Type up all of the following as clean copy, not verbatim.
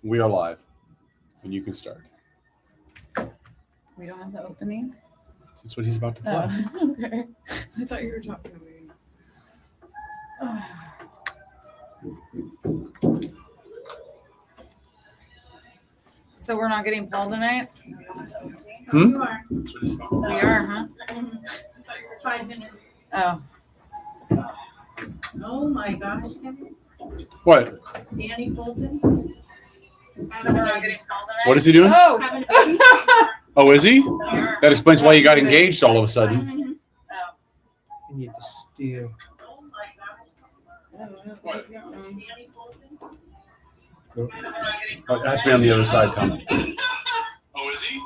We are live, and you can start. We don't have the opening? That's what he's about to play. Oh, okay. I thought you were talking to me. So we're not getting Paul tonight? You are. That's what he's about to play. We are, huh? I thought you were 5 minutes. Oh. Oh my gosh, Kevin. What? Danny Fulton. So we're not getting Paul tonight? What is he doing? Oh. Having a baby. Oh, is he? That explains why you got engaged all of a sudden. Oh. You need to steal. Oh my gosh. What? Danny Fulton. Oh, that's me on the other side, Tom. Oh, is he?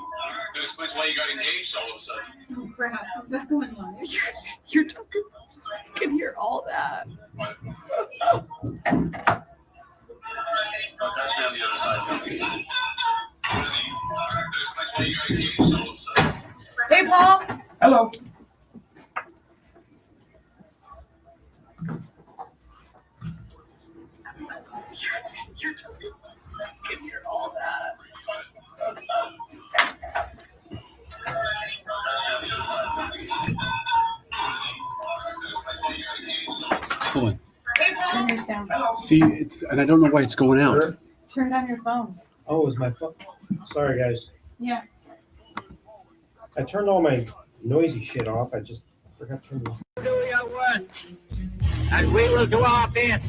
That explains why you got engaged all of a sudden. Oh crap. What's that going on? You're talking. I can hear all that. What? That's me on the other side, Tom. Oh, is he? That explains why you got engaged all of a sudden. Hey, Paul. Hello. I can hear all that. Hold on. Turn yours down. See, and I don't know why it's going out. Turn down your phone. Oh, it was my phone. Sorry, guys. Yeah. I turned all my noisy shit off. I just forgot to turn it off. Do your work, and we will do our bit.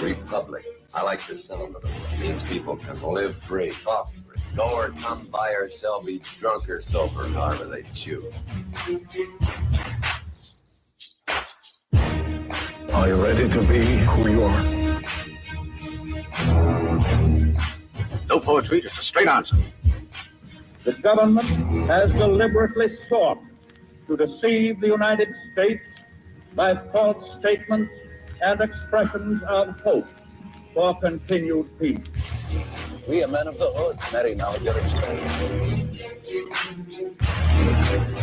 Republic. I like the sentiment. It means people can live free, talk free, go or come, buy or sell, be drunk or sober, however they choose. Are you ready to be who you are? No poetry, just a straight answer. The government has deliberately sought to deceive the United States by false statements and expressions of hope for continued peace. We are men of the hood, marry now at your expense.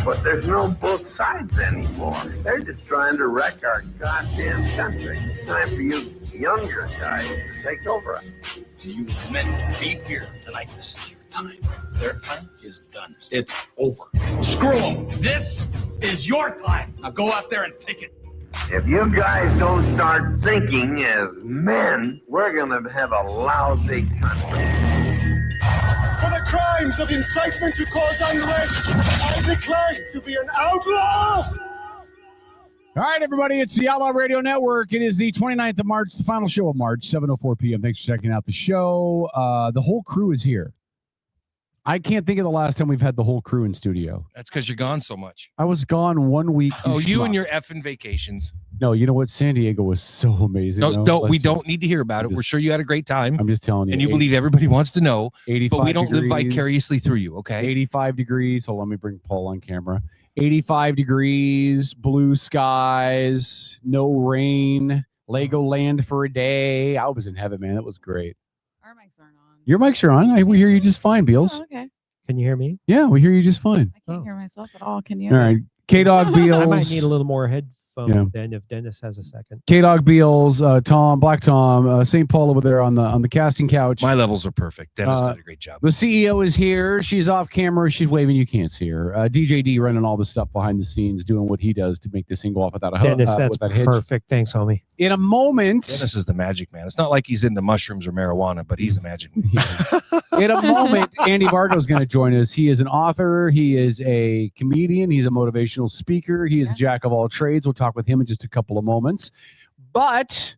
But there's no both sides anymore. They're just trying to wreck our goddamn country. It's time for you younger guys to take over. You meant to be here tonight. This is your time. Their time is done. It's over. Screw them. This is your time. Now go out there and take it. If you guys don't start thinking as men, we're gonna have a lousy country. For the crimes of incitement to cause unrest, I declare to be an outlaw! All right, everybody, it's the Outlaw Radio Network. It is the 29th of March, the final show of March, 7:04 p.m. Thanks for checking out the show. The whole crew is here. I can't think of the last time we've had the whole crew in studio. That's because you're gone so much. I was gone 1 week. You and your effing vacations. No, you know what? San Diego was so amazing. No, we don't need to hear about it. We're sure you had a great time. I'm just telling you. And you believe everybody wants to know, 85 but we don't live degrees, vicariously through you, okay? 85 degrees. Hold on, let me bring Paul on camera. 85 degrees, blue skies, no rain, Legoland for a day. I was in heaven, man. That was great. Our mics aren't on. Your mics are on. We hear you just fine, Beals. Oh, okay. Can you hear me? Yeah, we hear you just fine. I can't hear myself at all. Can you? All right. K-Dog Beals. I might need a little more headphone Yeah. then if Dennis has a second. K-Dog Beals, Tom, Black Tom, St. Paul over there on the casting couch. My levels are perfect. Dennis did a great job. The CEO is here. She's off camera. She's waving. You can't see her. DJD running all the stuff behind the scenes, doing what he does to make this thing go off without a Dennis, that's without a hitch. perfect. Thanks, homie. In a moment. Dennis is the magic man. It's not like he's into mushrooms or marijuana, but he's a magic man. In a moment, Andy Vargo is going to join us. He is an author. He is a comedian. He's a motivational speaker. He is a jack of all trades. We'll talk with him in just a couple of moments. But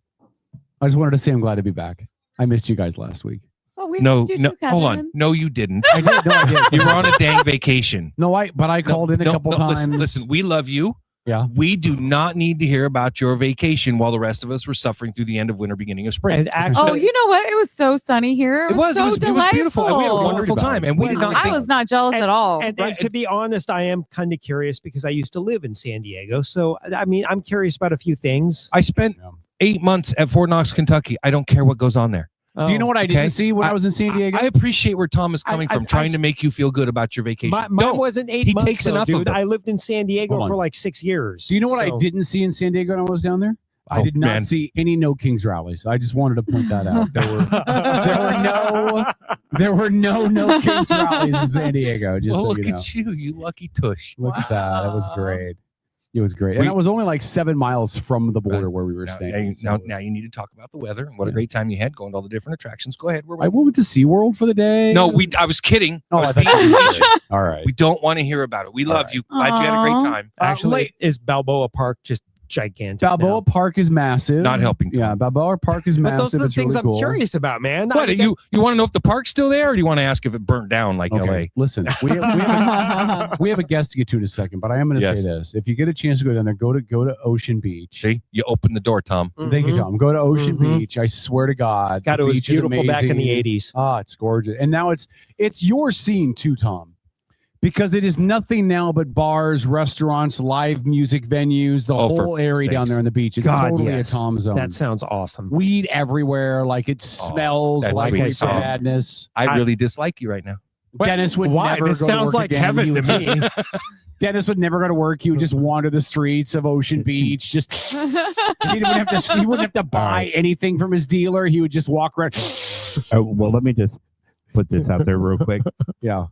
I just wanted to say I'm glad to be back. I missed you guys last week. Oh, we No, missed you no, too, hold Kevin. on. No, you didn't. I did. No, I did. You were on a dang vacation. No, I called in a couple times. Listen, we love you. Yeah. We do not need to hear about your vacation while the rest of us were suffering through the end of winter, beginning of spring. And actually, Oh, you know what? It was so sunny here. It was so delightful. beautiful. And we had a wonderful time. And we did not I was not jealous at all. And to be honest, I am kind of curious because I used to live in San Diego. So, I mean, I'm curious about a few things. I spent 8 months at Fort Knox, Kentucky. I don't care what goes on there. Do you know what I didn't see when I was in San Diego? I appreciate where Tom is coming from, trying to make you feel good about your vacation. Mine wasn't 8 months. He takes enough dude. of it. I lived in San Diego for like 6 years. Do you know what I didn't see in San Diego when I was down there? I did not man. see any No Kings rallies. I just wanted to point that out. There were no Kings rallies in San Diego. Just Well, so look you know. at you lucky tush. Look at that. It was great. It was great. And it was only like 7 miles from the border where we were staying. Now you need to talk about the weather and what a great time you had going to all the different attractions. Go ahead. I went to SeaWorld for the day. No, I was kidding. Oh, I was I thought being you were facetious. serious. All right. We don't want to hear about it. We love you. Glad you had a great time. Actually, is Balboa Park just gigantic? Balboa Park is massive. Not helping. Yeah, Balboa Park is But massive. those are the It's things really I'm cool. curious about, man. What, you want to know if the park's still there, or do you want to ask if it burnt down like Okay, LA? listen, we have a guest to get to in a second, but I am going to say this: if you get a chance to go down there, go to Ocean Beach. See, you opened the door, Tom. Thank you, Tom. Go to Ocean Beach. I swear to God, God, the it was beach is beautiful back in the amazing. 80s. Ah, it's gorgeous, and now it's your scene too, Tom. Because it is nothing now but bars, restaurants, live music venues, the whole area down there on the beach. It's totally a Tom zone. That sounds awesome. Weed everywhere, like it smells that's like sweet, it's Tom. madness. I really dislike you right now. Dennis would Why? never This go sounds to work like again. heaven He to would me. Dennis would never go to work. He would just wander the streets of Ocean Beach. Just he wouldn't have to buy anything from his dealer. He would just walk around. Well, let me just put this out there real quick. Yeah.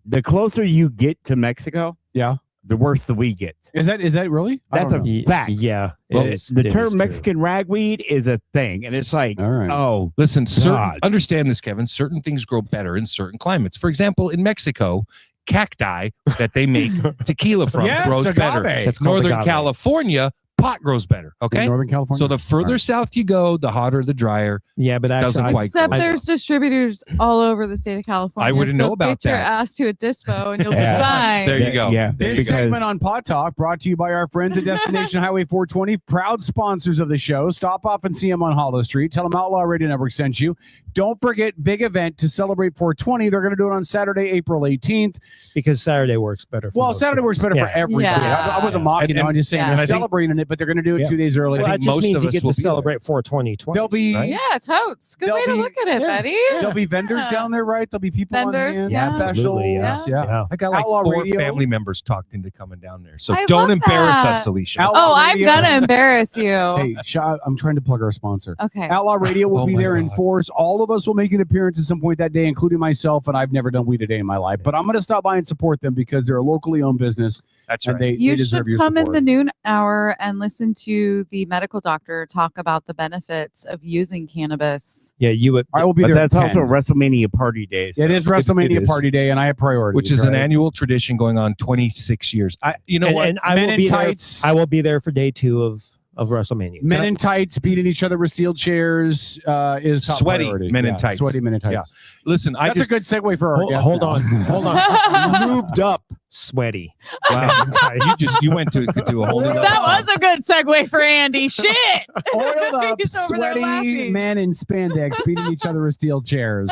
The closer you get to Mexico, yeah, the worse the weed gets. Is that really? That's a fact. Yeah. Well, it is- the it is term true. Mexican ragweed is a thing, and it's like, all right. oh, Listen, God. understand this, Kevin. Certain things grow better in certain climates. For example, in Mexico, cacti that they make tequila from Yes, grows agave. better. That's called Northern agave. California, pot grows better. Okay. In Northern California. So the further south you go, the hotter, the drier. Yeah, but Doesn't actually, quite Except grow. there's distributors all over the state of California. I wouldn't so know about get your that. ass to a dispo and you'll Yeah. be fine. There you go. Yeah, This because segment on Pod Talk brought to you by our friends at Destination Highway 420, proud sponsors of the show. Stop off and see them on Hollow Street. Tell them Outlaw Radio Network sent you. Don't forget, big event to celebrate 420. They're going to do it on Saturday, April 18th. because Saturday works better. For Well, most Saturday people. works better Yeah. for everybody. Yeah. I wasn't mocking And- it. I'm just saying yeah. they're And I think- celebrating it, but they're going to do it Yeah. 2 days early. Well, I that think just most means of you us get will to be there. celebrate 420 twice. There'll be Right? Yeah, totes. Good There'll way to be- look at it, yeah. buddy. there'll be vendors down there, right? There'll be people Vendors, on hand, yeah. specials. Absolutely, Yeah. yeah. I got like Outlaw 4 Radio. family members talked into coming down there. So I don't love embarrass that. us, Alicia. Outlaw Oh, I'm Radio. gonna embarrass you. Hey, I'm trying to plug our sponsor. Okay. Outlaw Radio will Oh be my there in God. force. All of us will make an appearance at some point that day, including myself, and I've never done weed a day in my life. But I'm going to stop by and support them because they're a locally owned business, That's and right. they You deserve should your come in support. the noon hour and listen to the medical doctor talk about the benefits of using cannabis. Yeah, you would. I will be but there. that's at also 10. WrestleMania party days. It is WrestleMania is. party day, and I have priorities. Which is an right? annual tradition going on 26 years. You know and, what? and I Men will in be tights. there. I will be there for day 2 of WrestleMania. Men in tights beating each other with steel chairs is top Sweaty priority. men in Yeah, tights. Sweaty men in tights. Yeah. Listen, I That's just a good segue for our guest Hold now. on, hold on. Lubed up, sweaty. wow. you went to a whole new That was a good segue for Andy. Shit. Oiled up, He's over there sweaty laughing. men in spandex beating each other with steel chairs.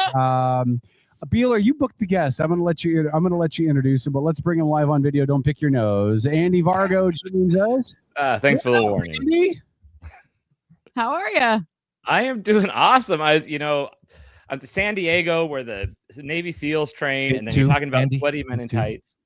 Beeler, you booked the guest. I'm gonna let you introduce him, but let's bring him live on video. Don't pick your nose. Andy Vargo joins us. Thanks for the warning. Andy? How are you? I am doing awesome. I'm to San Diego where the Navy SEALs train, and then you're talking about Andy? sweaty men in Me too. tights.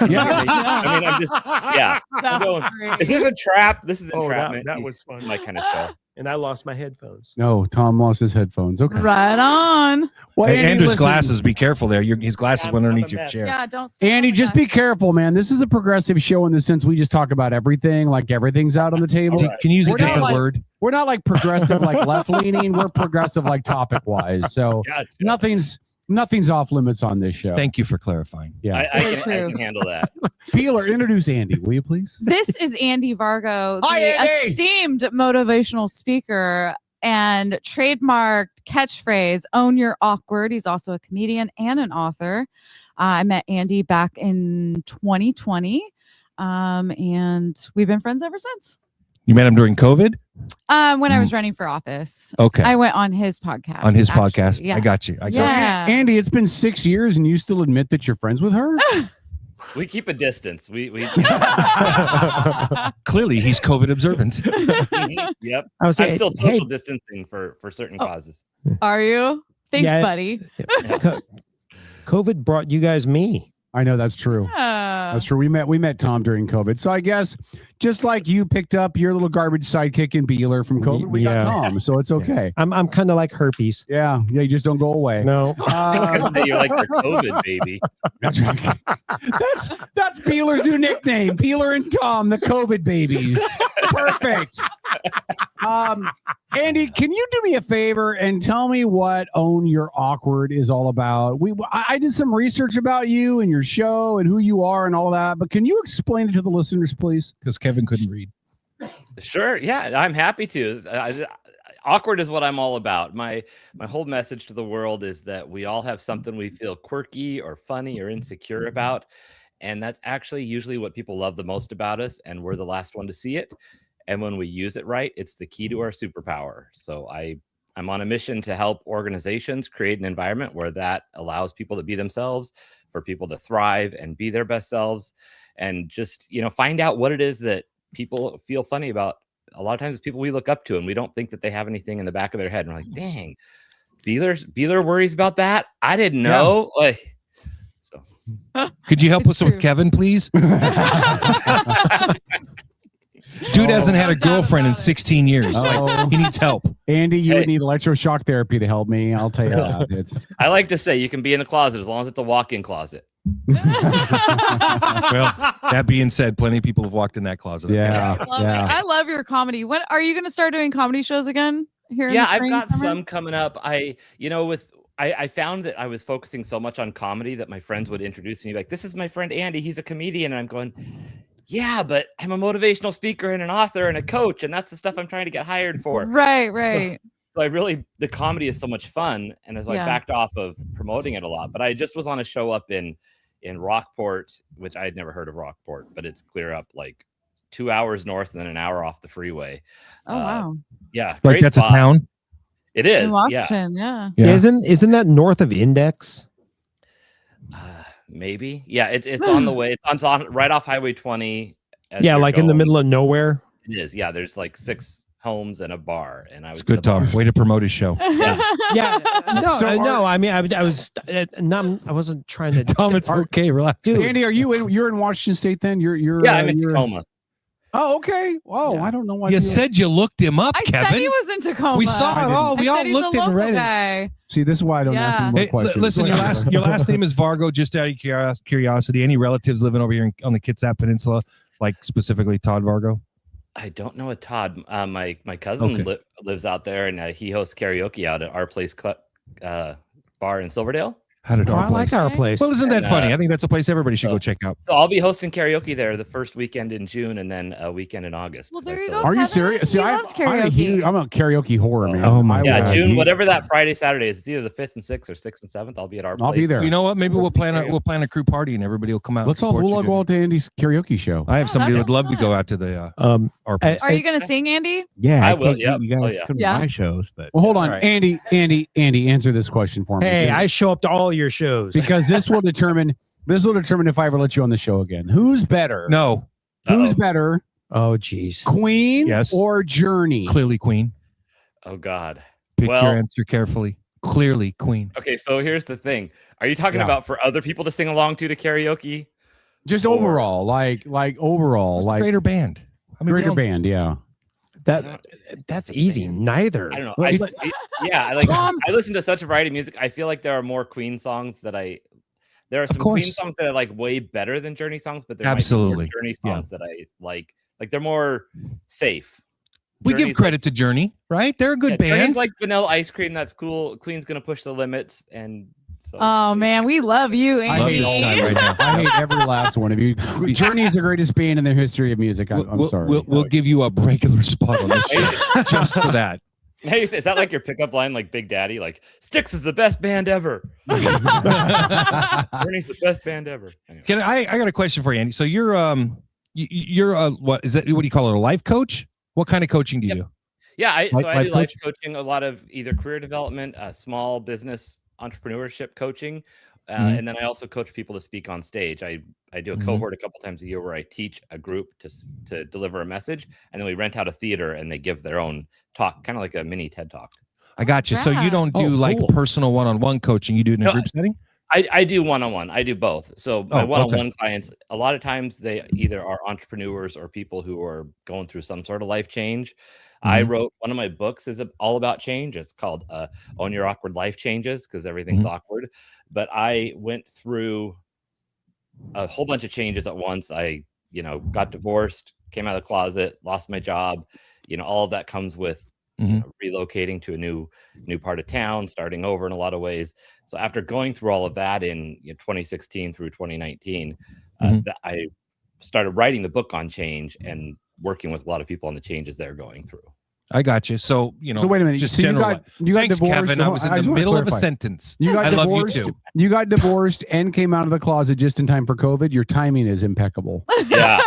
Yeah. I mean, I'm just yeah. I'm going, is this a trap? This is entrapment. that was fun. My kind of show. And I lost my headphones. No, Tom lost his headphones. Okay. Right on. Well, Hey, Andy, Andrew's listen. glasses, be careful there. His glasses went underneath your chair. Yeah, don't. Andy, just be careful, man. This is a progressive show in the sense we just talk about everything, like everything's out on the table. Can you use a We're not different like- word? We're not like progressive, like left leaning. We're progressive, like topic wise. So Gotcha. nothing's off limits on this show. Thank you for clarifying. Yeah. I can handle that. Peeler, introduce Andy, will you please? This is Andy Vargo, the Hi, Andy. esteemed motivational speaker and trademarked catchphrase, own your awkward. He's also a comedian and an author. I met Andy back in 2020, and we've been friends ever since. You met him during COVID? When I was running for office. Okay. I went on his podcast. On his actually. podcast. Yes. I got you. I got So, Yeah. Andy, it's been 6 years and you still admit that you're friends with her? We keep a distance. We you. Clearly, he's COVID observant. Yep. I was I'm saying, still hey, social distancing for certain causes. Are you? Thanks, Yeah. buddy. COVID brought you guys me. I know that's true. Yeah. That's true. We met Tom during COVID. So I guess just like you picked up your little garbage sidekick in Beeler from COVID, we got Tom, so it's okay. I'm kind of like herpes. Yeah, you just don't go away. No. You're like the COVID baby. That's right. That's Beeler's new nickname. Beeler and Tom, the COVID babies. Perfect. Andy, can you do me a favor and tell me what Own Your Awkward is all about? I did some research about you and your show and who you are and all that, but can you explain it to the listeners, please? Because Kevin couldn't read. Sure. Yeah, I'm happy to. Awkward is what I'm all about. My whole message to the world is that we all have something we feel quirky or funny or insecure about. And that's actually usually what people love the most about us. And we're the last one to see it. And when we use it right, it's the key to our superpower. So I'm on a mission to help organizations create an environment where that allows people to be themselves, for people to thrive and be their best selves, and just, find out what it is that people feel funny about. A lot of times it's people we look up to and we don't think that they have anything in the back of their head. And we're like, dang, Beeler worries about that. I didn't know. Yeah. Could you help us with Kevin, please? Dude hasn't had a girlfriend in 16 years. He needs help. Andy, you would need electroshock therapy to help me. I'll tell you that. I like to say you can be in the closet as long as it's a walk-in closet. Well, that being said, plenty of people have walked in that closet. I love your comedy. When are you going to start doing comedy shows again? Here? Yeah, I've got some coming up. I found that I was focusing so much on comedy that my friends would introduce me like, this is my friend Andy. He's a comedian. And I'm going, yeah, but I'm a motivational speaker and an author and a coach. And that's the stuff I'm trying to get hired for. Right. So the comedy is so much fun. And as I backed off of promoting it a lot, but I just was on a show up in Rockport, which I had never heard of Rockport, but it's clear up like 2 hours north and then an hour off the freeway. Oh, wow. Yeah. Like that's spot. A town? It is. In Washington, yeah. Isn't that north of Index? Maybe. Yeah, it's on the way. It's on right off Highway 20. Yeah, like in the middle of nowhere. It is. Yeah, there's like 6 homes and a bar, and I was. It's good, Tom. Way to promote his show. Yeah. No. I mean, I wasn't trying to. Tom, it's okay. Relax, dude. Andy, you're in Washington State then? You're. Yeah, I'm in Tacoma. Oh, okay. Oh, yeah. I don't know why you said you looked him up, Kevin. I said he was in Tacoma. We saw it all. We all looked at Reddit. Guy. See, this is why I don't ask him more questions. Listen, your last name is Vargo. Just out of curiosity, any relatives living over here on the Kitsap Peninsula, like specifically Todd Vargo? I don't know a Todd. My cousin lives out there, and he hosts karaoke out at Our Place bar in Silverdale. How did I like Our Place? Well, isn't that funny? I think that's a place everybody should go check out. So I'll be hosting karaoke there the first weekend in June and then a weekend in August. Well, there you go. Are you serious? See, loves karaoke. I'm a karaoke whore, man. Oh my God. June, whatever that Friday, Saturday is. It's either the 5th and 6th or 6th and 7th. I'll be at Our Place. I'll be there. You know what? Maybe we'll plan a crew party and everybody will come out. Let's all go out to Andy's karaoke show. I have somebody who would love to go out to the Our Place. Are you going to sing, Andy? Yeah, I will. Yeah, you guys come to my shows, but well, hold on, right. Andy, answer this question for me. Hey, I show up to all your shows because this will determine if I ever let you on the show again. Who's better? No. Who's better? Oh, geez. Queen yes. or Journey? Clearly Queen. Oh, God. Pick your answer carefully. Clearly Queen. Okay, so here's the thing. Are you talking about for other people to sing along to karaoke? Just overall, like overall, like greater band. Greater band, yeah. That's easy. Neither. I don't know. I listen to such a variety of music. I feel like there are more Queen songs that there are some Queen songs that I like way better than Journey songs, but there might be more Journey songs that I like. Like they're more safe. We give credit to Journey, right? They're a good band. Journey's like Vanilla Ice Cream. That's cool. Queen's gonna push the limits, and so. Oh man, we love you, Andy. I hate every last one of you. Journey's the greatest band in the history of music. I'm sorry. We'll give you a regular spot on this show just for that. Hey, is that like your pickup line, like Big Daddy? Like Styx is the best band ever. Journey's the best band ever. Anyway. I got a question for you, Andy. So you're what is that? What do you call it? A life coach? What kind of coaching do you do? Yeah, I do life coaching, a lot of either career development, small business entrepreneurship coaching, and then I also coach people to speak on stage. I do a cohort a couple times a year where I teach a group to deliver a message, and then we rent out a theater and they give their own talk, kind of like a mini TED Talk. I got you. So you don't do personal one-on-one coaching. You do it in a group setting? I do one-on-one. I do both. So my Oh, one-on-one clients, a lot of times they either are entrepreneurs or people who are going through some sort of life change. I Mhm. wrote one of my books is all about change. It's called Own Your Awkward Life Changes, because everything's awkward. But I went through a whole bunch of changes at once. I, got divorced, came out of the closet, lost my job. All of that comes with relocating to a new part of town, starting over in a lot of ways. So after going through all of that in 2016 through 2019, that I started writing the book on change and working with a lot of people on the changes they're going through. I got you. So, So wait a minute. just So general. you got Thanks, divorced. Kevin. I was in just the wanna middle of a clarify. sentence. You got I love you divorced. too. You got divorced and came out of the closet just in time for COVID. Your timing is impeccable. Yeah.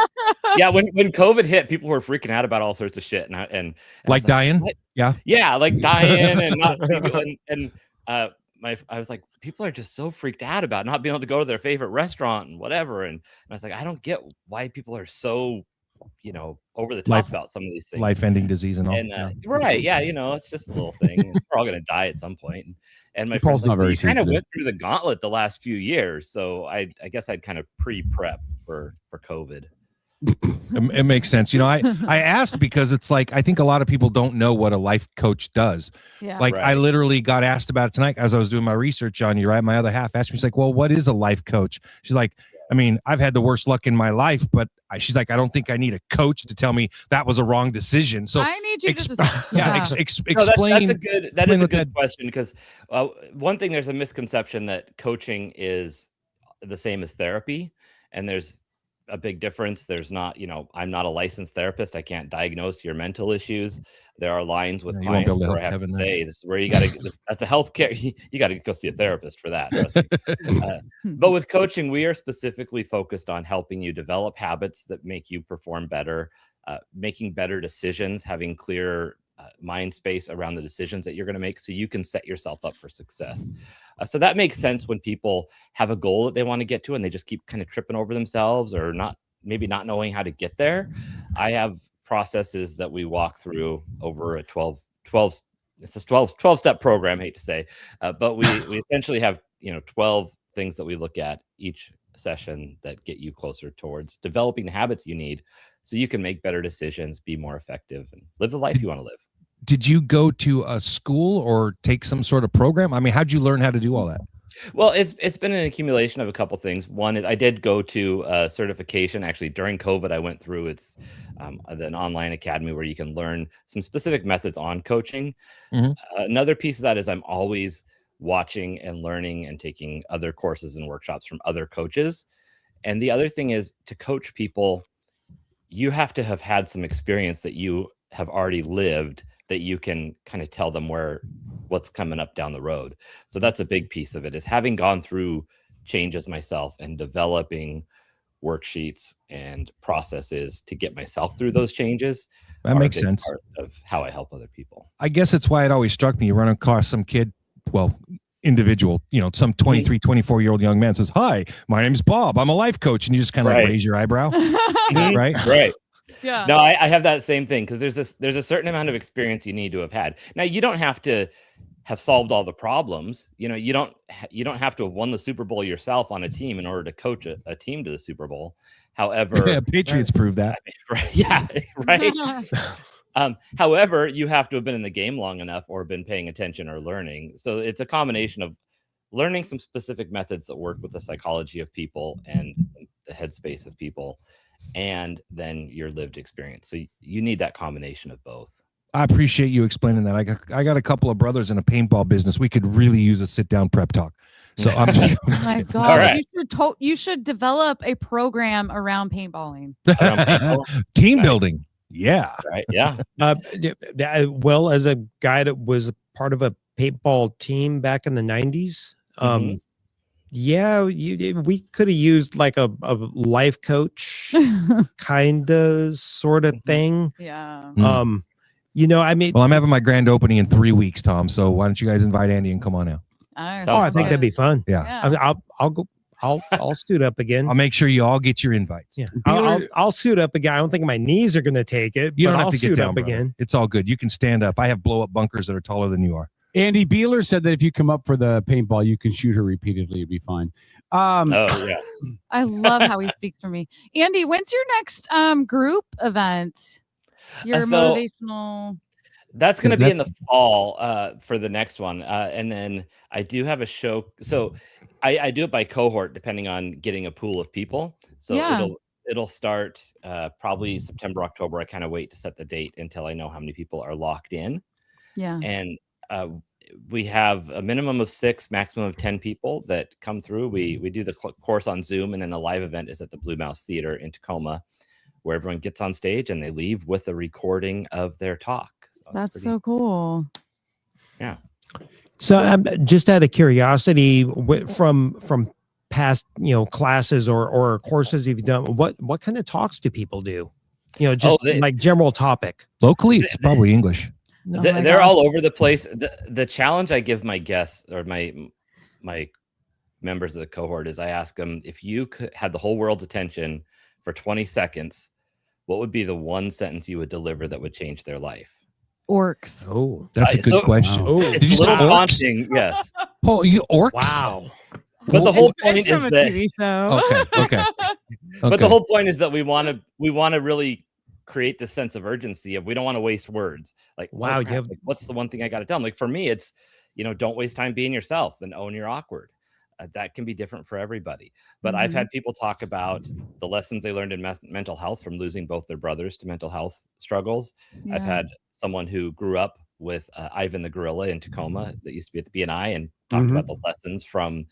Yeah. When COVID hit, people were freaking out about all sorts of shit. And I Like was dying? "What?" Yeah. Yeah. Like dying and not, I was like, people are just so freaked out about not being able to go to their favorite restaurant and whatever. And I was like, I don't get why people are so, over the top about some of these things. Life-ending disease and all. And right, yeah, it's just a little thing. We're all gonna die at some point. And my Paul's friend's not very you kind of sensitive. went through the gauntlet the last few years, so I guess I'd kind of pre-prep for COVID. It makes sense. I asked because it's like, I think a lot of people don't know what a life coach does. Yeah. Like I Right. literally got asked about it tonight as I was doing my research on you, right? My other half asked me, she's like, well, what is a life coach? She's like, I mean, I've had the worst luck in my life, but she's like, I don't think I need a coach to tell me that was a wrong decision. So I need you to just explain. That is a what good question, because one thing, there's a misconception that coaching is the same as therapy, and there's a big difference. There's not, I'm not a licensed therapist. I can't diagnose your mental issues. There are lines with You won't be clients able to where I help have to Kevin there. say, this is where you got to, that's a healthcare, you got to go see a therapist for that. Trust me. But with coaching, we are specifically focused on helping you develop habits that make you perform better, making better decisions, having clear mind space around the decisions that you're going to make so you can set yourself up for success. So that makes sense when people have a goal that they want to get to and they just keep kind of tripping over themselves or maybe not knowing how to get there. I have processes that we walk through over a 12 step program, I hate to say, but we essentially have 12 things that we look at each session that get you closer towards developing the habits you need so you can make better decisions, be more effective, and live the life you want to live. Did you go to a school or take some sort of program? I mean, how'd you learn how to do all that? Well, it's been an accumulation of a couple things. One is I did go to a certification. Actually, during COVID, I went through an online academy where you can learn some specific methods on coaching. Another piece of that is I'm always watching and learning and taking other courses and workshops from other coaches. And the other thing is, to coach people, you have to have had some experience that you have already lived that you can kind of tell them what's coming up down the road. So that's a big piece of it, is having gone through changes myself and developing worksheets and processes to get myself through those changes. That makes sense. Part of how I help other people. I guess it's why it always struck me. You run across some kid, individual, some 23, 24-year-old young man says, hi, my name's Bob. I'm a life coach. And you just kind of like raise your eyebrow. Right? Right. Yeah. No, I have that same thing, because there's a certain amount of experience you need to have had. Now, you don't have to have solved all the problems. You don't have to have won the Super Bowl yourself on a team in order to coach a team to the Super Bowl. However, Patriots prove that. Right, yeah, right. However, you have to have been in the game long enough or been paying attention or learning. So it's a combination of learning some specific methods that work with the psychology of people and the headspace of people, and then your lived experience. So you need that combination of both. I appreciate you explaining that. I got a couple of brothers in a paintball business. We could really use a sit-down prep talk. So I'm just, Oh my God, right. You should develop a program around paintballing. Team building. Yeah. Right. Yeah. Well, as a guy that was part of a paintball team back in the 90s, yeah, we could have used like a life coach kind of sort of thing. Yeah. I mean, well, I'm having my grand opening in 3 weeks, Tom. So why don't you guys invite Andy and come on out? I think that'd be fun. Yeah. I'll go. I'll suit up again. I'll make sure you all get your invites. Yeah. I'll suit up again. I don't think my knees are going to take it. You don't have I'll to get suit down up again. It's all good. You can stand up. I have blow up bunkers that are taller than you are. Andy Beeler said that if you come up for the paintball, you can shoot her repeatedly. It'd be fine. Oh yeah. I love how he speaks for me. Andy, when's your next group event? Your So- motivational. That's going to Is be in that- the fall for the next one. And then I do have a show. So I do it by cohort, depending on getting a pool of people. So Yeah. it'll start probably September, October. I kind of wait to set the date until I know how many people are locked in. Yeah. And we have a minimum of 6, maximum of 10 people that come through. We do the course on Zoom, and then the live event is at the Blue Mouse Theater in Tacoma, where everyone gets on stage and they leave with a recording of their talk. So it's That's pretty- so cool. Yeah. So just out of curiosity, from past classes or courses you've done, what kind of talks do people do? Just like general topic. Locally, it's probably English. Oh They're all over the place. The challenge I give my guests or my members of the cohort is I ask them, if you had the whole world's attention for 20 seconds, what would be the one sentence you would deliver that would change their life? Orcs. Oh, that's a good question. Wow. It's Did you a say little orcs? daunting, yes. Oh, you orcs? Wow. But the whole point It's is from a that TV show. Okay. But the whole point is that we want to really create this sense of urgency of we don't want to waste words. Like, wow, oh, crap, like, what's the one thing I got to tell them? Like for me, it's don't waste time being yourself and own your awkward. That can be different for everybody. But I've had people talk about the lessons they learned in mental health from losing both their brothers to mental health struggles. Yeah. I've had someone who grew up with Ivan the gorilla in Tacoma that used to be at the BNI and talked about the lessons from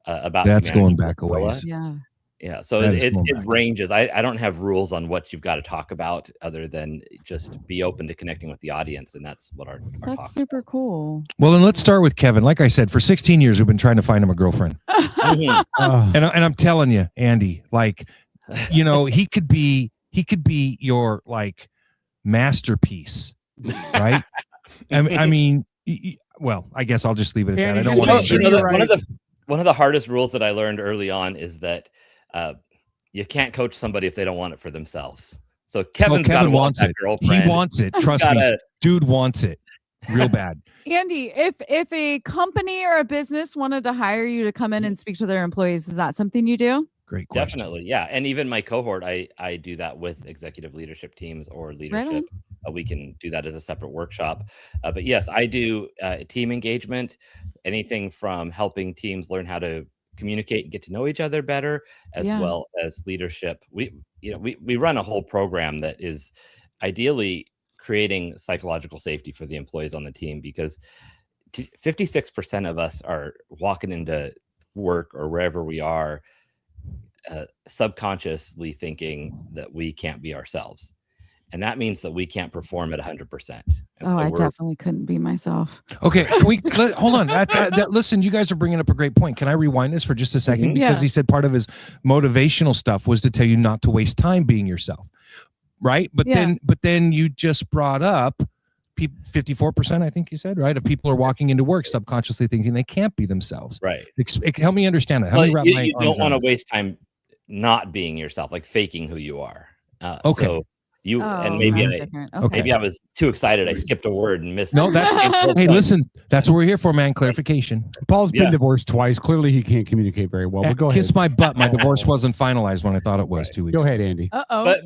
about That's humanity going back a gorilla. ways. Yeah. Yeah, so That is it going back. ranges. I don't have rules on what you've got to talk about other than just be open to connecting with the audience, and that's what our That's talks super cool. Well, then let's start with Kevin. Like I said, for 16 years, we've been trying to find him a girlfriend. Mhm. And I'm telling you, Andy, like, he could be your like masterpiece, right? I mean, well, I guess I'll just leave it at that. Andy, I don't just want make to. sure you're right. One of the hardest rules that I learned early on is that you can't coach somebody if they don't want it for themselves. So Kevin's got to Kevin want wants that it. girlfriend. He wants it. Trust me, Gotta- dude wants it real bad. Andy, if a company or a business wanted to hire you to come in and speak to their employees, is that something you do? Great question. Definitely, yeah. And even my cohort, I do that with executive leadership teams or leadership. We can do that as a separate workshop. But yes, I do team engagement, anything from helping teams learn how to communicate and get to know each other better, as well as leadership. We run a whole program that is ideally creating psychological safety for the employees on the team, because 56% of us are walking into work or wherever we are subconsciously thinking that we can't be ourselves. And that means that we can't perform at 100%. Oh, I definitely couldn't be myself. Okay, hold on. Listen, you guys are bringing up a great point. Can I rewind this for just a second? Because Yeah. he said part of his motivational stuff was to tell you not to waste time being yourself, right? But then you just brought up 54%, I think you said, right? Of people are walking into work subconsciously thinking they can't be themselves. Right. Help me understand that. Well, Help me wrap my you arms don't want to around it. waste time not being yourself, like faking who you are. Okay. So you and that's maybe different. Okay. maybe I was too excited. I skipped a word and missed. No, that's the whole hey, point. listen, that's what we're here for, man. Clarification. Paul's been Yeah. divorced twice. Clearly, he can't communicate very well. But go Kiss ahead. my butt. My divorce wasn't finalized when I thought it was 2 weeks. Go ahead, Andy. Uh-oh. But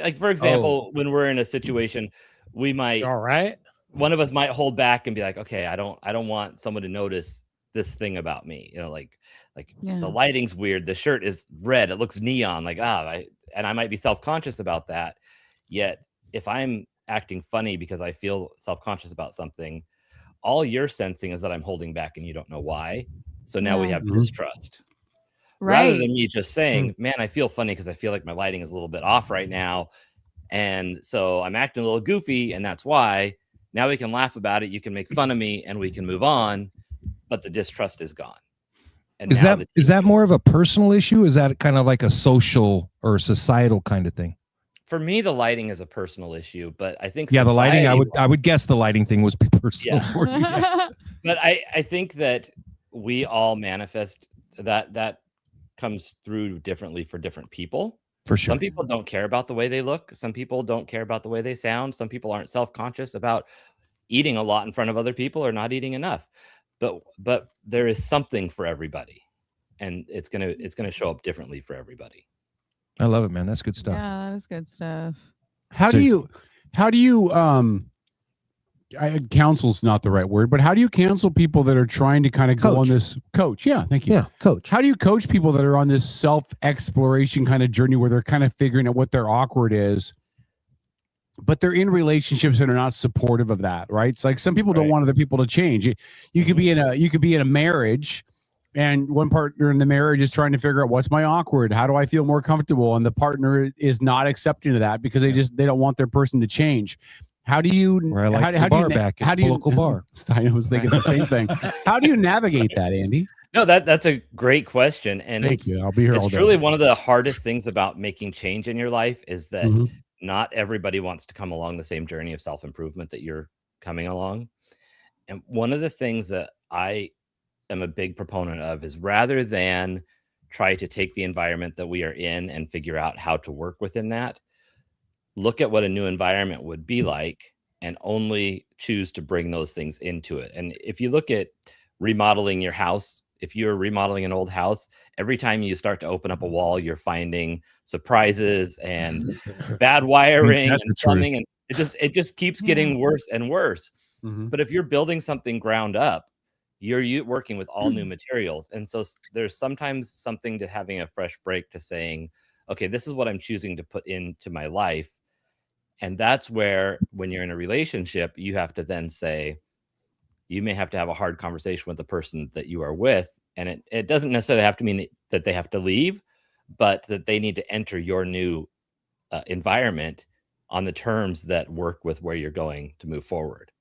like for example, when we're in a situation, we might All right. one of us might hold back and be like, okay, I don't want someone to notice this thing about me. Like Yeah. the lighting's weird. The shirt is red. It looks neon. Like and I might be self-conscious about that. Yet if I'm acting funny because I feel self-conscious about something, all you're sensing is that I'm holding back and you don't know why. So now we Yeah. have Mhm. distrust. Right. Rather than me just saying, man, I feel funny because I feel like my lighting is a little bit off right now. And so I'm acting a little goofy, and that's why. Now we can laugh about it. You can make fun of me and we can move on, but the distrust is gone. And Is now that the is that more of a personal issue? Is that kind of like a social or societal kind of thing? for me, the lighting is a personal issue, but I think Yeah, the lighting. I society- would guess the lighting thing was personal Yeah. for you. Yeah. But I think that we all manifest that comes through differently for different people. For sure. Some people don't care about the way they look. Some people don't care about the way they sound. Some people aren't self-conscious about eating a lot in front of other people or not eating enough. But there is something for everybody, and it's gonna show up differently for everybody. I love it, man. That's good stuff. Yeah, that is good stuff. How do you counsel's not the right word, but how do you counsel people that are trying to kind of go on this coach? Yeah, thank you. Yeah, coach. How do you coach people that are on this self-exploration kind of journey where they're kind of figuring out what their awkward is, but they're in relationships that are not supportive of that, right? It's like some people don't want other people to change. You could be in a marriage, and one partner in the marriage is trying to figure out what's my awkward, how do I feel more comfortable, and the partner is not accepting of that because they don't want their person to change. How do you? Where I like the bar back at the local bar. I was thinking the same thing. How do you navigate that, Andy? No, that's a great question, and Thank you. I'll be here all it's day. truly one of the hardest things about making change in your life is that Mhm. not everybody wants to come along the same journey of self-improvement that you're coming along. And one of the things that I am a big proponent of is rather than try to take the environment that we are in and figure out how to work within that, look at what a new environment would be like and only choose to bring those things into it. And if you look at remodeling your house, if you're remodeling an old house, every time you start to open up a wall, you're finding surprises and bad wiring and plumbing, and it just keeps getting worse and worse. But if you're building something ground up, you're working with all new materials. And so there's sometimes something to having a fresh break to saying, okay, this is what I'm choosing to put into my life. And that's where, when you're in a relationship, you have to then say, you may have to have a hard conversation with the person that you are with. And it doesn't necessarily have to mean that they have to leave, but that they need to enter your new environment on the terms that work with where you're going to move forward.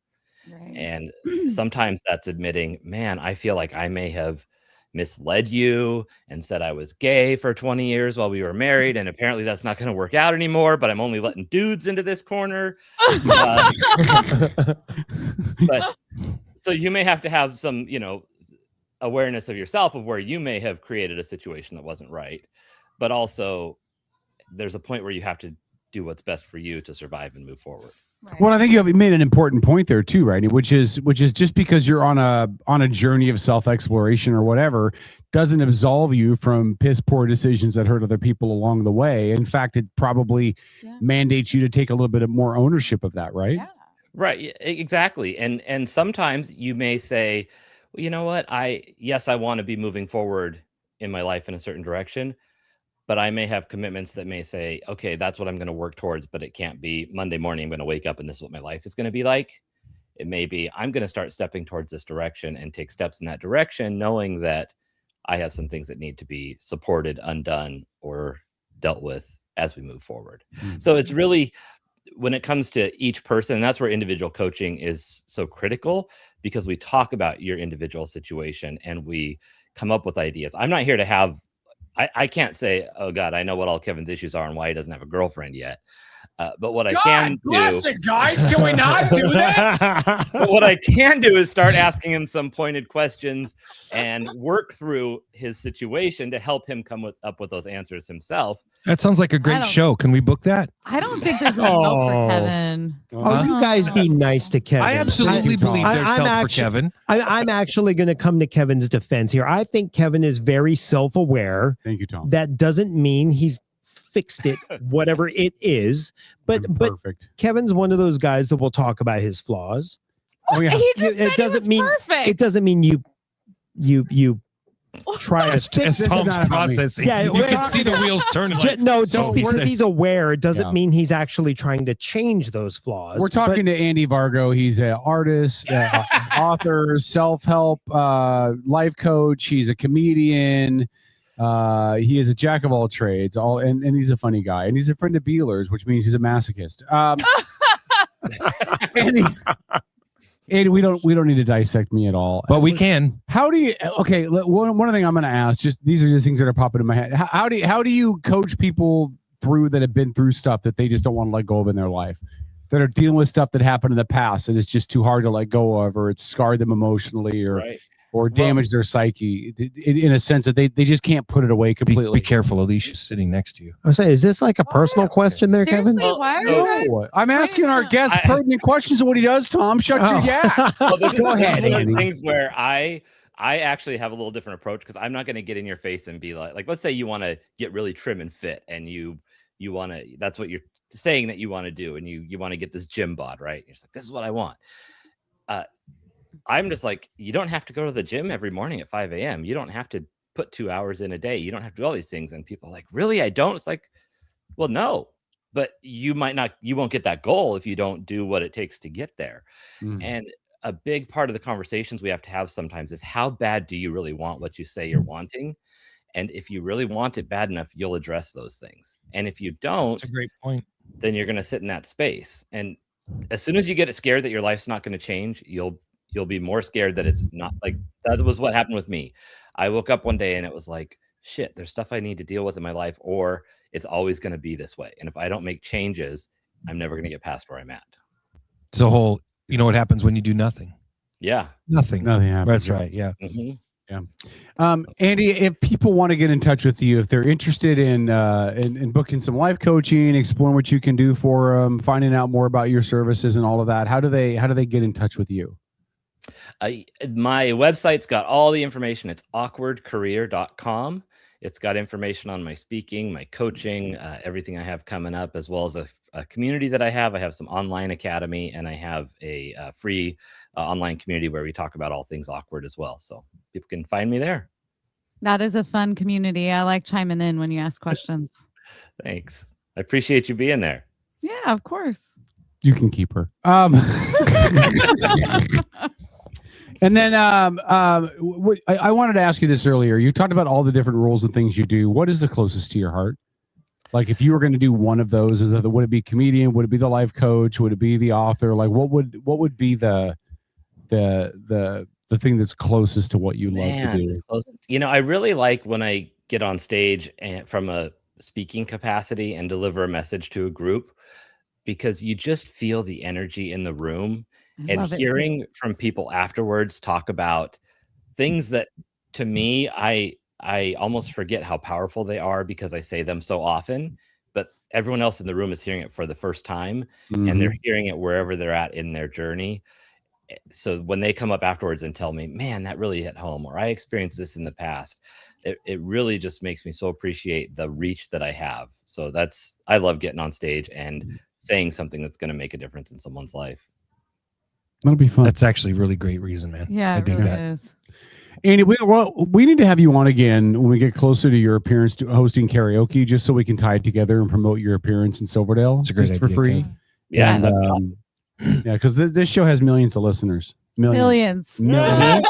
Right. And sometimes that's admitting, man, I feel like I may have misled you and said I was gay for 20 years while we were married. And apparently that's not going to work out anymore, but I'm only letting dudes into this corner. But so you may have to have some, awareness of yourself of where you may have created a situation that wasn't right. But also there's a point where you have to do what's best for you to survive and move forward. Right. Well, I think you have made an important point there too, right? Which is just because you're on a journey of self-exploration or whatever doesn't absolve you from piss poor decisions that hurt other people along the way. In fact, it probably mandates you to take a little bit of more ownership of that, right? Yeah. Right, exactly. And sometimes you may say, well, you know what? I want to be moving forward in my life in a certain direction, but I may have commitments that may say, okay, that's what I'm going to work towards, but it can't be Monday morning. I'm going to wake up and this is what my life is going to be like. It may be, I'm going to start stepping towards this direction and take steps in that direction, knowing that I have some things that need to be supported, undone, or dealt with as we move forward. Mm-hmm. So it's really, when it comes to each person, that's where individual coaching is so critical, because we talk about your individual situation and we come up with ideas. I'm not here to have, I can't say, oh God, I know what all Kevin's issues are and why he doesn't have a girlfriend yet. But what I can do, guys, can we not do that? But what I can do is start asking him some pointed questions and work through his situation to help him come up with those answers himself. That sounds like a great show. Can we book that? I don't think there's any help for Kevin. Oh, you guys be nice to Kevin. I absolutely believe there's help for Kevin. I'm actually going to come to Kevin's defense here. I think Kevin is very self-aware. Thank you, Tom. That doesn't mean he's fixed it, whatever it is. But Kevin's one of those guys that will talk about his flaws. Oh yeah, he just it doesn't mean perfect. It doesn't mean you try as to fix Tom's processing. Yeah, you can see the wheels turning. Just because he's aware, it doesn't mean he's actually trying to change those flaws. We're talking to Andy Vargo. He's an artist, author, self-help, life coach. He's a comedian. He is a jack of all trades, and he's a funny guy, and he's a friend of Beeler's, which means he's a masochist. Andy, we don't need to dissect me at all, but we can. How do you? Okay, one thing I'm going to ask. Just these are just things that are popping in my head. How do you coach people through that have been through stuff that they just don't want to let go of in their life, that are dealing with stuff that happened in the past and it's just too hard to let go of, or it's scarred them emotionally, or or damage their psyche in a sense that they just can't put it away completely. Be careful, Alicia's sitting next to you. I was saying, is this like a personal question there, Seriously, Kevin? why are you guys? No, I'm asking our guest pertinent questions of what he does, Tom. Shut your yeah. Well, this is Go one ahead, of the Andy. things where I actually have a little different approach because I'm not going to get in your face and be like, let's say you want to get really trim and fit, and you want to, that's what you're saying that you want to do, and you want to get this gym bod, right? You're just like, this is what I want. I'm just like, you don't have to go to the gym every morning at 5 a.m. You don't have to put 2 hours in a day. You don't have to do all these things. And people are like, really? I don't? It's like, well, no, but you won't get that goal if you don't do what it takes to get there. And a big part of the conversations we have to have sometimes is how bad do you really want what you say you're wanting? And if you really want it bad enough, you'll address those things. And if you don't, That's a great point. Then you're going to sit in that space. And as soon as you get scared that your life's not going to change, you'll be more scared that it's not. Like, that was what happened with me. I woke up one day and it was like, shit, there's stuff I need to deal with in my life, or it's always going to be this way. And if I don't make changes, I'm never going to get past where I'm at. It's a whole, you know what happens when you do nothing? Yeah. Nothing happens. That's right. Yeah. Yeah. Andy, if people want to get in touch with you, if they're interested in booking some life coaching, exploring what you can do for them, finding out more about your services and all of that, how do they get in touch with you? My website's got all the information. It's awkwardcareer.com. It's got information on my speaking, my coaching, everything I have coming up, as well as a community that I have. I have some online academy, and I have a free online community where we talk about all things awkward as well. So people can find me there. That is a fun community. I like chiming in when you ask questions. Thanks. I appreciate you being there. Yeah, of course. You can keep her. And then I wanted to ask you this earlier. You talked about all the different roles and things you do. What is the closest to your heart? Like, if you were going to do one of those, would it be comedian? Would it be the life coach? Would it be the author? Like, what would be the thing that's closest to what you love to do? You know, I really like when I get on stage and from a speaking capacity and deliver a message to a group, because you just feel the energy in the room. And hearing from people afterwards talk about things that, to me, I almost forget how powerful they are because I say them so often, but everyone else in the room is hearing it for the first time, and they're hearing it wherever they're at in their journey. So when they come up afterwards and tell me, man, that really hit home, or I experienced this in the past, it really just makes me so appreciate the reach that I have. So I love getting on stage and saying something that's going to make a difference in someone's life. That'll be fun. That's actually a really great reason, man. Yeah, I dig really that. is. Andy, we need to have you on again when we get closer to your appearance to hosting karaoke, just so we can tie it together and promote your appearance in Silverdale. It's a great just idea, for free. Kev. Yeah, And, yeah, because this show has millions of listeners. Millions. Millions.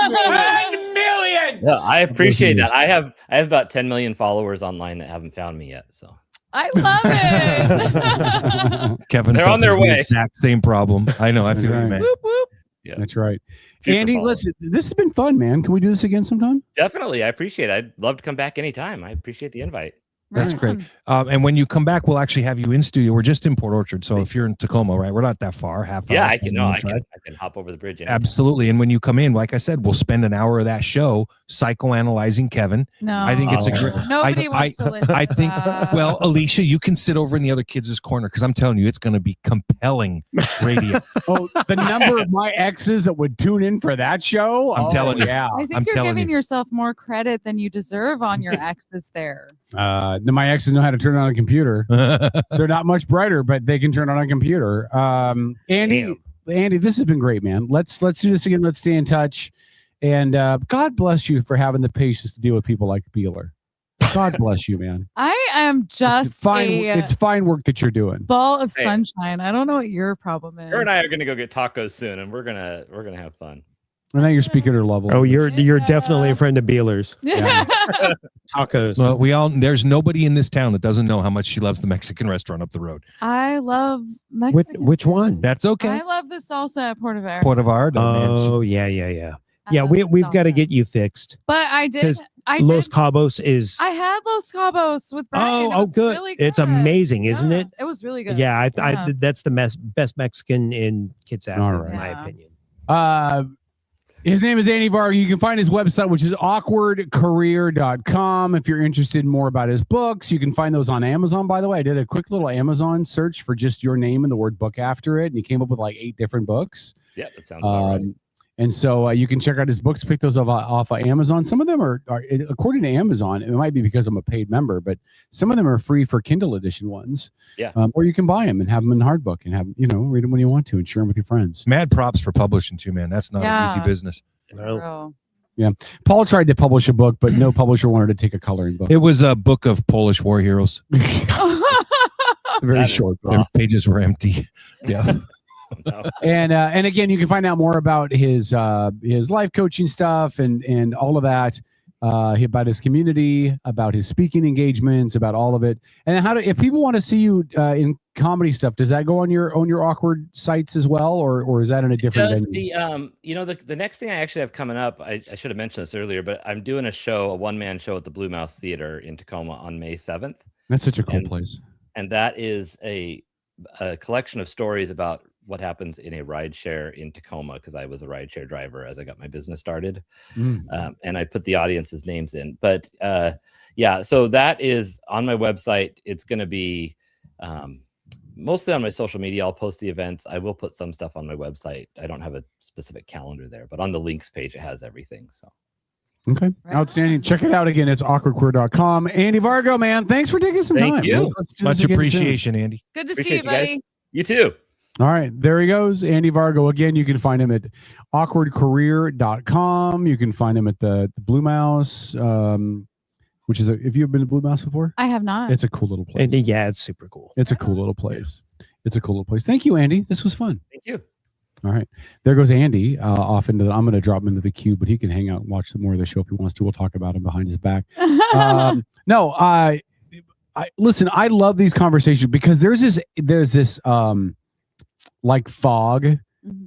Yeah, I appreciate that. I have about 10 million followers online that haven't found me yet. So I love it. Kevin, they're on their way. The exact same problem. I know. I feel you, man. Whoop, whoop. Yeah, that's right. Future Andy, followers. listen, this has been fun, man. Can we do this again sometime? Definitely. I appreciate it. I'd love to come back anytime. I appreciate the invite. That's Right great. on. And when you come back, we'll actually have you in studio. We're just in Port Orchard. So if you're in Tacoma, right, we're not that far, half hour. Yeah, I can drive. hop over the bridge. anytime. Absolutely. And when you come in, like I said, we'll spend an hour of that show psychoanalyzing Kevin. No. I think it's a great. Nobody wants to listen. I think. to that. Well, Alicia, you can sit over in the other kids' corner because I'm telling you, it's going to be compelling radio. Oh, the number of my exes that would tune in for that show. I'm telling you. Yeah. I think I'm you're telling giving you. yourself more credit than you deserve on your exes there. My exes know how to turn on a computer. They're not much brighter, but they can turn on a computer. Andy, this has been great, man. Let's do this again. Let's stay in touch. And God bless you for having the patience to deal with people like Beeler. God bless you, man. I am just It's fine work that you're doing. ball of Hey. sunshine. I don't know what your problem is. Her and I are gonna go get tacos soon, and we're gonna have fun. And now you're speaking at her level. Oh, you're definitely a friend of Beeler's. Yeah. Tacos. Well, there's nobody in this town that doesn't know how much she loves the Mexican restaurant up the road. I love Mexican. Which one? That's okay. I love the salsa at Puerto Vallarta. Port of Ard. Oh, yeah. I Yeah, love we've the got to salsa. get you fixed. But I did. Because I Los did. Cabos is I had Los Cabos with Brian. It was good. Really It's good. amazing, isn't Yeah, it? It was really good. Yeah, Yeah. that's the best Mexican in Kitsap, All in right. my Yeah. opinion. His name is Andy Vargo. You can find his website, which is awkwardcareer.com. If you're interested in more about his books, you can find those on Amazon, by the way. I did a quick little Amazon search for just your name and the word book after it, and he came up with like 8 different books. Yeah, that sounds about right. And so you can check out his books, pick those off of Amazon. Some of them are, according to Amazon, it might be because I'm a paid member, but some of them are free for Kindle edition ones. Yeah. Or you can buy them and have them in hardbook and have, read them when you want to and share them with your friends. Mad props for publishing too, man. That's not an easy business. Yeah. Paul tried to publish a book, but no publisher wanted to take a coloring book. It was a book of Polish war heroes. Very short book. Their pages were empty. Yeah. And again, you can find out more about his life coaching stuff and all of that, about his community, about his speaking engagements, about all of it. And if people want to see you in comedy stuff, does that go on your awkward sites as well, or is that in a different venue? The next thing I actually have coming up, I should have mentioned this earlier, but I'm doing a one-man show at the Blue Mouse Theater in Tacoma on May 7th. That's such a cool place. And that is a collection of stories about what happens in a rideshare in Tacoma, because I was a rideshare driver as I got my business started. And I put the audience's names in. But so that is on my website. It's going to be mostly on my social media. I'll post the events. I will put some stuff on my website. I don't have a specific calendar there, but on the links page, it has everything. So. Okay. Right. Outstanding. Check it out again. It's awkwardqueer.com. Andy Vargo, man, thanks for taking some time. Thank you. Much appreciation, Andy. Good to see you, buddy. Guys. You too. All right, there he goes, Andy Vargo. Again, you can find him at awkwardcareer.com. You can find him at the Blue Mouse, which is have you ever been to Blue Mouse before? I have not. It's a cool little place. Yeah, it's super cool. It's a cool little place. It's a cool little place. Thank you, Andy. This was fun. Thank you. All right, there goes Andy off into I'm going to drop him into the queue, but he can hang out and watch some more of the show if he wants to. We'll talk about him behind his back. Listen, I love these conversations because there's this like fog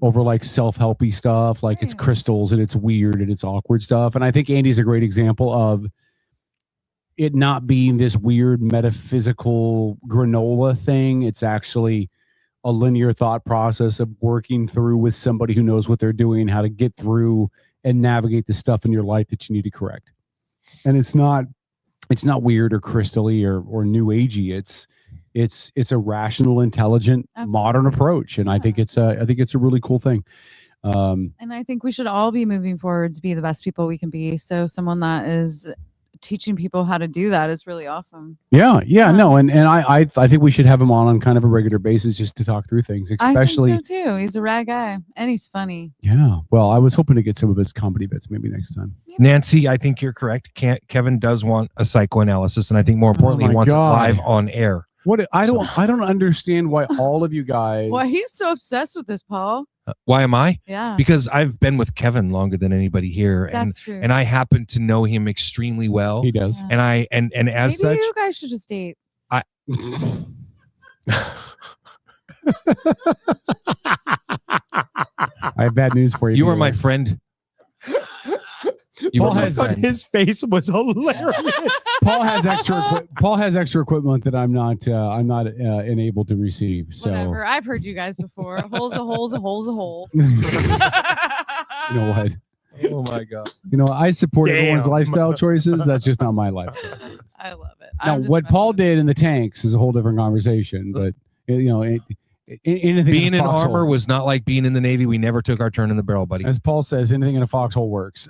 over like self-helpy stuff, like it's crystals and it's weird and it's awkward stuff. And I think Andy's a great example of it not being this weird metaphysical granola thing. It's actually a linear thought process of working through with somebody who knows what they're doing, how to get through and navigate the stuff in your life that you need to correct. And it's not weird or crystally or new agey. It's a rational, intelligent, modern approach, and I think it's a really cool thing. And I think we should all be moving forward to be the best people we can be. So someone that is teaching people how to do that is really awesome. No, and I think we should have him on kind of a regular basis just to talk through things. Especially, I think so too. He's a rad guy and he's funny. Yeah. Well, I was hoping to get some of his comedy bits maybe next time. Nancy, I think you're correct. Kevin does want a psychoanalysis, and I think more importantly, he wants it live on air. I don't understand why all of you guys. Why he's so obsessed with this, Paul? Why am I? Yeah. Because I've been with Kevin longer than anybody here, That's true. And I happen to know him extremely well. He does, and as maybe such, you guys should just date. I have bad news for you. You are my friend. His face was hilarious. Paul has extra equipment that I'm not enabled to receive. So whatever. I've heard you guys before. A hole's a hole's a hole's a hole. You know what? Oh my God. I support everyone's lifestyle choices. That's just not my lifestyle choice. I love it. Now, what Paul did in the tanks is a whole different conversation. But anything being in armor was not like being in the Navy. We never took our turn in the barrel, buddy. As Paul says, anything in a foxhole works.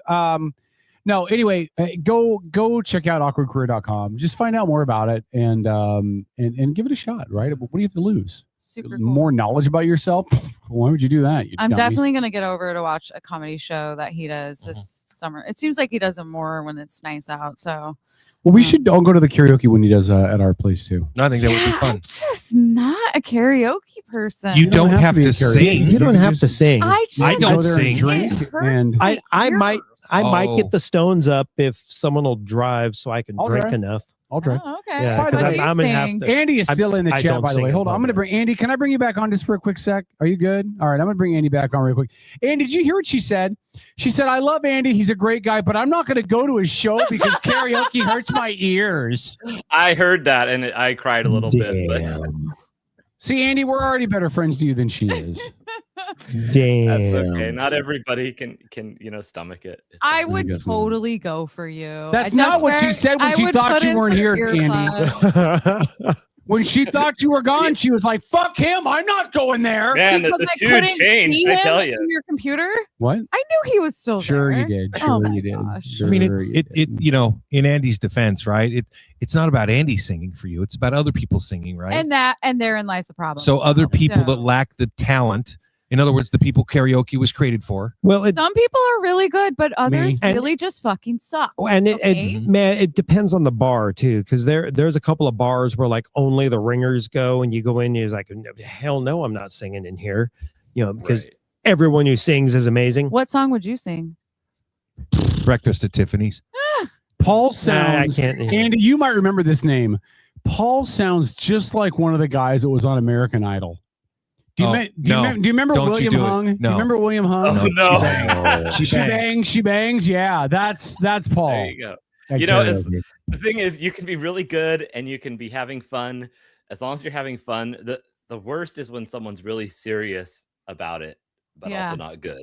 No, anyway, go check out awkwardcareer.com. Just find out more about it and give it a shot, right? What do you have to lose? Super cool. More knowledge about yourself? Why would you do that? I'm definitely going to get over to watch a comedy show that he does this summer. It seems like he does it more when it's nice out. So, well, we should all go to the karaoke when he does at our place too. No, I think that would be fun. I'm just not a karaoke person. You don't have to sing. You don't have to sing. I don't sing. Drink and I might get the Stones up if someone will drive so I can drink enough. I'll drink. Oh, okay. Yeah, because I'm gonna have to. Andy is still in the chat, by the way. Hold on. I'm going to bring Andy. Can I bring you back on just for a quick sec? Are you good? All right. I'm going to bring Andy back on real quick. Andy, did you hear what she said? She said, I love Andy. He's a great guy, but I'm not going to go to his show because karaoke hurts my ears. I heard that and I cried a little bit. But... See, Andy, we're already better friends to you than she is. Damn. That's okay. Not everybody can stomach it. I would totally go for you. That's not what she said when she thought you weren't here, Andy. When she thought you were gone, she was like, "Fuck him! I'm not going there." Man, the tune changed. I tell you. Your computer. What? I knew he was still Sure there. you did. Oh Sure my you did. gosh. Sure I mean, you did. in Andy's defense, right? It's not about Andy singing for you. It's about other people singing, right? And therein lies the problem. So other people Yeah. that lack the talent, in other words, the people karaoke was created for. Well, Some people are really good, but others And- really just fucking suck. And okay? man, it depends on the bar too, because there's a couple of bars where like only the ringers go, and you go in, and you're like, hell no, I'm not singing in here, because everyone who sings is amazing. What song would you sing? Breakfast at Tiffany's. Paul sounds. I can't. Andy, you might remember this name. Paul sounds just like one of the guys that was on American Idol. Do you remember Don't you William do it. Hung? No. Do you remember William Hung? Oh, no. She bangs. She bangs. Yeah, that's Paul. There you go. At You know, karaoke. the thing is, you can be really good and you can be having fun. As long as you're having fun, the worst is when someone's really serious about it, but Yeah. also not good.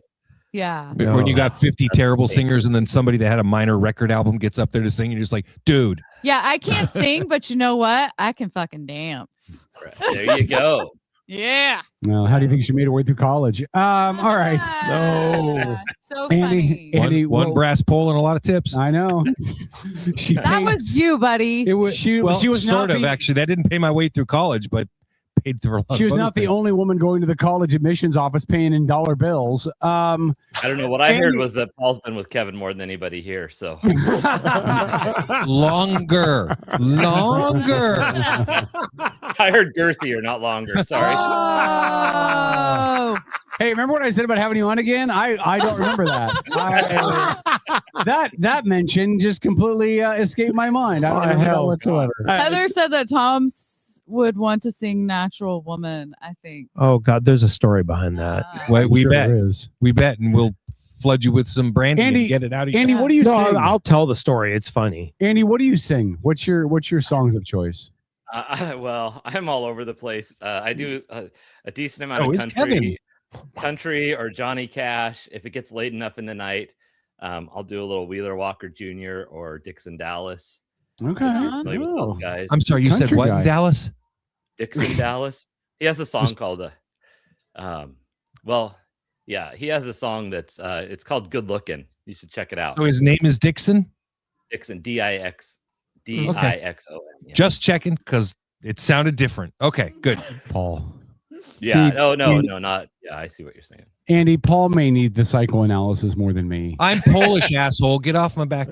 Yeah. When you got 50 terrible singers and then somebody that had a minor record album gets up there to sing, you're just like, dude. Yeah, I can't sing, but you know what? I can fucking dance. There you go. Yeah. Well, how do you think she made her way through college? All right. No. So Andy, funny. Andy, one brass pole and a lot of tips. I know. That was you, buddy. It was she was sort not of the, actually. That didn't pay my way through college, but paid through a lot. She was of not other the things. only woman going to the college admissions office paying in dollar bills. I don't know. What I heard Andy- was that Paul's been with Kevin more than anybody here. So longer. I heard girthier, not longer. Sorry. Oh. Hey, remember what I said about having you on again? I don't remember that. That mention just completely escaped my mind. I don't remember that whatsoever. Heather said that Tom would want to sing Natural Woman, I think. Oh God, there's a story behind that. Well, we Sure bet. there is. We bet, and we'll flood you with some brandy Andy- and get it out of you. Andy, what do you No, sing? I'll tell the story. It's funny. Andy, what do you sing? What's your songs of choice? Well, I'm all over the place. I do a decent amount So of is country or Johnny Cash. If it gets late enough in the night, I'll do a little Wheeler Walker Jr. or Dixon Dallas. Okay. Familiar with those Oh. guys. I'm sorry, you said Country what guy. in Dallas? Dixon Dallas. He has a song called he has a song that's it's called Good Looking. You should check it out. So his name is Dixon? Dixon, Dixon. Yeah. Just checking because it sounded different. Okay, good. Paul. Yeah. See, Oh no, Andy- no, not. Yeah, I see what you're saying. Andy, Paul may need the psychoanalysis more than me. I'm Polish, asshole. Get off my back.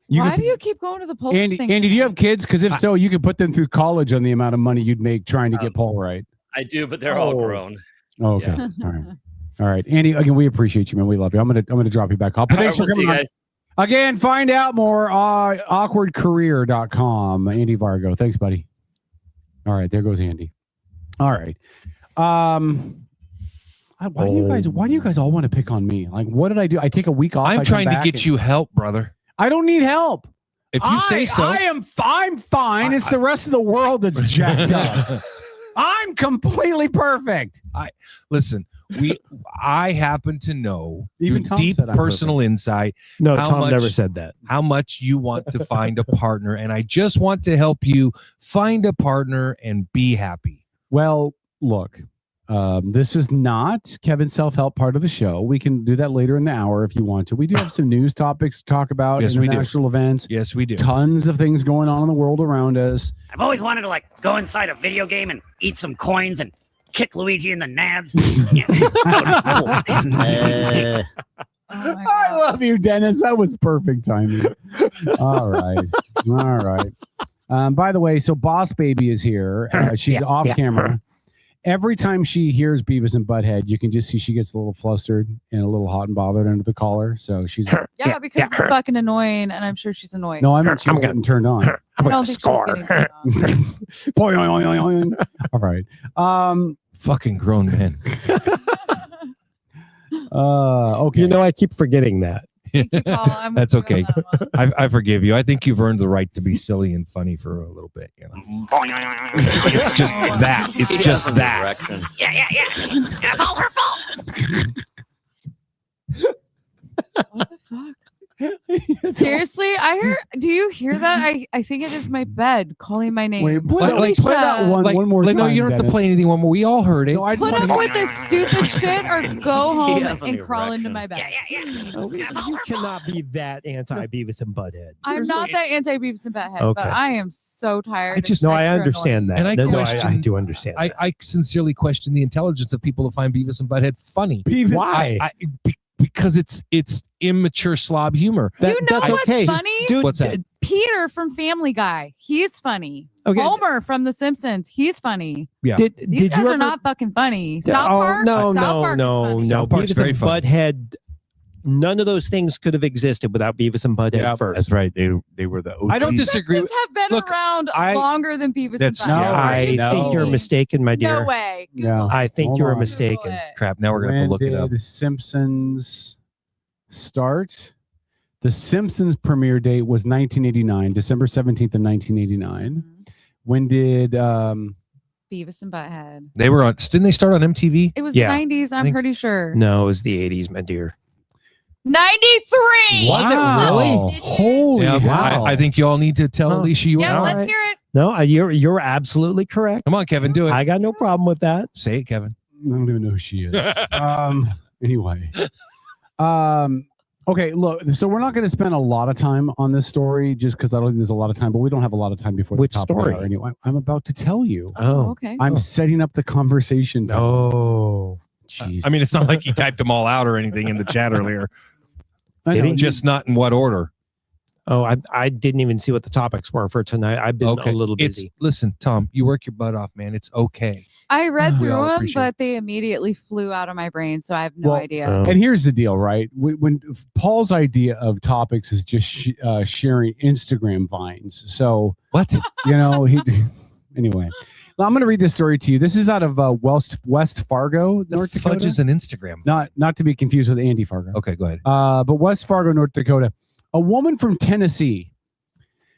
Yeah. Why do you keep going to the Polish Andy, thing? Andy, do you have kids? Because if so, you could put them through college on the amount of money you'd make trying to get Paul right. I do, but they're all grown. Oh, okay. Yeah. All right. All right. Andy, again, we appreciate you, man. We love you. I'm gonna drop you back off. But thanks We'll for see coming you on. guys. Again, find out more awkwardcareer.com. Andy Vargo. Thanks, buddy. All right, there goes Andy. All right. Why do you guys all want to pick on me? Like, what did I do? I take a week off. I I'm come trying to back get and- you help, brother. I don't need help. If you say so. I'm fine. It's the rest of the world that's jacked up. I'm completely perfect. Listen, I happen to know Even through Tom deep said I'm personal insight. No, how Tom much- never said that. How much you want to find a partner, and I just want to help you find a partner and be happy. Well, look, this is not Kevin's self-help part of the show. We can do that later in the hour if you want to. We do have some news topics to talk about, Yes, we do. international events. Yes, we do. Tons of things going on in the world around us. I've always wanted to go inside a video game and eat some coins and kick Luigi in the nads. I love you, Dennis. That was perfect timing. All right. By the way, so Boss Baby is here. She's off camera. Every time she hears Beavis and Butthead, you can just see she gets a little flustered and a little hot and bothered under the collar. So she's Yeah, because it's fucking annoying, and I'm sure she's annoyed. no, I meant she was getting turned on. I don't think she's getting turned on. All right. Fucking grown men. Okay. You know, I keep forgetting that. Thank you, Paul. I'm with That's you on okay. that one. I forgive you. I think you've earned the right to be silly and funny for a little bit. You know? It's just that. It's just that. Yeah. That's all her fault. What the fuck? Seriously, I hear. Do you hear that? I think it is my bed calling my name. Wait, play that one more time. No, you don't have to play anything one more. We all heard it. No, I just Put wanna up hear- with this stupid shit or go home has an and crawl into erection. my bed. Oh, you cannot be that anti Beavis and Butthead. I'm not that anti Beavis and Butthead, Okay. but I am so tired. I just- It's No, I extra understand annoying. that. And I No, I question- do understand. I, that. I sincerely question the intelligence of people who find Beavis and Butthead funny. Why? Because it's immature slob humor. You know that's what's okay. funny? Dude, What's that? Peter from Family Guy. He's funny. Okay. Homer from The Simpsons. He's funny. Yeah. These did guys you are ever, not fucking funny. South Oh, Park? no, South Park is funny. South Park's Beavis very and funny. Butthead. None of those things could have existed without Beavis and Butthead Yeah, first. That's right. They were the OG. I don't disagree. Simpsons have been Look, around I- longer than Beavis and That's- Butthead. No, What are I you think you're thinking? mistaken, my dear. No way. Yeah. I think Hold you are on. mistaken. Google it. Crap. Now we're gonna have to look it up. The Simpsons start? The Simpsons premiere date was 1989, December 17th of 1989. Mhm. When did Beavis and Butthead. They were on. Didn't they start on MTV? It was Yeah. the 90s, I'm think- pretty sure. No, it was the 80s, my dear. 93! Was it really? Holy Yeah, wow. I think you all need to tell Oh. Alicia you Yeah, are. let's hear it. No, you're absolutely correct. Come on, Kevin, do it. I got no problem with that. Say it, Kevin. I don't even know who she is. Anyway. Okay, look, so we're not going to spend a lot of time on this story just because I don't think there's a lot of time, but we don't have a lot of time before Which the top of the story? hour anyway. I'm about to tell you. Oh, Okay. I'm setting up the conversation. oh. Jeez. I mean, it's not like he typed them all out or anything in the chat earlier. I Did know, he? Just not in what order. Oh, I didn't even see what the topics were for tonight. I've been Okay. a little It's busy. listen, Tom. You work your butt off, man. It's okay. I read We through all them, appreciate but they immediately flew out of my brain, so I have no Well, idea. Oh. And here's the deal, right? When Paul's idea of topics is just sharing Instagram vines. So, What? you know, anyway. Well, I'm going to read this story to you. This is out of West Fargo, North Dakota. Fudge is an Instagram. Not to be confused with Andy Fargo. Okay, go ahead. But West Fargo, North Dakota. A woman from Tennessee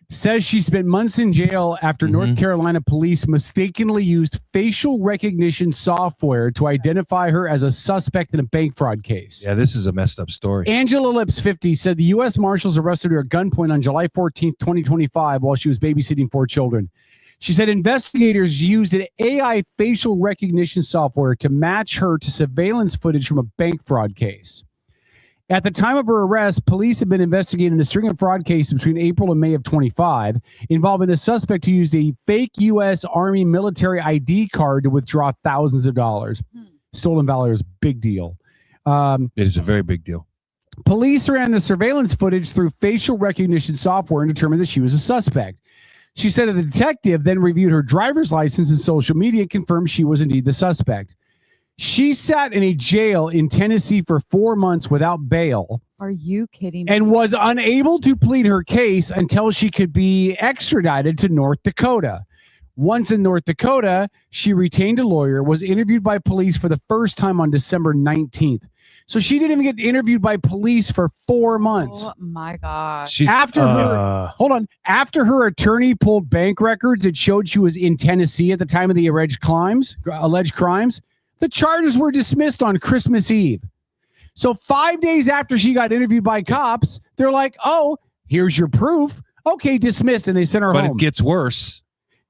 says she spent months in jail after North Carolina police mistakenly used facial recognition software to identify her as a suspect in a bank fraud case. Yeah, this is a messed up story. Angela Lips, 50, said the U.S. Marshals arrested her at gunpoint on July 14th, 2025, while she was babysitting 4 children. She said investigators used an AI facial recognition software to match her to surveillance footage from a bank fraud case. At the time of her arrest, police had been investigating a string of fraud cases between April and May of 25, involving a suspect who used a fake U.S. Army military ID card to withdraw thousands of dollars. Stolen value is a big deal. It is a very big deal. Police ran the surveillance footage through facial recognition software and determined that she was a suspect. She said that the detective then reviewed her driver's license and social media and confirmed she was indeed the suspect. She sat in a jail in Tennessee for 4 months without bail Are you kidding me? and was unable to plead her case until she could be extradited to North Dakota. Once in North Dakota, she retained a lawyer, was interviewed by police for the first time on December 19th. So she didn't even get interviewed by police for 4 months. Oh my gosh. She's After her attorney pulled bank records that showed she was in Tennessee at the time of the alleged crimes, the charges were dismissed on Christmas Eve. So 5 days after she got interviewed by cops, they're like, "Oh, here's your proof. Okay, dismissed," and they sent her But home. it gets worse.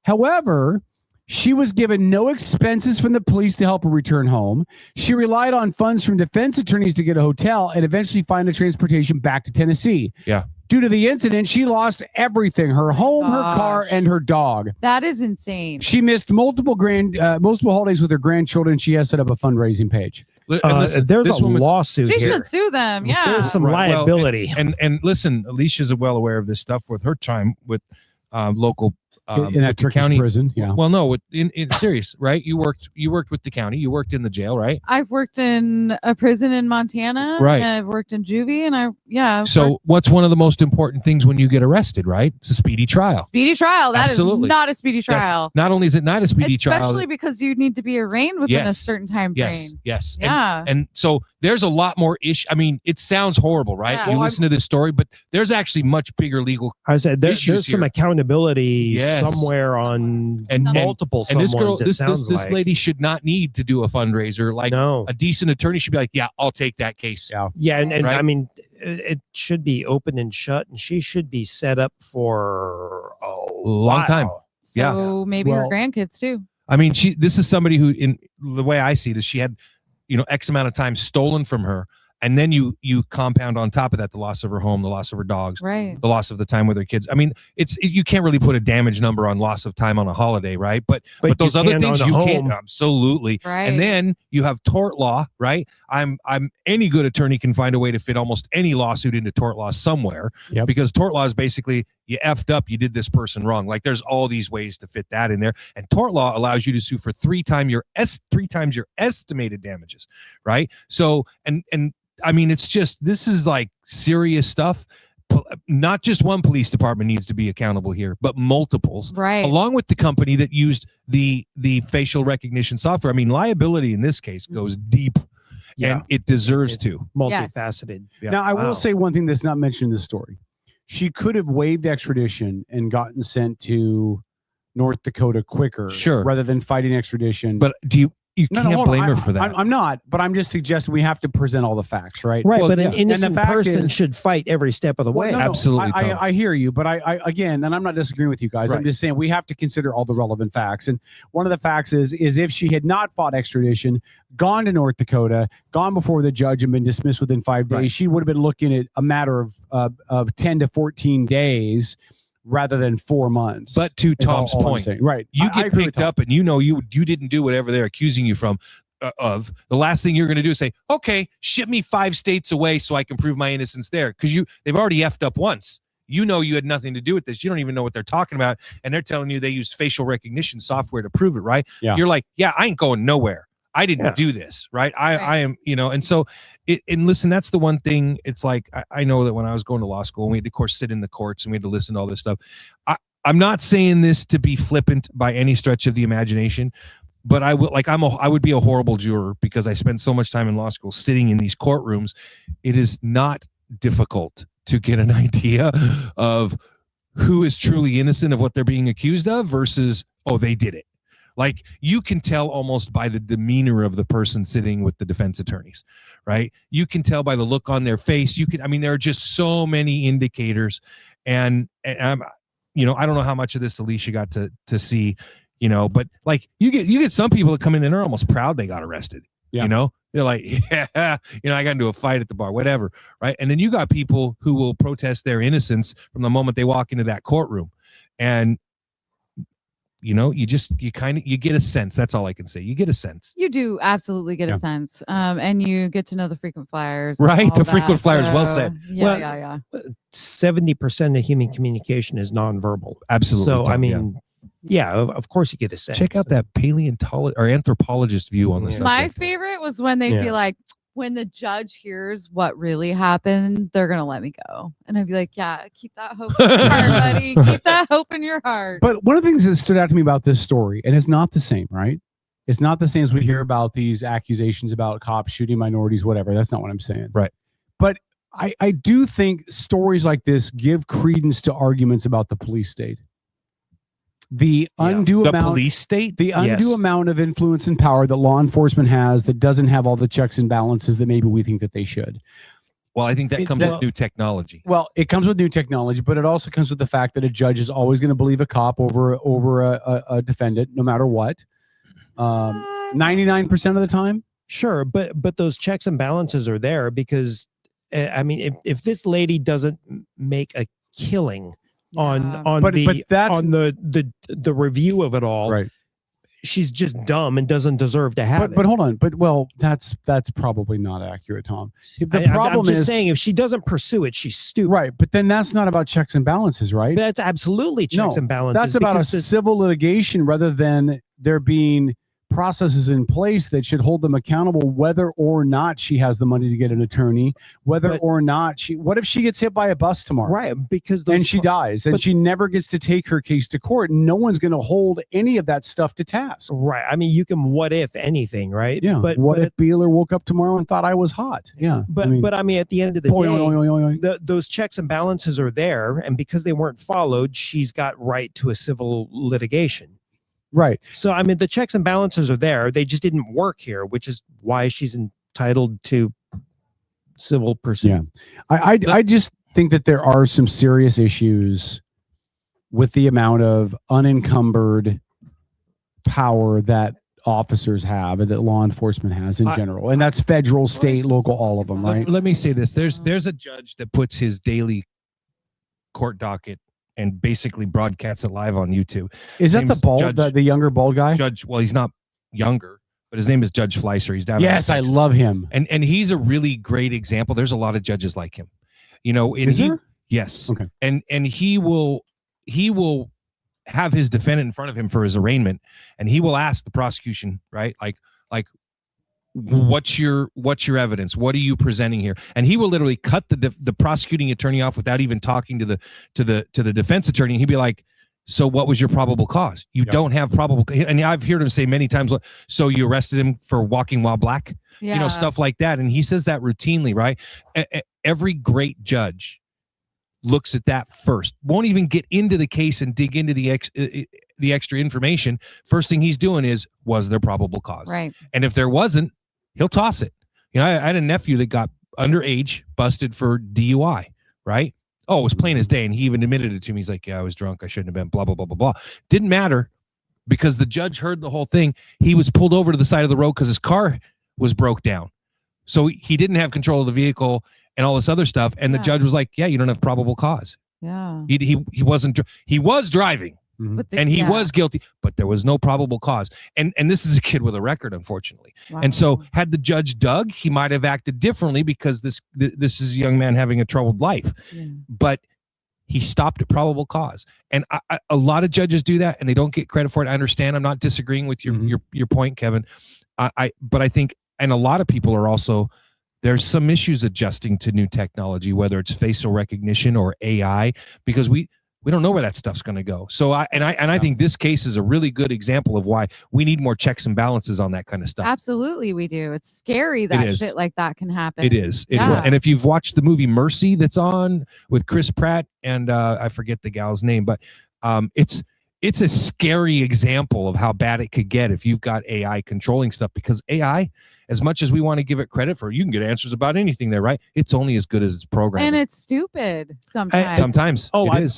However, she was given no expenses from the police to help her return home. She relied on funds from defense attorneys to get a hotel and eventually find a transportation back to Tennessee. Yeah. Due to the incident, she lost everything: her home, her car, Gosh. and her dog. That is insane. She missed multiple holidays with her grandchildren. She has set up a fundraising page. And listen, there's this a woman- lawsuit She here. should sue them. Yeah. There's some Right, well, liability. and listen, Alicia's well aware of this stuff with her time with local In that with the Turkish county prison, yeah. Well, no, in serious, right? You worked with the county. You worked in the jail, right? I've worked in a prison in Montana. Right. And I've worked in juvie, and I've So, worked- what's one of the most important things when you get arrested, right? It's a speedy trial. speedy trial. That is Absolutely. not a speedy That's- trial. Not only is it not a speedy trial, Especially because you need to be arraigned within a Yes. certain time frame. yes. Yeah. And so there's a lot more issue. I mean, it sounds horrible, right? Yeah. You listen to this story, but there's actually much bigger legal. I said there's some here. accountability Yes. somewhere on And multiple. And this girl, someones, it this sounds this like. lady should not need to do a fundraiser. Like No. a decent attorney should be like, yeah, I'll take that case. Yeah, and Right? I mean, it should be open and shut, and she should be set up for a long time. Yeah. So maybe her Well, grandkids too. I mean, this is somebody who, in the way I see this, she had, X amount of time stolen from her. And then you compound on top of that the loss of her home, the loss of her dogs, Right. the loss of the time with her kids. I mean, you can't really put a damage number on loss of time on a holiday, right? But those you other can things on a you home. can't, absolutely. Right. And then you have tort law, right? I'm any good attorney can find a way to fit almost any lawsuit into tort law somewhere, because tort law is basically you effed up, you did this person wrong. Like there's all these ways to fit that in there, and tort law allows you to sue for three times your estimated damages, right? So and I mean, it's just, this is like serious stuff. Not just one police department needs to be accountable here, but multiples, Right. along with the company that used the facial recognition software. I mean, liability in this case goes deep, and it deserves to. Multifaceted. Yeah. Now, I Wow. will say one thing that's not mentioned in the story. She could have waived extradition and gotten sent to North Dakota quicker, Sure, rather than fighting extradition. But you No, can't hold blame on. her for that. I'm not, but I'm just suggesting we have to present all the facts, right? Right, Well, but an yeah. innocent And the fact person is- should fight every step of the way. Well, no, Absolutely, Tom. I hear you, but I again, and I'm not disagreeing with you guys. I'm Right. just saying we have to consider all the relevant facts. And one of the facts is if she had not fought extradition, gone to North Dakota, gone before the judge, and been dismissed within 5 days, Right. she would have been looking at a matter of 10 to 14 days rather than 4 months. But to is all- Tom's all I'm point, saying. Right? you I get agree with picked Tom. up, and you didn't do whatever they're accusing you of. The last thing you're going to do is say, okay, ship me 5 states away so I can prove my innocence there, because they've already effed up once. You had nothing to do with this. You don't even know what they're talking about, and they're telling you they use facial recognition software to prove it, right? Yeah. You're like, yeah, I ain't going nowhere. I didn't do this, right? I am, and so and listen, that's the one thing. It's like I know that when I was going to law school, and we had to, of course, sit in the courts and we had to listen to all this stuff. I'm not saying this to be flippant by any stretch of the imagination, but I would be a horrible juror, because I spent so much time in law school sitting in these courtrooms. It is not difficult to get an idea of who is truly innocent of what they're being accused of versus, oh, they did it. Like, you can tell almost by the demeanor of the person sitting with the defense attorneys, right? You can tell by the look on their face. There are just so many indicators, and I'm, I don't know how much of this Alicia got to see, but like you get some people that come in and are almost proud they got arrested. Yeah. They're like, yeah, I got into a fight at the bar, whatever, right? And then you got people who will protest their innocence from the moment they walk into that courtroom, and you get a sense. That's all I can say. You get a sense. You do absolutely get Yeah. a sense. And you get to know the frequent flyers. and Right, all the frequent that, flyers, well so, said. Yeah, Well, yeah. 70% of human communication is nonverbal. Absolutely. So, I Tom, yeah. mean, yeah, of course you get a sense. Check out that paleontologist or anthropologist view on this. My favorite was when they'd be Yeah. like, when the judge hears what really happened, they're going to let me go. And I'd be like, yeah, keep that hope in your heart, buddy. Keep that hope in your heart. But one of the things that stood out to me about this story, and it's not the same, right? It's not the same as we hear about these accusations about cops shooting minorities, whatever. That's not what I'm saying. Right. But I do think stories like this give credence to arguments about the police state. The undue The amount, police state? the undue Yes. amount of influence and power that law enforcement has that doesn't have all the checks and balances that maybe we think that they should. Well, I think that comes with new technology. Well, it comes with new technology, but it also comes with the fact that a judge is always going to believe a cop over a defendant, no matter what. 99% of the time. Sure, but those checks and balances are there because, I mean, if this lady doesn't make a killing on But that's- on the review of it all, Right. she's just dumb and doesn't deserve to have But it. hold on. That's probably not accurate, Tom. The I'm problem just is saying, if she doesn't pursue it, she's stupid. right. But then that's not about checks and balances, right? That's absolutely checks and balances. That's about a because it's- civil litigation rather than there being processes in place that should hold them accountable, whether or not she has the money to get an attorney, whether or not what if she gets hit by a bus tomorrow? Right. Because and she dies and she never gets to take her case to court. No one's going to hold any of that stuff to task. Right. I mean, you can what if anything, right? Yeah. But what if Beeler woke up tomorrow and thought I was hot? Yeah. But I mean, at the end of the day, those checks and balances are there, and because they weren't followed, she's got right to a civil litigation. Right. So I mean, the checks and balances are there. They just didn't work here, which is why she's entitled to civil pursuit. Yeah. I just think that there are some serious issues with the amount of unencumbered power that officers have and that law enforcement has in general. And that's federal, state, local, all of them, right? Let me say this. There's a judge that puts his daily court docket and basically broadcasts it live on YouTube. Is that the bald, the younger bald guy? Well, he's not younger, but his name is Judge Fleischer. He's down. Yes, I love him. And he's a really great example. There's a lot of judges like him. You know, and Is there? Yes. Okay. And he will have his defendant in front of him for his arraignment, and he will ask the prosecution, right? Like what's your evidence? What are you presenting here? And he will literally cut the prosecuting attorney off without even talking to the defense attorney. And he'd be like, so what was your probable cause? You don't have probable. And I've heard him say many times, so you arrested him for walking while black, you know, stuff like that. And he says that routinely, right? Every great judge looks at that first, won't even get into the case and dig into the extra information. First thing he's doing is, was there probable cause? Right. And if there wasn't, he'll toss it. You know, I had a nephew that got underage, busted for DUI, right? Oh, it was plain as day. And he even admitted it to me. He's like, yeah, I was drunk. I shouldn't have been, blah, blah, blah, blah, blah. Didn't matter because the judge heard the whole thing. He was pulled over to the side of the road because his car was broke down. So he didn't have control of the vehicle and all this other stuff. And the judge was like, yeah, you don't have probable cause. Yeah. He was driving. And he was guilty, but there was no probable cause. And this is a kid with a record, unfortunately. Wow. And so had the judge dug, he might have acted differently because this is a young man having a troubled life. Yeah. But he stopped at probable cause. And a lot of judges do that and they don't get credit for it. I understand. I'm not disagreeing with your point, Kevin. But I think, and a lot of people are also, there's some issues adjusting to new technology, whether it's facial recognition or AI, because we don't know where that stuff's going to go. So I think this case is a really good example of why we need more checks and balances on that kind of stuff. Absolutely, we do. It's scary that shit like that can happen. It is. It is. And if you've watched the movie Mercy that's on with Chris Pratt and I forget the gal's name, but it's a scary example of how bad it could get if you've got AI controlling stuff, because AI, as much as we want to give it credit for, you can get answers about anything there, right? It's only as good as its programming. And it's stupid sometimes. Sometimes.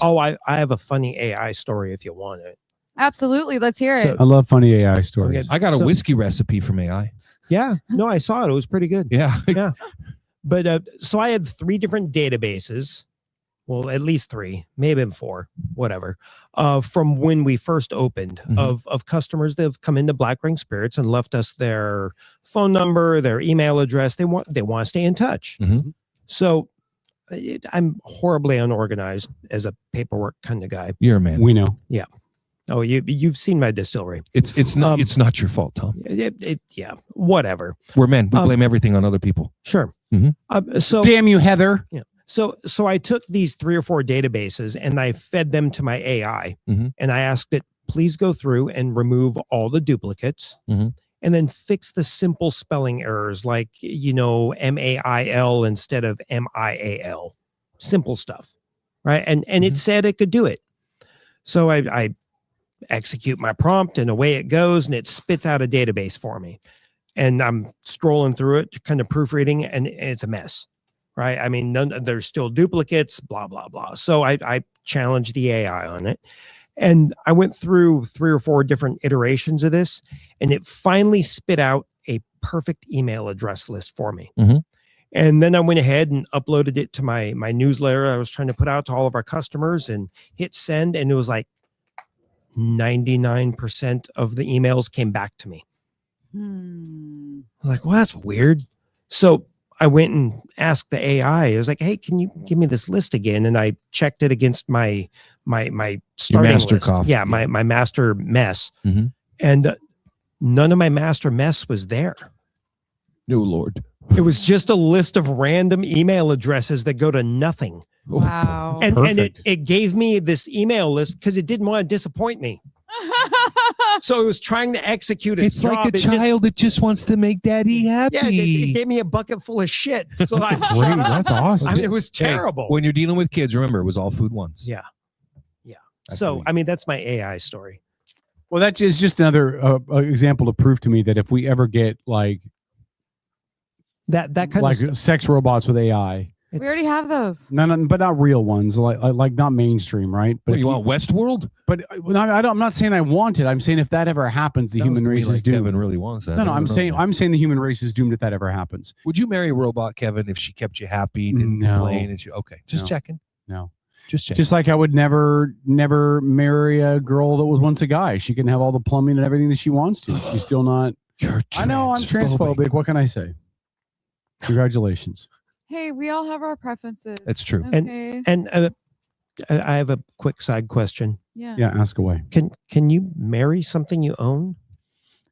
I have a funny AI story if you want it. Absolutely. Let's hear it. I love funny AI stories. I got a whiskey recipe from AI. Yeah. No, I saw it. It was pretty good. Yeah. Yeah. But so I had 3 different databases. Well, at least 3, maybe 4, whatever, from when we first opened, of customers that have come into Black Ring Spirits and left us their phone number, their email address. They want to stay in touch. So I'm horribly unorganized as a paperwork kind of guy. You're a man. We know. Yeah. Oh, you've seen my distillery. It's not your fault, Tom. Yeah. Whatever. We're men. We blame everything on other people. Sure. So damn you, Heather. Yeah. So I took these 3 or 4 databases and I fed them to my AI, and I asked it, please go through and remove all the duplicates, and then fix the simple spelling errors, like, MAIL instead of MIAL, simple stuff, right? And it said it could do it. So I execute my prompt and away it goes, and it spits out a database for me. And I'm scrolling through it, kind of proofreading, and it's a mess. Right. I mean, there's still duplicates, blah, blah, blah. So I challenged the AI on it. And I went through 3 or 4 different iterations of this, and it finally spit out a perfect email address list for me. And then I went ahead and uploaded it to my newsletter I was trying to put out to all of our customers and hit send. And it was like 99% of the emails came back to me. I was like, well, that's weird. So I went and asked the AI. I was like, hey, can you give me this list again? And I checked it against my starting master list. cough. Yeah, my master mess. And none of my master mess was there. No, Lord. It was just a list of random email addresses that go to nothing. Wow. And it gave me this email list because it didn't want to disappoint me. So it was trying to execute its It's like job. a child that just wants to make daddy happy. Yeah, it gave me a bucket full of shit. So I Great. That's awesome. I mean, it was terrible. Hey, when you're dealing with kids, remember, it was all food once. Yeah. So, I mean, that's my AI story. Well, that is just another example to prove to me that if we ever get like that kind like of sex robots with AI, We already have those. no, but not real ones, like not mainstream, right? But What, you want Westworld? But I'm not saying I want it. I'm saying if that ever happens, the human race is doomed. Kevin really wants that. No, I'm saying the human race is doomed if that ever happens. Would you marry a robot, Kevin, if she kept you happy, didn't complain, and okay, just checking. No. Just like I would never marry a girl that was once a guy. She can have all the plumbing and everything that she wants to. She's still not. I know I'm transphobic. What can I say? Congratulations. Hey, we all have our preferences. That's true. Okay. And I have a quick side question. Yeah. Yeah, ask away. Can you marry something you own?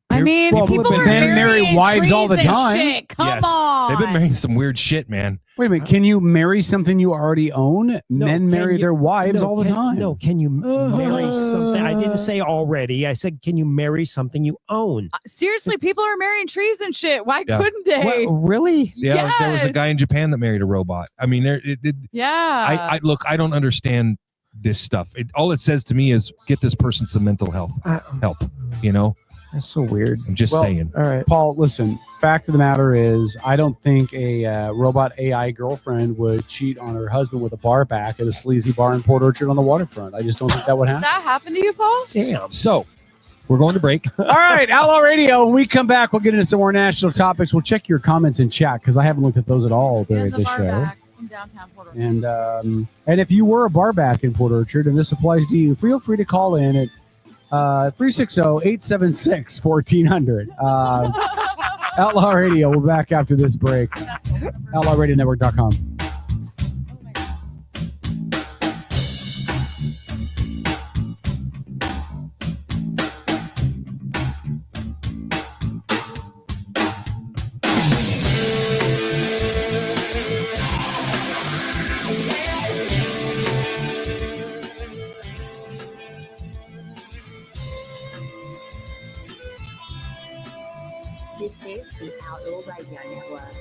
I mean, people are marry wives all the trees and time. shit. Come on. They've been marrying some weird shit, man. Wait a minute. Can you marry something you already own? Men marry their wives all the time. No, can you marry something? I didn't say already. I said, can you marry something you own? Seriously, people are marrying trees and shit. Why Yeah. couldn't they? Really? Yeah, there was a Yes. guy in Japan that married a robot. I mean, Yeah. I look, I don't understand this stuff. All it says to me is get this person some mental health help. You know, that's so weird. I'm just saying. All right, Paul. Listen. Fact of the matter is, I don't think a robot AI girlfriend would cheat on her husband with a bar back at a sleazy bar in Port Orchard on the waterfront. I just don't think that would happen. That happened to you, Paul? Damn. So we're going to break. All right, Outlaw Radio. When we come back, we'll get into some more national topics. We'll check your comments in chat because I haven't looked at those at all during this show. In downtown Port Orchard. And if you were a bar back in Port Orchard and this applies to you, feel free to call in at 360-876-1400. Outlaw Radio. We'll be back after this break. OutlawRadioNetwork.com. This is the Outlaw Radio Network.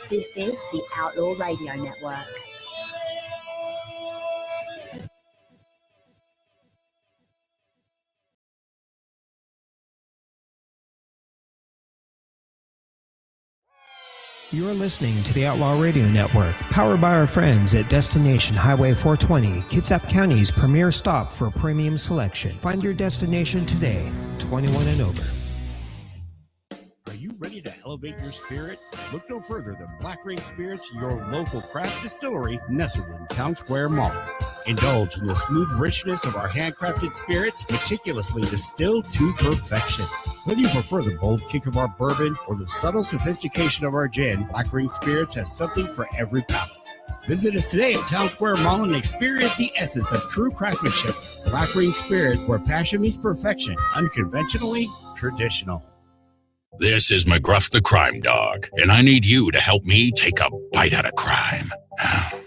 This is the Outlaw Radio Network. You're listening to the Outlaw Radio Network, powered by our friends at Destination Highway 420, Kitsap County's premier stop for premium selection. Find your destination today, 21 and over. Are you ready to elevate your spirits? Look no further than Black Rain Spirits, your local craft distillery nestled in Town Square Mall. Indulge in the smooth richness of our handcrafted spirits, meticulously distilled to perfection. Whether you prefer the bold kick of our bourbon or the subtle sophistication of our gin, Black Rain Spirits has something for every palate. Visit us today at Town Square Mall and experience the essence of true craftsmanship. Black Rain Spirits, where passion meets perfection, unconventionally traditional. This is McGruff the Crime Dog, and I need you to help me take a bite out of crime.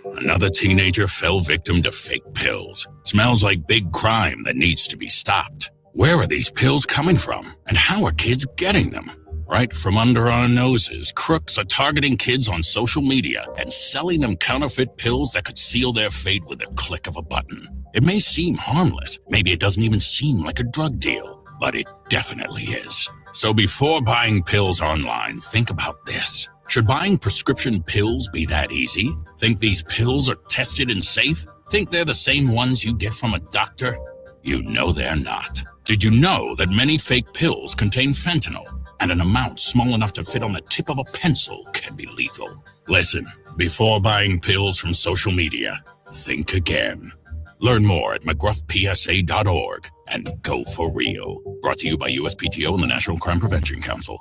Another teenager fell victim to fake pills. Smells like big crime that needs to be stopped. Where are these pills coming from, and how are kids getting them? Right from under our noses, crooks are targeting kids on social media and selling them counterfeit pills that could seal their fate with a click of a button. It may seem harmless, maybe it doesn't even seem like a drug deal, but it definitely is. So before buying pills online, think about this. Should buying prescription pills be that easy? Think these pills are tested and safe? Think they're the same ones you get from a doctor? You know they're not. Did you know that many fake pills contain fentanyl, and an amount small enough to fit on the tip of a pencil can be lethal? Listen, before buying pills from social media, think again. Learn more at mcgruffpsa.org and go for real. Brought to you by USPTO and the National Crime Prevention Council.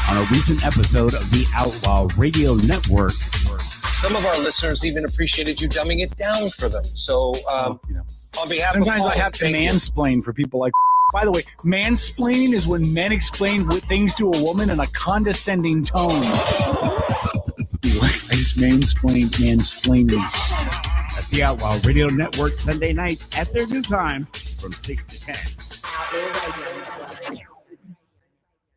On a recent episode of the Outlaw Radio Network, some of our listeners even appreciated you dumbing it down for them. So, on behalf of sometimes Paul, I have to thank you. mansplain for people like. By the way, mansplaining is when men explain things to a woman in a condescending tone. I just mansplaining. That's the Outlaw Radio Network, Sunday nights at their new time from 6 to 10.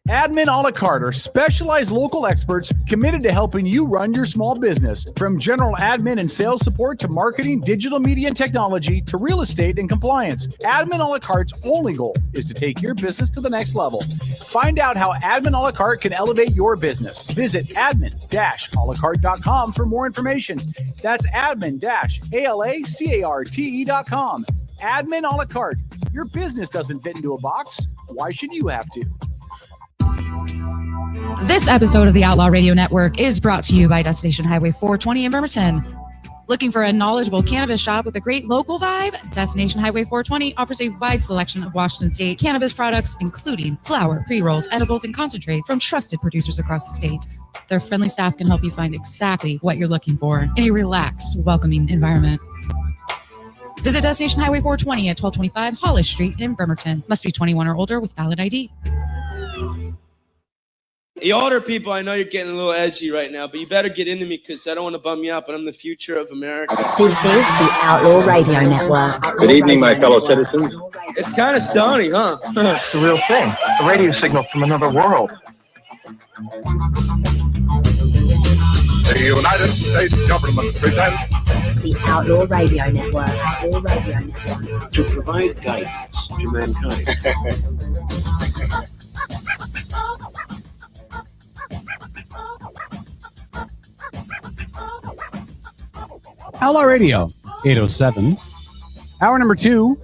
Admin a la carte are specialized local experts committed to helping you run your small business. From general admin and sales support to marketing, digital media and technology to real estate and compliance, Admin a la carte's only goal is to take your business to the next level. Find out how Admin a la carte can elevate your business. Visit admin-alacarte.com for more information. That's admin-alacarte.com. Admin a la carte. Your business doesn't fit into a box. Why should you have to? This episode of the Outlaw Radio Network is brought to you by Destination Highway 420 in Bremerton. Looking for a knowledgeable cannabis shop with a great local vibe? Destination Highway 420 offers a wide selection of Washington State cannabis products, including flower, pre-rolls, edibles, and concentrate from trusted producers across the state. Their friendly staff can help you find exactly what you're looking for in a relaxed, welcoming environment. Visit Destination Highway 420 at 1225 Hollis Street in Bremerton. Must be 21 or older with valid ID. The older people, I know you're getting a little edgy right now, but you better get into me because I don't want to bum you out, but I'm the future of America. This is the Outlaw Radio Network. Good evening, my fellow citizens. It's kind of stony, huh? It's the real thing. A radio signal from another world. The United States government presents The Outlaw Radio Network. Outlaw Radio Network. To provide guidance to mankind. Outlaw Radio 807. Hour number 2.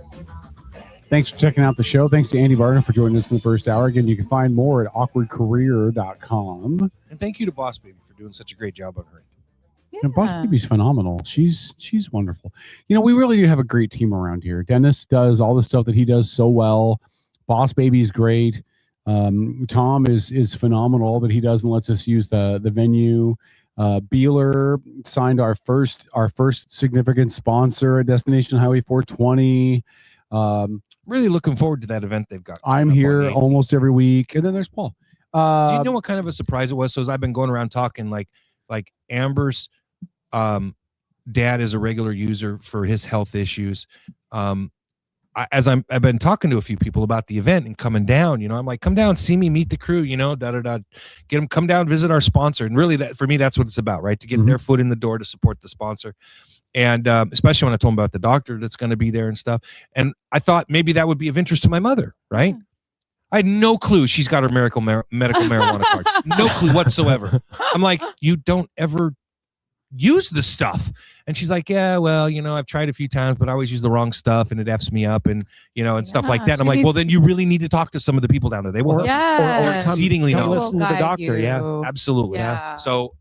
Thanks for checking out the show. Thanks to Andy Vargo for joining us in the first hour. Again, you can find more at awkwardcareer.com. And thank you to Boss Baby for doing such a great job on her. And Boss Baby's phenomenal. She's wonderful. You know, we really do have a great team around here. Dennis does all the stuff that he does so well. Boss Baby's great. Tom is phenomenal that he does and lets us use the venue. Beeler signed our first significant sponsor at Destination Highway 420. Really looking forward to that event they've got. I'm here almost every week. And then there's Paul. Do you know what kind of a surprise it was? So as I've been going around talking, like Amber's dad is a regular user for his health issues. I've been talking to a few people about the event and coming down, I'm like, come down, see me, meet the crew, get them, come down, visit our sponsor. And really for me, that's what it's about, right? To get their foot in the door to support the sponsor. And especially when I told them about the doctor that's going to be there and stuff. And I thought maybe that would be of interest to my mother, right? I had no clue she's got her medical marijuana card. No clue whatsoever. I'm like, you don't ever use the stuff. And she's like, yeah, well, I've tried a few times, but I always use the wrong stuff and it F's me up and, and stuff like that. And I'm like, well, then you really need to talk to some of the people down there. They will help or exceedingly know. Listen to the doctor. Yeah, absolutely. Yeah. So,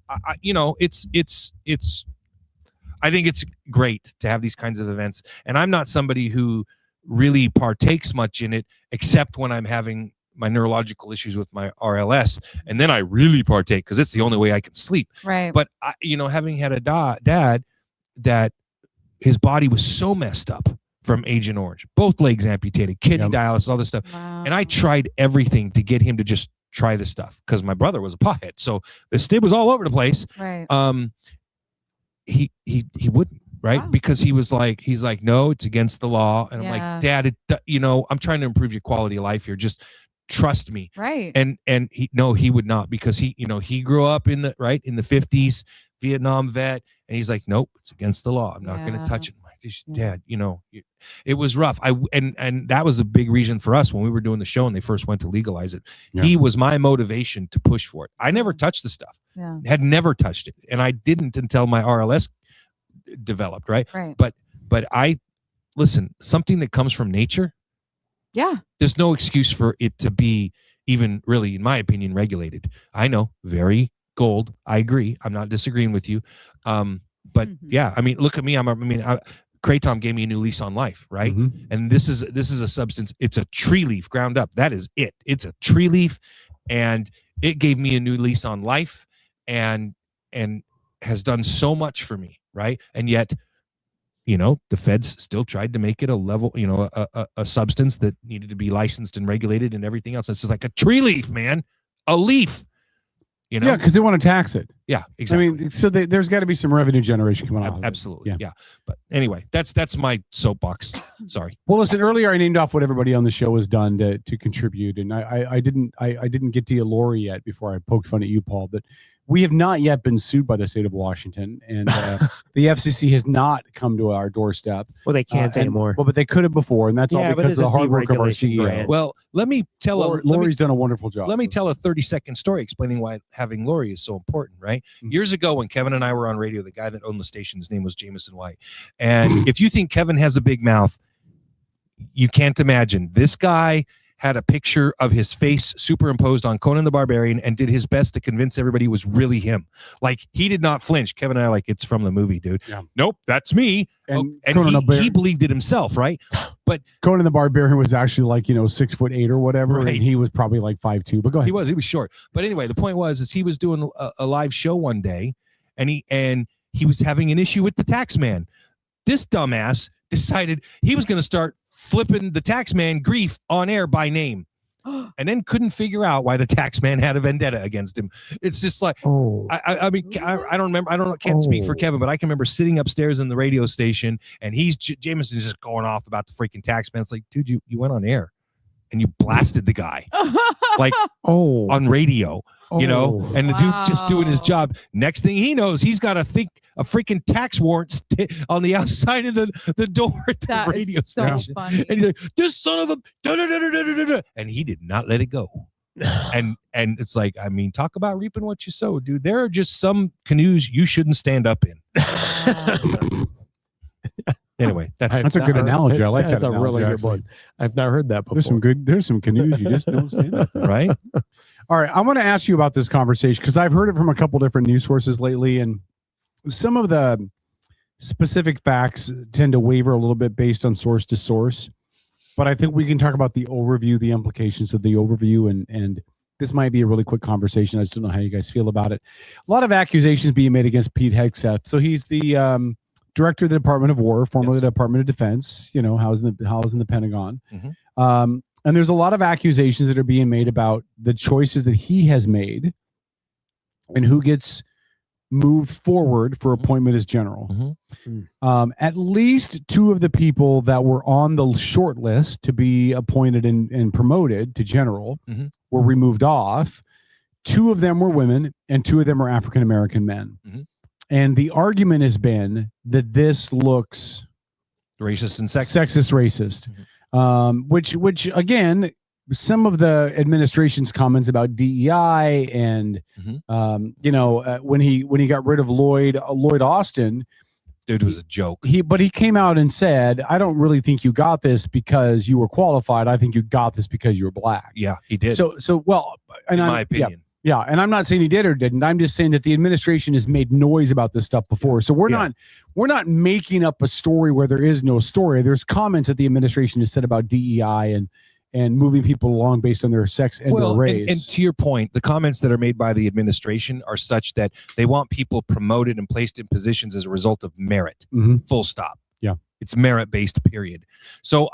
I think it's great to have these kinds of events. And I'm not somebody who really partakes much in it, except when I'm having my neurological issues with my RLS, and then I really partake because it's the only way I can sleep. Right. But having had a dad that his body was so messed up from Agent Orange, both legs amputated, kidney dialysis, all this stuff, and I tried everything to get him to just try this stuff because my brother was a pothead, so the stib was all over the place. Right. He wouldn't. Right. Because he's like, no, it's against the law. And I'm like, Dad, I'm trying to improve your quality of life here. Just trust me. Right. And he would not, because he grew up in the 50s, Vietnam vet. And he's like, nope, it's against the law. I'm not going to touch it. Dad, it was rough. And that was a big reason for us when we were doing the show and they first went to legalize it. Yeah. He was my motivation to push for it. I never touched the stuff. Yeah. Had never touched it. And I didn't until my RLS developed, right? Right. But I listen, something that comes from nature, Yeah. there's no excuse for it to be even really, in my opinion, regulated. I know, very gold. I agree. I'm not disagreeing with you. But yeah, I mean, look at me. Kratom gave me a new lease on life, right? And this is a substance. It's a tree leaf ground up. That is it. It's a tree leaf, and it gave me a new lease on life, and has done so much for me, right? And yet, the feds still tried to make it a level, a substance that needed to be licensed and regulated and everything else. It's just like a tree leaf, man, a leaf. Yeah, because they want to tax it. Yeah, exactly. I mean, so there's got to be some revenue generation coming out of it. Absolutely. Yeah. But anyway, that's my soapbox. Sorry. Well, listen, earlier I named off what everybody on the show has done to contribute, and I didn't get to Lori yet before I poked fun at you, Paul, but we have not yet been sued by the state of Washington, and the FCC has not come to our doorstep. Well, they can't anymore. Well, but they could have before, and that's all because of the hard work of our CEO. Well, let me tell Lori's done a wonderful job. Let me tell a 30-second story explaining why having Lori is so important, right? Years ago, when Kevin and I were on radio, the guy that owned the station, his name was Jameson White. And if you think Kevin has a big mouth, you can't imagine. This guy had a picture of his face superimposed on Conan the Barbarian and did his best to convince everybody it was really him. Like, he did not flinch. Kevin and I are like, it's from the movie, dude. Yeah. Nope, that's me. And he believed it himself, right? But Conan the Barbarian was actually like 6'8" or whatever, Right. and he was probably like 5'2". But go ahead. He was short. But anyway, the point was he was doing a live show one day, and he was having an issue with the tax man. This dumbass decided he was going to start flipping the tax man grief on air by name, and then couldn't figure out why the tax man had a vendetta against him. It's just like, I mean, I don't remember. Can't speak for Kevin, but I can remember sitting upstairs in the radio station, and Jameson's just going off about the freaking tax man. It's like, dude, you went on air and you blasted the guy like on radio, and the dude's just doing his job. Next thing he knows, he's got a freaking tax warrant on the outside of the door at the radio station. Funny. And he's like, this son of a da-da-da-da-da-da-da. And he did not let it go. and it's like, I mean, talk about reaping what you sow, dude. There are just some canoes you shouldn't stand up in. Anyway, that's a good analogy. I like that. That's a analogy, really good actually. one. I've not heard that before. There's some canoes you just don't stand up in. Right? All right, I want to ask you about this conversation because I've heard it from a couple different news sources lately, and some of the specific facts tend to waver a little bit based on source to source. But I think we can talk about the overview, the implications of the overview, and this might be a really quick conversation. I just don't know how you guys feel about it. A lot of accusations being made against Pete Hegseth. So he's the director of the Department of War, formerly the Department of Defense, housed in the Pentagon. And there's a lot of accusations that are being made about the choices that he has made and who gets moved forward for appointment as general. At least two of the people that were on the short list to be appointed and promoted to general were removed off. Two of them were women and two of them are African-American men. And the argument has been that this looks racist and sexist. Which again, some of the administration's comments about DEI and when he got rid of Lloyd Austin, dude, was a joke. But he came out and said, I don't really think you got this because you were qualified. I think you got this because you were black. Yeah, he did. So well, and in my opinion. Yeah, and I'm not saying he did or didn't. I'm just saying that the administration has made noise about this stuff before. So we're not making up a story where there is no story. There's comments that the administration has said about DEI and moving people along based on their sex and their race. And to your point, the comments that are made by the administration are such that they want people promoted and placed in positions as a result of merit. Full stop. Yeah. It's merit-based, period. So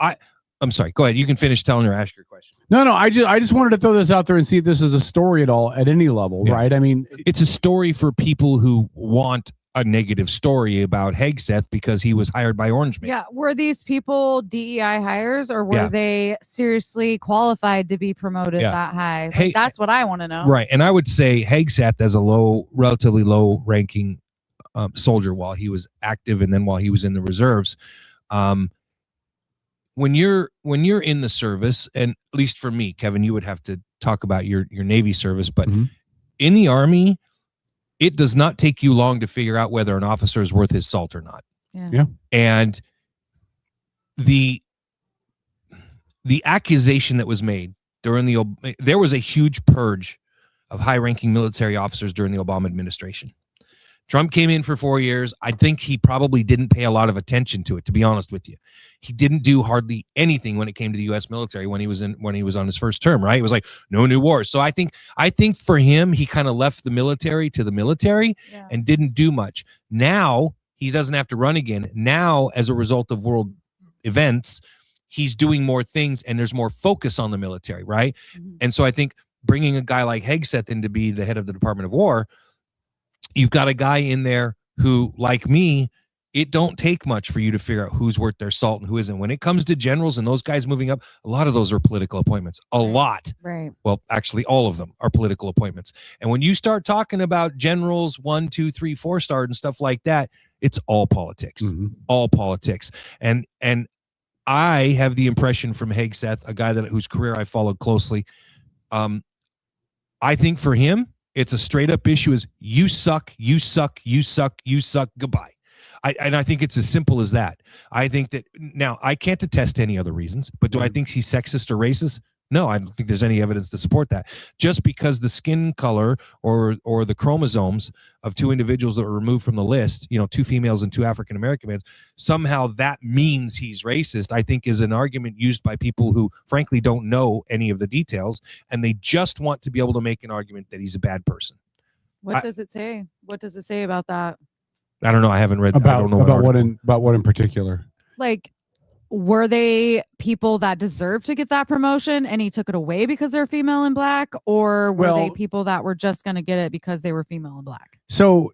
I'm sorry. Go ahead. You can finish telling or ask your question. No. I just wanted to throw this out there and see if this is a story at all at any level, right? I mean, it's a story for people who want a negative story about Hegseth because he was hired by Orange Man. Yeah. Were these people DEI hires or were they seriously qualified to be promoted that high? Like, that's what I want to know. Right. And I would say Hegseth as a relatively low ranking soldier while he was active and then while he was in the reserves. When you're in the service, and at least for me, Kevin, you would have to talk about your Navy service, but in the Army, it does not take you long to figure out whether an officer is worth his salt or not. Yeah. And the accusation that was made there was a huge purge of high-ranking military officers during the Obama administration. Trump came in for 4 years. I think he probably didn't pay a lot of attention to it, to be honest with you. He didn't do hardly anything when it came to the U.S. military when he was on his first term, right? It was like no new wars. So I think for him, he kind of left the military to the military and didn't do much. Now he doesn't have to run again. Now, as a result of world events, he's doing more things and there's more focus on the military, right? And so I think bringing a guy like Hegseth in to be the head of the Department of War, you've got a guy in there who, like me, it don't take much for you to figure out who's worth their salt and who isn't. When it comes to generals and those guys moving up, a lot of those are political appointments. A lot. Right. Well, actually, all of them are political appointments. And when you start talking about generals 1, 2, 3, 4-star and stuff like that, it's all politics. All politics. And I have the impression from Hegseth, a guy whose career I followed closely. I think for him, it's a straight up issue is you suck, you suck, you suck, you suck, goodbye. I think it's as simple as that. I think that now I can't attest to any other reasons, but do I think he's sexist or racist? No, I don't think there's any evidence to support that. Just because the skin color or the chromosomes of two individuals that were removed from the list, 2 females and 2 African-American men, somehow that means he's racist, I think is an argument used by people who frankly don't know any of the details, and they just want to be able to make an argument that he's a bad person. What does it say? What does it say about that? I don't know. I haven't read about what in particular. Like, were they people that deserved to get that promotion and he took it away because they're female and black, or were they people that were just going to get it because they were female and black? So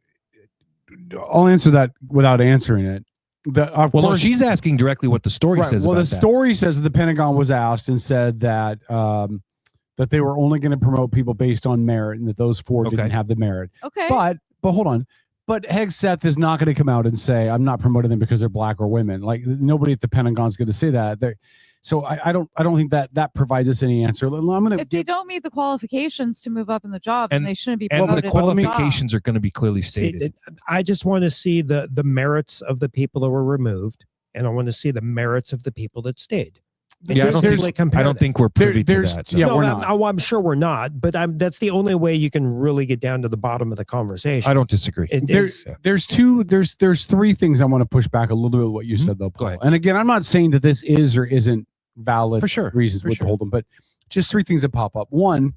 I'll answer that without answering it. No, she's asking directly what the story says. Well, about the story says that the Pentagon was asked and said that that they were only going to promote people based on merit, and that those 4 didn't have the merit. Okay. But hold on. But Hegseth is not going to come out and say, I'm not promoting them because they're black or women. Like, nobody at the Pentagon's going to say that. So I don't think that provides us any answer. If they don't meet the qualifications to move up in the job, then they shouldn't be promoted. And the qualifications are going to be clearly stated. I just want to see the merits of the people that were removed, and I want to see the merits of the people that stayed. Yeah, I don't think we're privy to that. So. Yeah, we're not. I'm sure we're not, but that's the only way you can really get down to the bottom of the conversation. I don't disagree. There's 3 things I want to push back a little bit what you said though, Paul. Go ahead. And again, I'm not saying that this is or isn't valid for sure reasons to hold them, but just 3 things that pop up. One,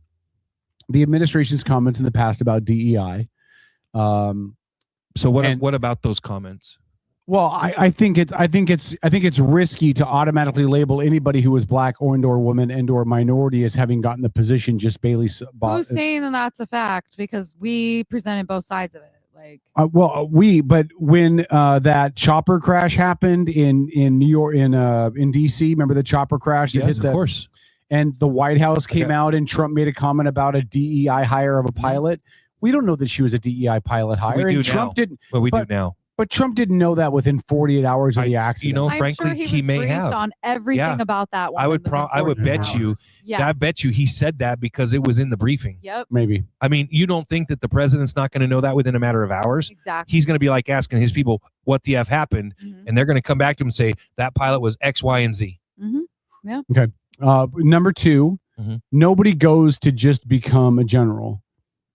the administration's comments in the past about DEI. So what about those comments? Well, I think it's risky to automatically label anybody who is black or woman or minority as having gotten the position just Bailey. Who's saying that that's a fact? Because we presented both sides of it. Like, but when that chopper crash happened in New York, in DC, remember the chopper crash? Yes, of course. And the White House came out and Trump made a comment about a DEI hire of a pilot. We don't know that she was a DEI pilot hire. We do Trump now. didn't. Well, we do now. But Trump didn't know that within 48 hours of the accident. I'm frankly, sure he may briefed have on everything about that one. I would bet you. Yes. I bet you he said that because it was in the briefing. Yep. Maybe. I mean, you don't think that the president's not going to know that within a matter of hours? Exactly. He's going to be like asking his people what the F happened, and they're going to come back to him and say that pilot was X, Y, and Z. Yeah. Okay. Number 2, nobody goes to just become a general.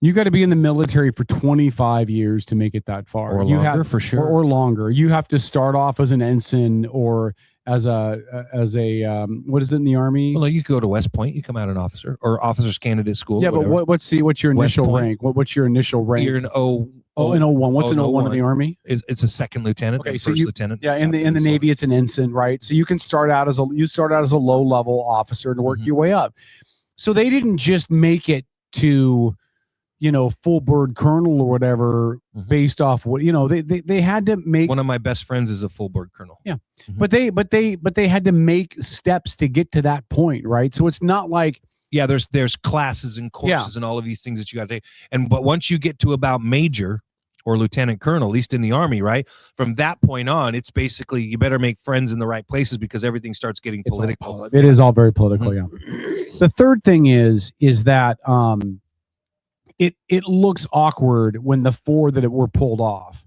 You got to be in the military for 25 years to make it that far. Or longer, for sure. Or longer. You have to start off as an ensign or as a what is it in the Army? Well, you go to West Point, you come out an officer or officers candidate school. Yeah, whatever. but what's your initial rank? What's your initial rank? You're an an 01. What's an 01 in the Army? It's a second lieutenant. Okay, and so first lieutenant. Yeah, in the Navy, it's an ensign, right? So you can start out as a low level officer and work your way up. So they didn't just make it to full bird colonel or whatever based off what they had to make. One of my best friends is a full bird colonel. Yeah. But they had to make steps to get to that point, right? So it's not like there's classes and courses and all of these things that you got to take. But once you get to about major or lieutenant colonel, at least in the Army, right? From that point on, it's basically you better make friends in the right places because everything starts getting political. It is all very political, yeah. The third thing is that it looks awkward when the 4 that were pulled off,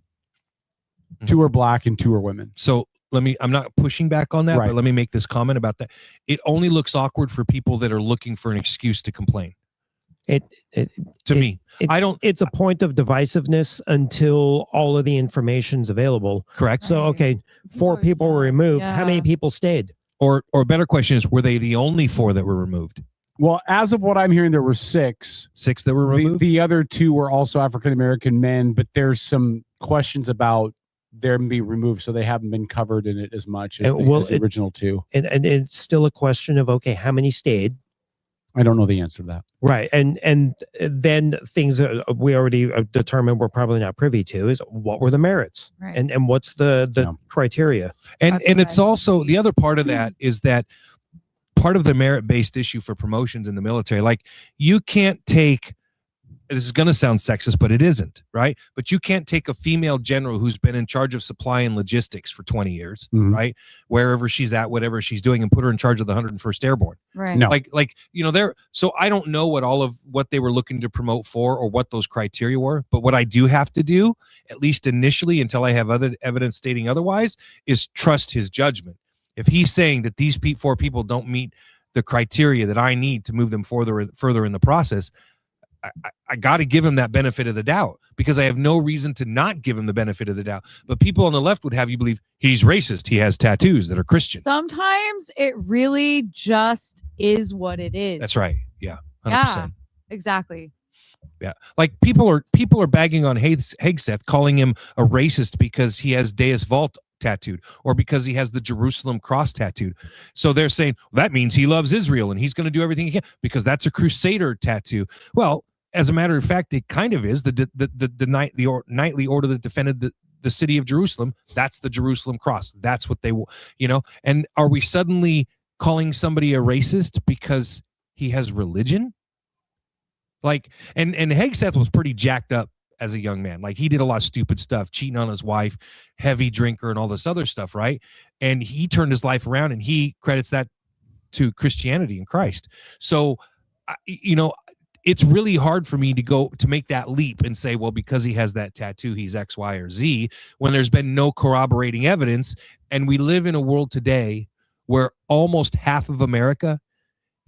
2 are black and 2 are women. So I'm not pushing back on that, Right. but let me make this comment about that. It only looks awkward for people that are looking for an excuse to complain. To me, I don't. It's a point of divisiveness until all of the information's available. Correct. So, okay, 4 people were removed. How many people stayed? Or a better question is, were they the only 4 that were removed? Well, as of what I'm hearing, there were 6. 6 that were removed? The other 2 were also African-American men, but there's some questions about them being removed, so they haven't been covered in it as much as the original 2. And it's still a question of, okay, how many stayed? I don't know the answer to that. Right. And then things that we already determined we're probably not privy to is what were the merits? Right. And what's the criteria? And it's also the other part of that is that part of the merit-based issue for promotions in the military, like you can't take, this is going to sound sexist, but it isn't, right? But you can't take a female general who's been in charge of supply and logistics for 20 years, right? Wherever she's at, whatever she's doing, and put her in charge of the 101st Airborne. Right. No. Like so I don't know what they were looking to promote for or what those criteria were, but what I do have to do, at least initially until I have other evidence stating otherwise, is trust his judgment. If he's saying that these 4 people don't meet the criteria that I need to move them further in the process, I got to give him that benefit of the doubt, because I have no reason to not give him the benefit of the doubt. But people on the left would have you believe he's racist. He has tattoos that are Christian. Sometimes it really just is what it is. That's right. Yeah. 100%. Yeah, exactly. Yeah. Like people are bagging on Hegseth, calling him a racist because he has Deus Vult tattooed or because he has the Jerusalem cross tattooed. So they're saying, well, that means he loves Israel and he's going to do everything he can because that's a Crusader tattoo. Well, as a matter of fact, it kind of is. The nightly order that defended the city of Jerusalem, that's the Jerusalem cross. That's what they, and are we suddenly calling somebody a racist because he has religion? Like, and Hegseth was pretty jacked up as a young man. Like, he did a lot of stupid stuff, cheating on his wife, heavy drinker, and all this other stuff, right? And he turned his life around, and he credits that to Christianity and Christ. So, it's really hard for me to make that leap and say, well, because he has that tattoo, he's X, Y, or Z, when there's been no corroborating evidence. And we live in a world today where almost half of America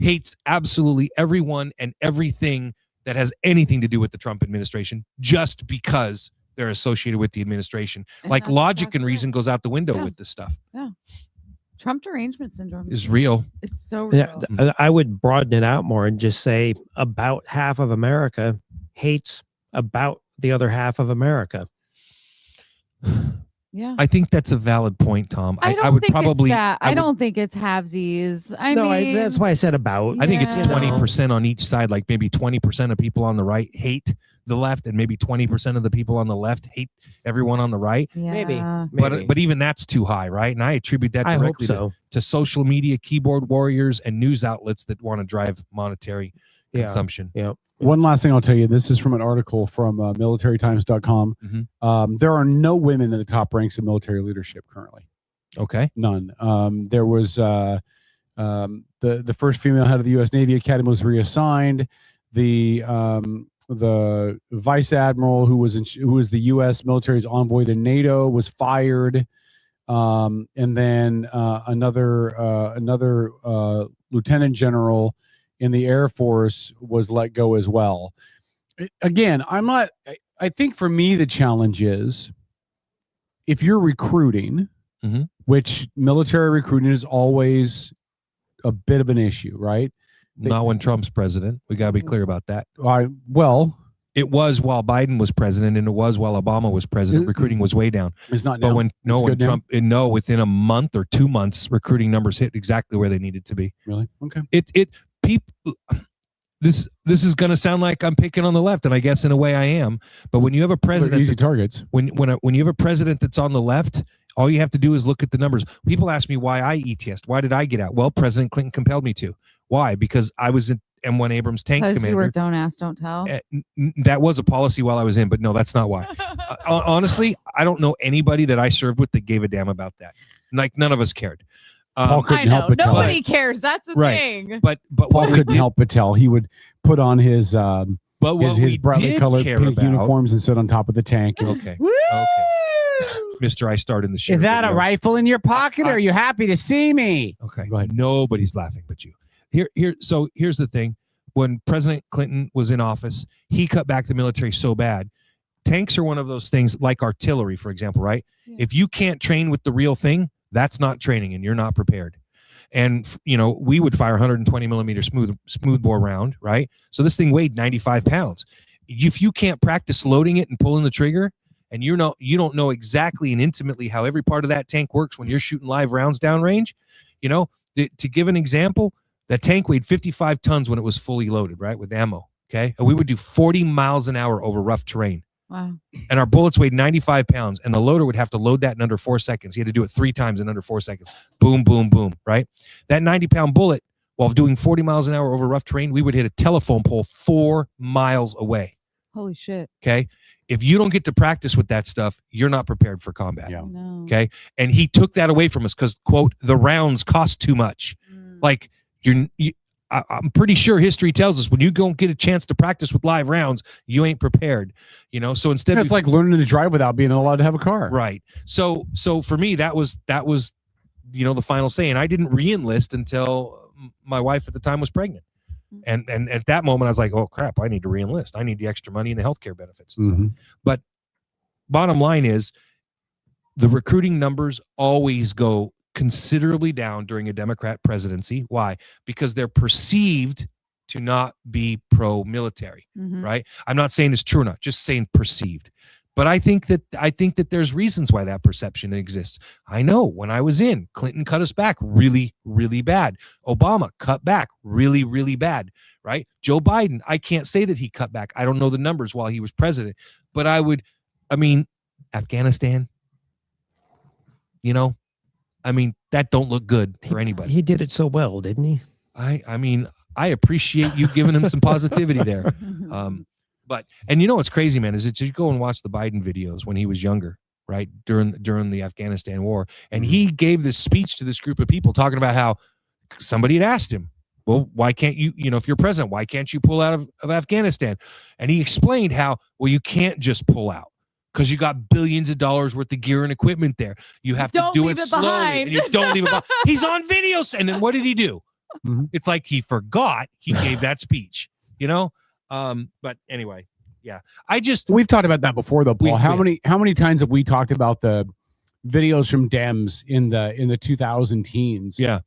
hates absolutely everyone and everything that has anything to do with the Trump administration just because they're associated with the administration. And like that's logic exactly and reason goes out the window Yeah. with this stuff. Yeah. Trump derangement syndrome Is real. It's so real. Yeah, I would broaden it out more and just say about half of America hates about the other half of America. Yeah. I think that's a valid point, Tom. I don't would think probably. it's that. I would- don't think it's halvesies. I mean, that's why I said about. I think it's Yeah. 20% on each side. Like maybe 20% of people on the right hate the left, and maybe 20% of the people on the left hate everyone on the right. Maybe. Yeah. But even that's too high, right? And I attribute that I hope directly so. to social media, keyboard warriors, and news outlets that want to drive monetary consumption. Yeah. One last thing I'll tell you. This is from an article from militarytimes.com. Mm-hmm. There are no women in the top ranks of military leadership currently. Okay. None. There was the first female head of the U.S. Navy Academy was reassigned. The vice admiral who was the U.S. military's envoy to NATO was fired. And then another lieutenant general in the Air Force was let go as well. Again, I think for me, the challenge is if you're recruiting, which military recruiting is always a bit of an issue, right? Not when Trump's president. We got to be clear about that. Well, it was while Biden was president, and it was while Obama was president. Recruiting was way down. It's not But now. when It's good now? within a month or 2 months, recruiting numbers hit exactly where they needed to be. Really? Okay. This is going to sound like I'm picking on the left, and I guess in a way I am. But when you have a president, easy targets. When you have a president that's on the left, all you have to do is look at the numbers. People ask me why I ETS'd. Why did I get out? Well, President Clinton compelled me to. Why? Because I was in M1 Abrams tank because commander. you were don't ask, don't tell. That was a policy while I was in, but no, that's not why. Honestly, I don't know anybody that I served with that gave a damn about that. Like none of us cared. Paul couldn't help but tell. Nobody cares. That's the thing. But Paul couldn't help but tell. He would put on his But what his we brightly did colored care pink about, uniforms and sit on top of the tank. okay, Mr. I start in the sheriff. Is that a rifle in your pocket? Or are you happy to see me? Okay, go ahead. Nobody's laughing but you. So here's the thing. When President Clinton was in office, he cut back the military so bad. Tanks are one of those things, like artillery, for example, right? Yeah. If you can't train with the real thing, that's not training and you're not prepared. And, you know, we would fire 120 millimeter smoothbore round, right? So this thing weighed 95 pounds. If you can't practice loading it and pulling the trigger, and you don't know exactly and intimately how every part of that tank works when you're shooting live rounds downrange, you know, to give an example, that tank weighed 55 tons when it was fully loaded, right, with ammo, okay? And we would do 40 miles an hour over rough terrain. Wow. And our bullets weighed 95 pounds, and the loader would have to load that in under 4 seconds. He had to do it 3 times in under 4 seconds. Boom, boom, boom, right? That 90-pound bullet, while doing 40 miles an hour over rough terrain, we would hit a telephone pole 4 miles away. Holy shit. Okay? If you don't get to practice with that stuff, you're not prepared for combat. Yeah. No. Okay? And he took that away from us because, quote, the rounds cost too much. Like, I'm pretty sure history tells us when you don't get a chance to practice with live rounds, you ain't prepared, you know? So instead it's like learning to drive without being allowed to have a car. Right. So for me, that was, you know, the final say. And I didn't re-enlist until my wife at the time was pregnant. And at that moment I was like, oh crap, I need to re-enlist. I need the extra money and the healthcare benefits. Mm-hmm. But bottom line is the recruiting numbers always go considerably down during a Democrat presidency. Why? Because they're perceived to not be pro-military, right? I'm not saying it's true or not, just saying perceived. But I think that there's reasons why that perception exists. I know when I was in, Clinton cut us back really, really bad. Obama cut back really, really bad, right? Joe Biden, I can't say that he cut back. I don't know the numbers while he was president, but Afghanistan, you know, that don't look good for anybody. He did it so well, didn't he? I mean, I appreciate you giving him some positivity there. But you know what's crazy, man, is that you go and watch the Biden videos when he was younger, right? During the Afghanistan war. And he gave this speech to this group of people talking about how somebody had asked him, well, why can't you, if you're president, why can't you pull out of Afghanistan? And he explained how, well, you can't just pull out, because you got billions of dollars worth of gear and equipment there. You have to do it slowly. And you don't leave it behind. He's on videos. And then what did he do? It's like he forgot he gave that speech, you know? But anyway, yeah. We've talked about that before though, Paul. How many times have we talked about the videos from Dems in the 2000 teens? Yeah.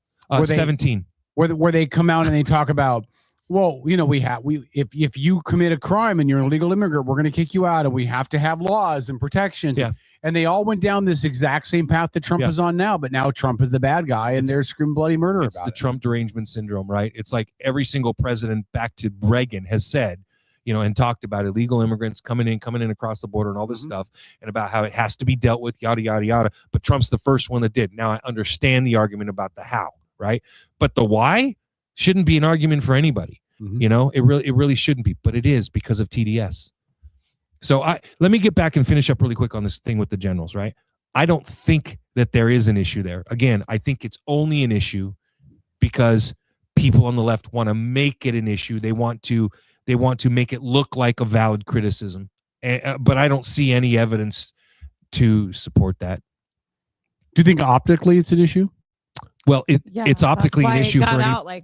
17. Where they come out and they talk about, well, you know, if you commit a crime and you're an illegal immigrant, we're going to kick you out, and we have to have laws and protections. Yeah. And they all went down this exact same path that Trump is on now, but now Trump is the bad guy and they're screaming bloody murder about it. It's the Trump derangement syndrome, right? It's like every single president back to Reagan has said, you know, and talked about illegal immigrants coming in across the border and all this stuff, and about how it has to be dealt with, yada, yada, yada. But Trump's the first one that did. Now I understand the argument about the how, right? But the why shouldn't be an argument for anybody. You know, it really shouldn't be, but it is because of TDS. So let me get back and finish up really quick on this thing with the generals, right? I don't think that there is an issue there. Again, I think it's only an issue because people on the left want to make it an issue. They want to make it look like a valid criticism. But I don't see any evidence to support that. Do you think optically it's an issue? Well, it's optically an issue for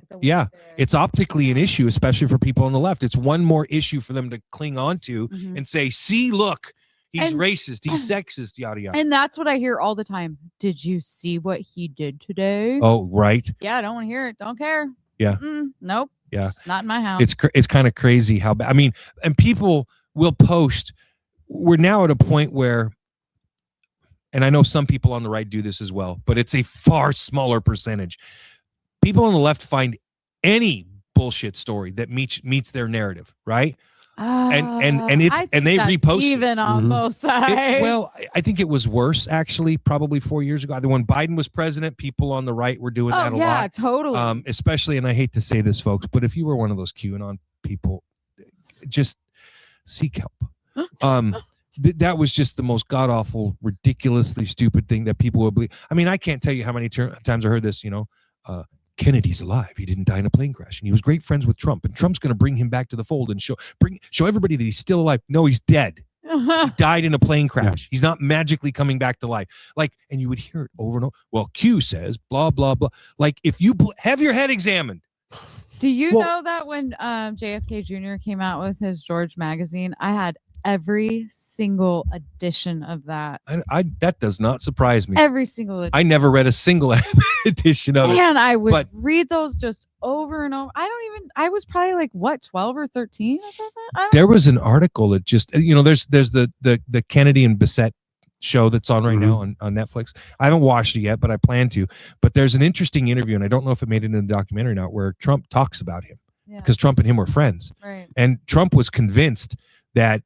it's optically an issue, especially for people on the left. It's one more issue for them to cling on to and say, see, look, he's racist, he's sexist, yada, yada. And that's what I hear all the time. Did you see what he did today? Oh, right. Yeah, I don't want to hear it. Don't care. Yeah. Nope. Yeah. Not in my house. It's kind of crazy how bad. I mean, and people will post. We're now at a point where, and I know some people on the right do this as well, but it's a far smaller percentage. People on the left find any bullshit story that meets their narrative, right? And they repost even on both sides. I think it was worse actually, probably 4 years ago. When Biden was president, people on the right were doing that a lot. Yeah, totally. Especially, and I hate to say this, folks, but if you were one of those QAnon people, just seek help. That was just the most god-awful, ridiculously stupid thing that people would believe. I mean, I can't tell you how many times I heard this, Kennedy's alive. He didn't die in a plane crash, and he was great friends with Trump. And Trump's going to bring him back to the fold and show everybody that he's still alive. No, he's dead. He died in a plane crash. He's not magically coming back to life. Like, and you would hear it over and over. Well, Q says blah blah blah. Like, if you have your head examined. Do you know that when JFK Jr. came out with his George magazine, I had every single edition of that. I that does not surprise me. Every single edition. I never read a single edition of it. And I would read those just over and over. I was probably like, what, 12 or 13? There was an article that just, there's the Kennedy and Bissett show that's on right now on Netflix. I haven't watched it yet, but I plan to. But there's an interesting interview, and I don't know if it made it in the documentary or not, where Trump talks about him because Trump and him were friends. Right. And Trump was convinced that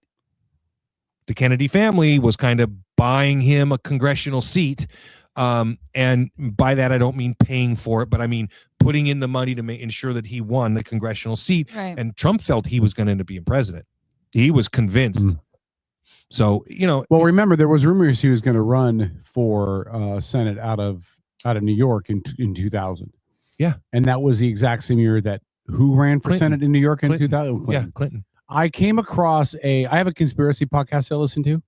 the Kennedy family was kind of buying him a congressional seat. And by that, I don't mean paying for it, but I mean putting in the money to ensure that he won the congressional seat. Right. And Trump felt he was going to end up being president. He was convinced. So, well, remember, there was rumors he was going to run for Senate out of New York in 2000. Yeah. And that was the exact same year that who ran for Clinton. Senate in New York in Clinton. 2000? Clinton. Yeah, Clinton. I came across I have a conspiracy podcast I listen to,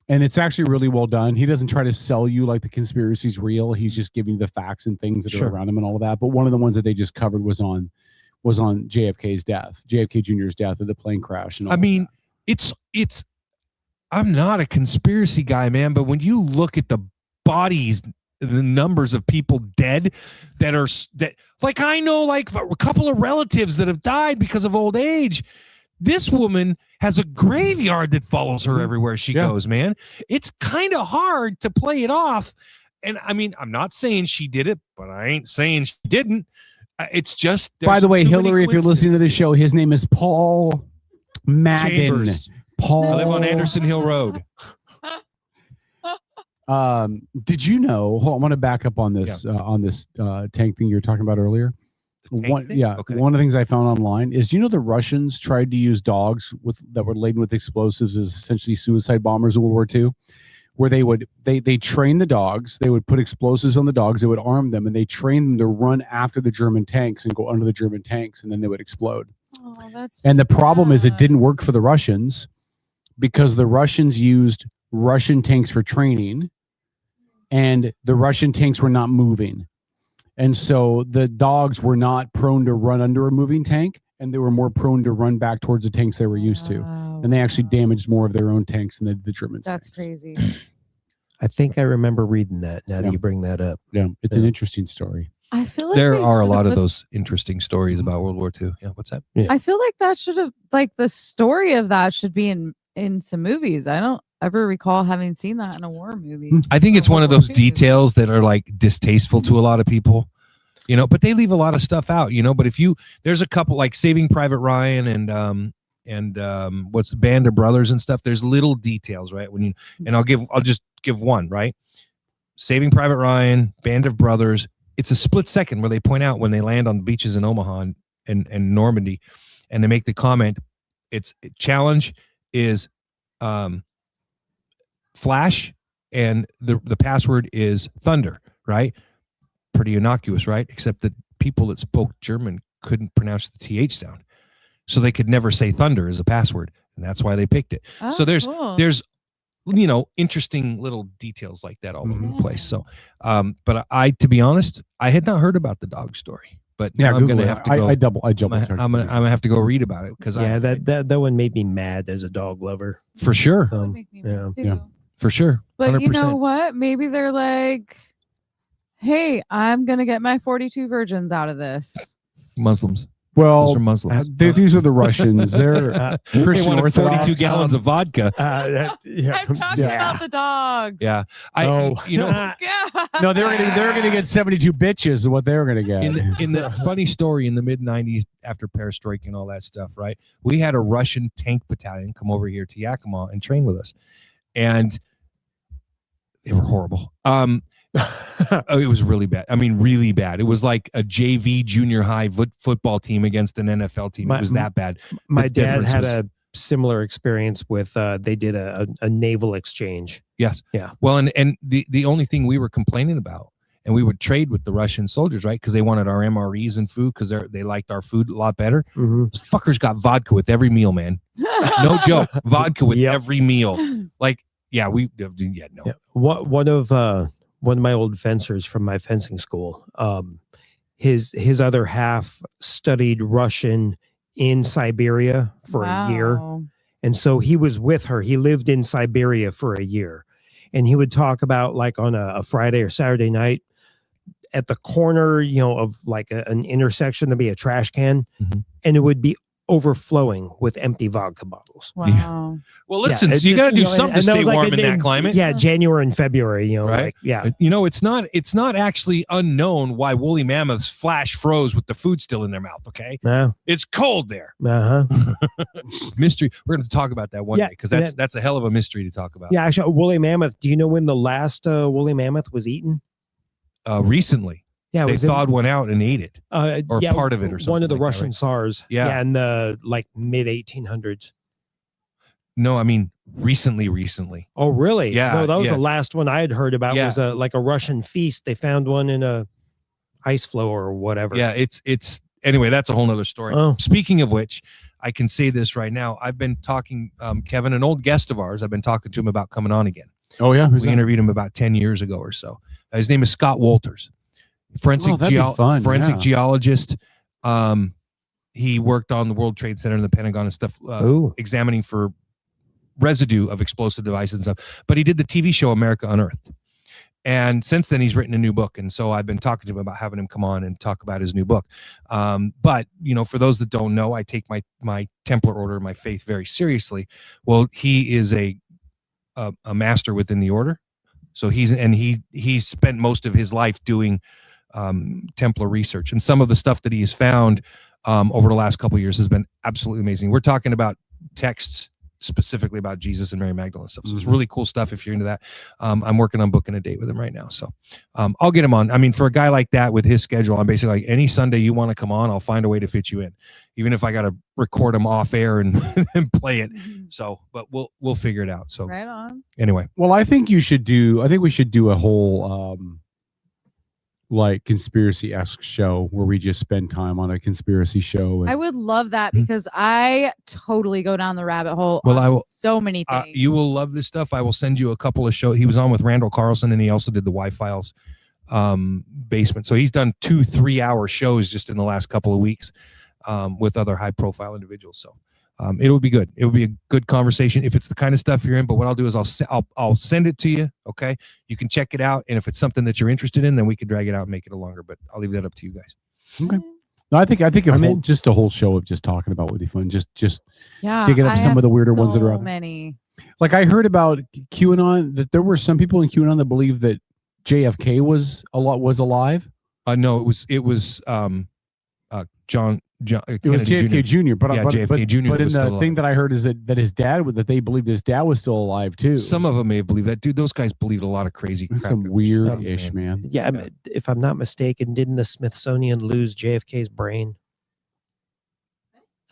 and it's actually really well done. He doesn't try to sell you like the conspiracy's real. He's just giving you the facts and things that are around him and all of that. But one of the ones that they just covered was on JFK's death, JFK Jr.'s death of the plane crash. And all it's I'm not a conspiracy guy, man, but when you look at the bodies, the numbers of people dead I know like a couple of relatives that have died because of old age. This woman has a graveyard that follows her everywhere she goes, man. It's kind of hard to play it off. And I mean, I'm not saying she did it, but I ain't saying she didn't. It's just. By the way, Hillary, if you're listening to this show, his name is Paul Madden. Chambers. Paul. I live on Anderson Hill Road. Did you know? Hold on, I want to back up on this tank thing you were talking about earlier. One of the things I found online is, the Russians tried to use dogs that were laden with explosives as essentially suicide bombers in World War II, where they train the dogs, they would put explosives on the dogs, they would arm them, and they trained them to run after the German tanks and go under the German tanks, and then they would explode. And the problem is it didn't work for the Russians because the Russians used Russian tanks for training, and the Russian tanks were not moving. And so the dogs were not prone to run under a moving tank, and they were more prone to run back towards the tanks they were used to. And they actually damaged more of their own tanks than the Germans. That's crazy. I think I remember reading that now that you bring that up. Yeah, it's an interesting story. I feel like There they are a should lot have of those interesting stories about World War II. Yeah, what's that? I feel like that should have, like, the story of that should be in some movies. I don't ever recall having seen that in a war movie. I think it's one of those details that are like distasteful to a lot of people, but they leave a lot of stuff out, but if there's a couple like Saving Private Ryan and what's the Band of Brothers and stuff. There's little details, right? I'll just give one, right? Saving Private Ryan, Band of Brothers. It's a split second where they point out when they land on the beaches in Omaha and Normandy, and they make the comment, challenge is Flash, and the password is Thunder, right? Pretty innocuous, right? Except that people that spoke German couldn't pronounce the TH sound, so they could never say Thunder as a password, and that's why they picked it. So there's interesting little details like that all over the place. So but to be honest, I had not heard about the dog story, but yeah, I'm gonna have to go. I'm gonna have to go read about it because that one made me mad as a dog lover for sure. For sure. But 100%. you know what? Maybe they're like, hey, I'm going to get my 42 virgins out of this. Muslims. Well, those are Muslims. These are the Russians. They're Christian wanted Orthodox. 42 gallons of vodka. I'm talking about the dogs. Yeah. No, they're gonna get 72 bitches is what they're gonna get. In the funny story, in the mid 90s, after perestroika and all that stuff, right? We had a Russian tank battalion come over here to Yakima and train with us, and they were horrible. It was really bad. I mean, really bad. It was like a JV junior high football team against an NFL team. It was that bad. My dad had a similar experience with they did a naval exchange. Yes. Yeah. Well, and the only thing we were complaining about and we would trade with the Russian soldiers, right? Because they wanted our MREs and food because they liked our food a lot better. Mhm. Those fuckers got vodka with every meal, man. No joke, vodka with every meal. Like, yeah, no. Yeah. One of my old fencers from my fencing school, his other half studied Russian in Siberia for a year. And so he was with her. He lived in Siberia for a year. And he would talk about, like, on a Friday or Saturday night, at the corner, of like an intersection, there'd be a trash can, and it would be overflowing with empty vodka bottles. Wow. Yeah. Well, listen, so you got to do something to stay warm in that climate. Yeah, January and February, right? like, yeah. It's not actually unknown why woolly mammoths flash froze with the food still in their mouth, okay? Yeah. It's cold there. Uh-huh. Mystery. We're going to talk about that one Yeah, day because that's a hell of a mystery to talk about. Yeah, actually, a woolly mammoth. Do you know when the last woolly mammoth was eaten? Recently. Yeah, they thawed one out and ate it, or yeah, part of it, or something. One of the like Russian that, right? SARS. Yeah. In the mid 1800s. No, I mean recently. Oh, really? Yeah. No, that was yeah. the last one I had heard about. Yeah. Was a Russian feast. They found one in a ice floe or whatever. Yeah, it's anyway. That's a whole nother story. Oh. Speaking of which, I can say this right now. I've been talking, Kevin, an old guest of ours. I've been talking to him about coming on again. Oh yeah, we interviewed him about 10 years ago or so. His name is Scott Walters. Forensic geologist. He worked on the World Trade Center and the Pentagon and stuff, examining for residue of explosive devices and stuff. But he did the TV show America Unearthed. And since then, he's written a new book. And so I've been talking to him about having him come on and talk about his new book. But, for those that don't know, I take my Templar order, my faith very seriously. Well, he is a master within the order. So he's spent most of his life doing Templar research, and some of the stuff that he has found over the last couple of years has been absolutely amazing. We're talking about texts specifically about Jesus and Mary Magdalene stuff. So it's really cool stuff if you're into that. I'm working on booking a date with him right now. So I'll get him on. I mean, for a guy like that with his schedule, I'm basically like, any Sunday you want to come on, I'll find a way to fit you in, even if I got to record him off air and play it. So, but we'll figure it out. So right on. Anyway. Well, I think we should do a whole like conspiracy-esque show where we just spend time on a conspiracy show. I would love that because I totally go down the rabbit hole. Well, on I will. So many things. You will love this stuff. I will send you a couple of shows. He was on with Randall Carlson, and he also did the Y-Files basement. So he's done 2 3-hour shows just in the last couple of weeks with other high-profile individuals. So it will be good. It will be a good conversation if it's the kind of stuff you're in. But what I'll do is I'll send it to you. Okay, you can check it out, and if it's something that you're interested in, then we could drag it out and make it a longer. But I'll leave that up to you guys. Okay. No, I think just a whole show of just talking about would be fun. Just yeah, digging up I some of the weirder ones that so are out there. many. Like I heard about QAnon, that there were some people in QAnon that believed that JFK was alive. No, it was John. It was JFK Jr. But JFK Jr. But in was the still thing that I heard is that his dad that they believed his dad was still alive too. Some of them may have believed that, dude. Those guys believed a lot of crazy crap. Some weird-ish, man. Yeah, if I'm not mistaken, didn't the Smithsonian lose JFK's brain?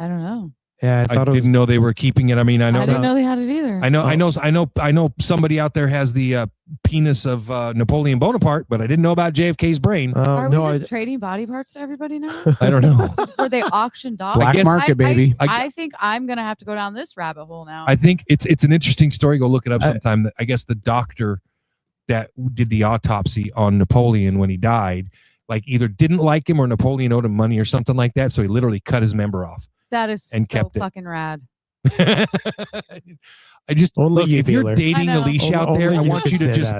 I don't know. Yeah, I didn't know they were keeping it. I mean, I didn't know they had it either. I know somebody out there has the penis of Napoleon Bonaparte, but I didn't know about JFK's brain. Are we just trading body parts to everybody now? I don't know. Were they auctioned off? Black market, baby. I think I'm gonna have to go down this rabbit hole now. I think it's an interesting story. Go look it up sometime. I guess the doctor that did the autopsy on Napoleon when he died, like either didn't like him or Napoleon owed him money or something like that. So he literally cut his member off. That is and so kept it. fucking rad. I just Only look, you, if you're dealer. dating Alicia out there, I want you to just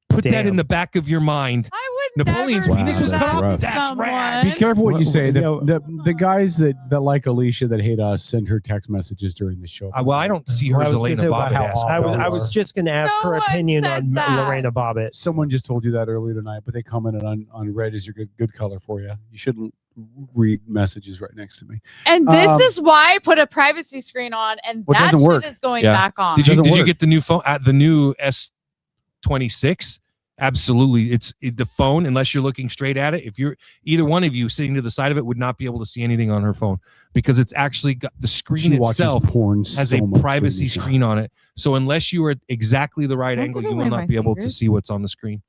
put that in the back of your mind. I would Napoleon's never penis do was cut that off. to That's someone. rad. Be careful what you say. Well, The guys that like Alicia that hate us send her text messages during the show. Well, I don't see her Well, as I was Elena gonna say about Bobbitt. how I was just going to ask her opinion on Lorena Bobbitt. Someone just told you that earlier tonight, but they commented on red is your good color for you. You shouldn't read messages right next to me. And this is why I put a privacy screen on, and Well, it that doesn't shit work. is going back on. Did you Doesn't work. get the new phone at the new S26? Absolutely. It's the phone, unless you're looking straight at it. If you're either one of you sitting to the side of it would not be able to see anything on her phone because it's actually got the screen She watches itself porn has so a much privacy during the show. screen on it. So unless you are at exactly the right Don't angle, give you will away not my be able to fingers. see what's on the screen.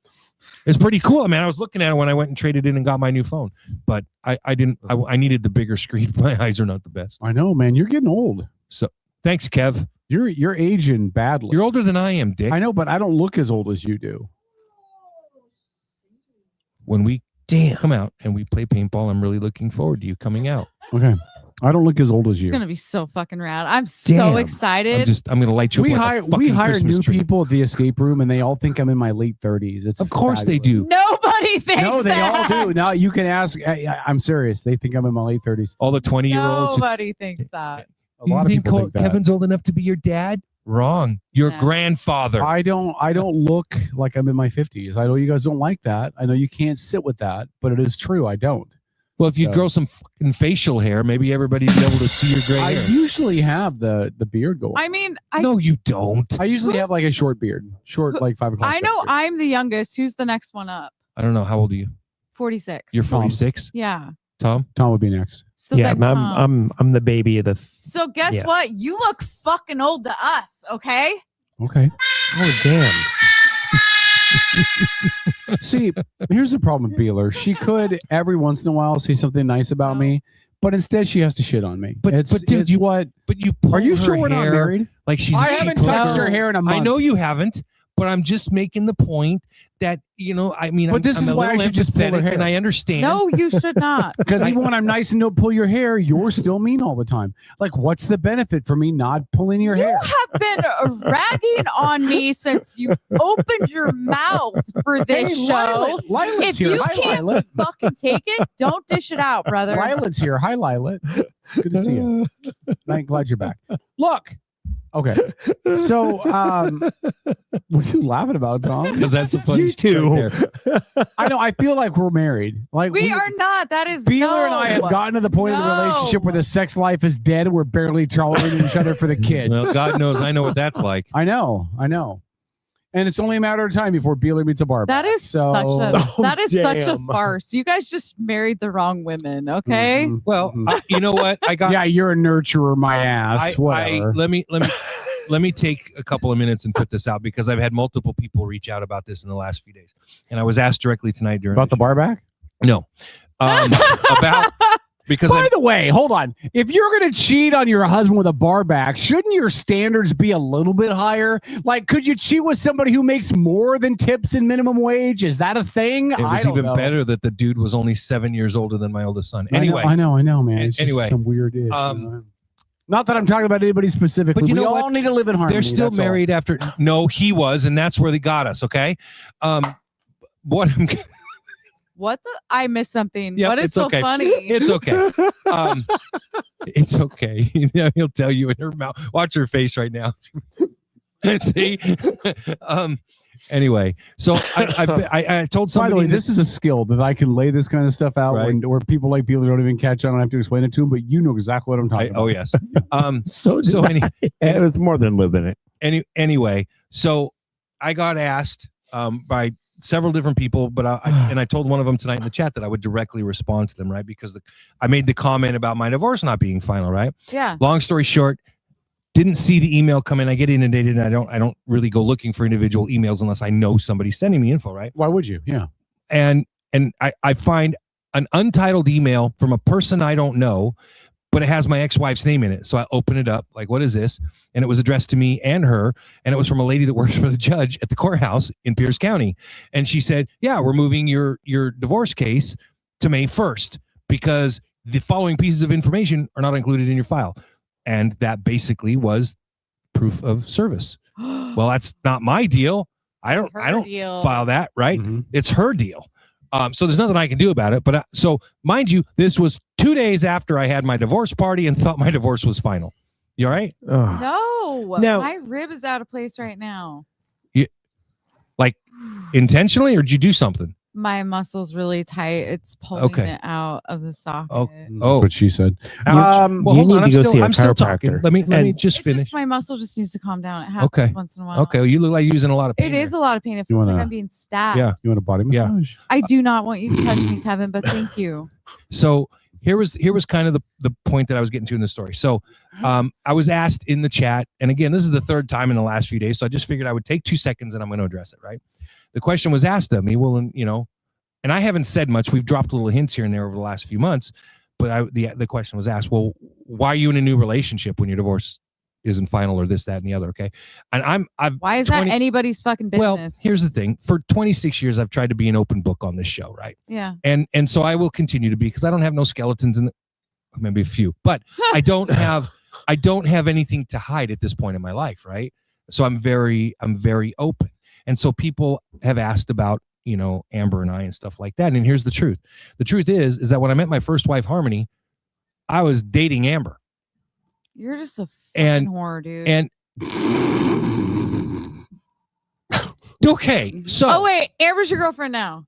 It's pretty cool. I mean, I was looking at it when I went and traded in and got my new phone, but I didn't. I needed the bigger screen. My eyes are not the best. I know, man. You're getting old. So thanks, Kev. You're aging badly. You're older than I am, Dick. I know, but I don't look as old as you do. When we come out and we play paintball, I'm really looking forward to you coming out. Okay. I don't look as old as you. It's gonna be so fucking rad. I'm so excited. I'm gonna light you We up. hire Like a we fucking hire Christmas new tree. people at the escape room, and they all think I'm in my late 30s. It's Of course they do. Nobody thinks No, they that. all do. Now you can ask. I'm serious. They think I'm in my late 30s. All the 20-year-olds. Nobody thinks that. A lot of people think that. Kevin's old enough to be your dad? Wrong. Your grandfather. I don't look like I'm in my 50s. I know you guys don't like that. I know you can't sit with that, but it is true. I don't. Well, if you So- grow some fucking facial hair, maybe everybody'd be able to see your gray I hair. usually have the beard going. I mean, No, you don't. I usually have like a short beard, like 5 o'clock. I know I'm the youngest. Who's the next one up? I don't know. How old are you? 46. You're 46? Yeah. Tom? Tom would be next. So yeah, then Tom. I'm the baby of the. So guess Yeah. what? You look fucking old to us, okay? Okay. Oh damn. See, here's the problem with Beeler. She could every once in a while say something nice about me, but instead she has to shit on me. But dude, it's what? But you Are you pull sure her we're not hair married? Like she's. I she haven't puts touched her hair in a month. I know you haven't, but I'm just making the point that I mean, But this I'm is a why I little should just pull her empathetic, hair. and I understand. No, you should not. Because even when I'm nice and don't pull your hair, you're still mean all the time. Like, what's the benefit for me not pulling your hair? You have been ragging on me since you opened your mouth for this Hey, show. Lila's If here. you Hi, can't Lila. fucking take it, don't dish it out, brother. Lila's here. Hi, Lila. Good to see you. I'm glad you're back. Look. Okay. So, what are you laughing about, Tom? Because that's a funny You too. right there. I know. I feel like we're married. Like We are not. That is Beeler and I have no. gotten to the point of the relationship where the sex life is dead and we're barely tolerating each other for the kids. Well, God knows I know what that's like. I know. And it's only a matter of time before Beeler meets a barber. That is such a Oh, that is such a damn. farce. You guys just married the wrong women, okay? Mhm. Well, you know what? I got. Yeah, you're a nurturer, my ass. Whatever. Let me take a couple of minutes and put this out because I've had multiple people reach out about this in the last few days, and I was asked directly tonight during About the bar back? No, about because By the way, hold on. If you're going to cheat on your husband with a bar back, shouldn't your standards be a little bit higher? Like, could you cheat with somebody who makes more than tips and minimum wage? Is that a thing? it was I don't even know. better that the dude was only 7 years older than my oldest son. Anyway, I know, man. It's just anyway, some weird ish. Not that I'm talking about anybody specifically. but you we know all what? need to live in harmony. They're still that's all. married after. No, he was, and that's where they got us. Okay, what I'm. What the? I missed something. Yeah, what is it's so okay. funny? It's okay. It's okay. He'll tell you in her mouth. Watch her face right now. See. Anyway, so I told By somebody. the way, this is a skill that I can lay this kind of stuff out Right. where people like people don't even catch on. I don't have to explain it to them, but you know exactly what I'm talking about. Oh yes. So it was more than living it. Anyway, so I got asked by several different people, but I told one of them tonight in the chat that I would directly respond to them, right? Because I made the comment about my divorce not being final, right? Yeah. Long story short, didn't see the email come in. I get inundated, and I don't really go looking for individual emails unless I know somebody's sending me info, right? Why would you? Yeah. And I find an untitled email from a person I don't know, but it has my ex-wife's name in it. So I open it up, like, what is this? And it was addressed to me and her, and it was from a lady that works for the judge at the courthouse in Pierce County. And she said, yeah, we're moving your divorce case to May 1st because the following pieces of information are not included in your file. And that basically was proof of service. Well, that's not my deal. I don't deal. file that, right? Mm-hmm. It's her deal. So there's nothing I can do about it. But so mind you, this was 2 days after I had my divorce party and thought my divorce was final. You all right? No, Now- my rib is out of place right now. Like intentionally, or did you do something? My muscle's really tight. It's pulling Okay. it out of the socket. Oh, That's what she said. Well, you hold need on. to go see a I'm still talking. chiropractor. Let me And- just It's finish. just my muscle just needs to calm down. It happens Okay. once in a while. Okay. Well, you look like you're using a lot of pain. It is a lot of pain. It You feels like wanna- I'm being stabbed. Yeah. You want a body Yeah. massage? I do not want you to touch me, Kevin, but thank you. So here was kind of the point that I was getting to in the story. So I was asked in the chat, and again, this is the third time in the last few days, so I just figured I would take 2 seconds and I'm going to address it, right? the question was asked of me, well, and, you know, and I haven't said much. We've dropped little hints here and there over the last few months, but the question was asked, well, why are you in a new relationship when your divorce isn't final or this, that, and the other? Okay. And why is that anybody's fucking business? Well, here's the thing. For 26 years, I've tried to be an open book on this show, right? Yeah. And so I will continue to be, because I don't have no skeletons in the, maybe a few, but I don't have anything to hide at this point in my life, right? So I'm very open. And so people have asked about, you know, Amber and I and stuff like that. And here's the truth. The truth is that when I met my first wife, Harmony, I was dating Amber. You're just a fucking whore, dude. And okay, so oh wait, Amber's your girlfriend now.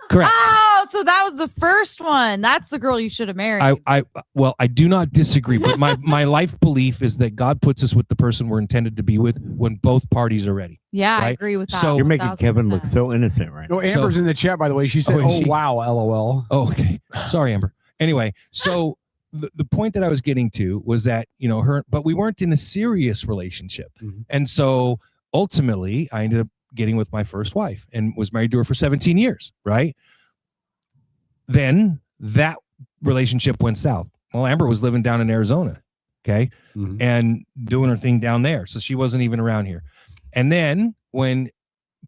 Correct. Oh, so that was the first one. That's the girl you should have married. I do not disagree, but my life belief is that God puts us with the person we're intended to be with when both parties are ready. Yeah, right? I agree with that. So You're making Kevin look so innocent right now. No, Amber's in the chat, by the way. She said, wow, LOL. Oh, okay. Sorry, Amber. Anyway, so the point that I was getting to was that, you know, but we weren't in a serious relationship. And so ultimately I ended up getting with my first wife and was married to her for 17 years, right? Then that relationship went south. Well, Amber was living down in Arizona, okay, and doing her thing down there. So she wasn't even around here. And then when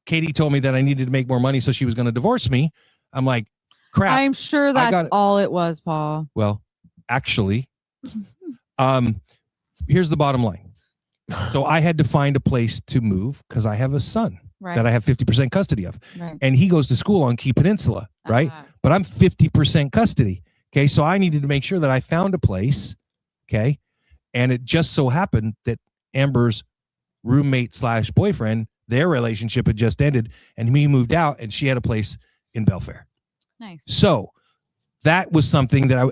Katie told me that I needed to make more money, so she was going to divorce me, I'm like, crap. I'm sure that's all it was, Paul. Well, actually, here's the bottom line. So I had to find a place to move because I have a son that I have 50% custody of. Right. And he goes to school on Key Peninsula, right? But I'm 50% custody. Okay. So I needed to make sure that I found a place. Okay. And it just so happened that Amber's roommate / boyfriend, their relationship had just ended and he moved out and she had a place in Belfair. Nice. So that was something that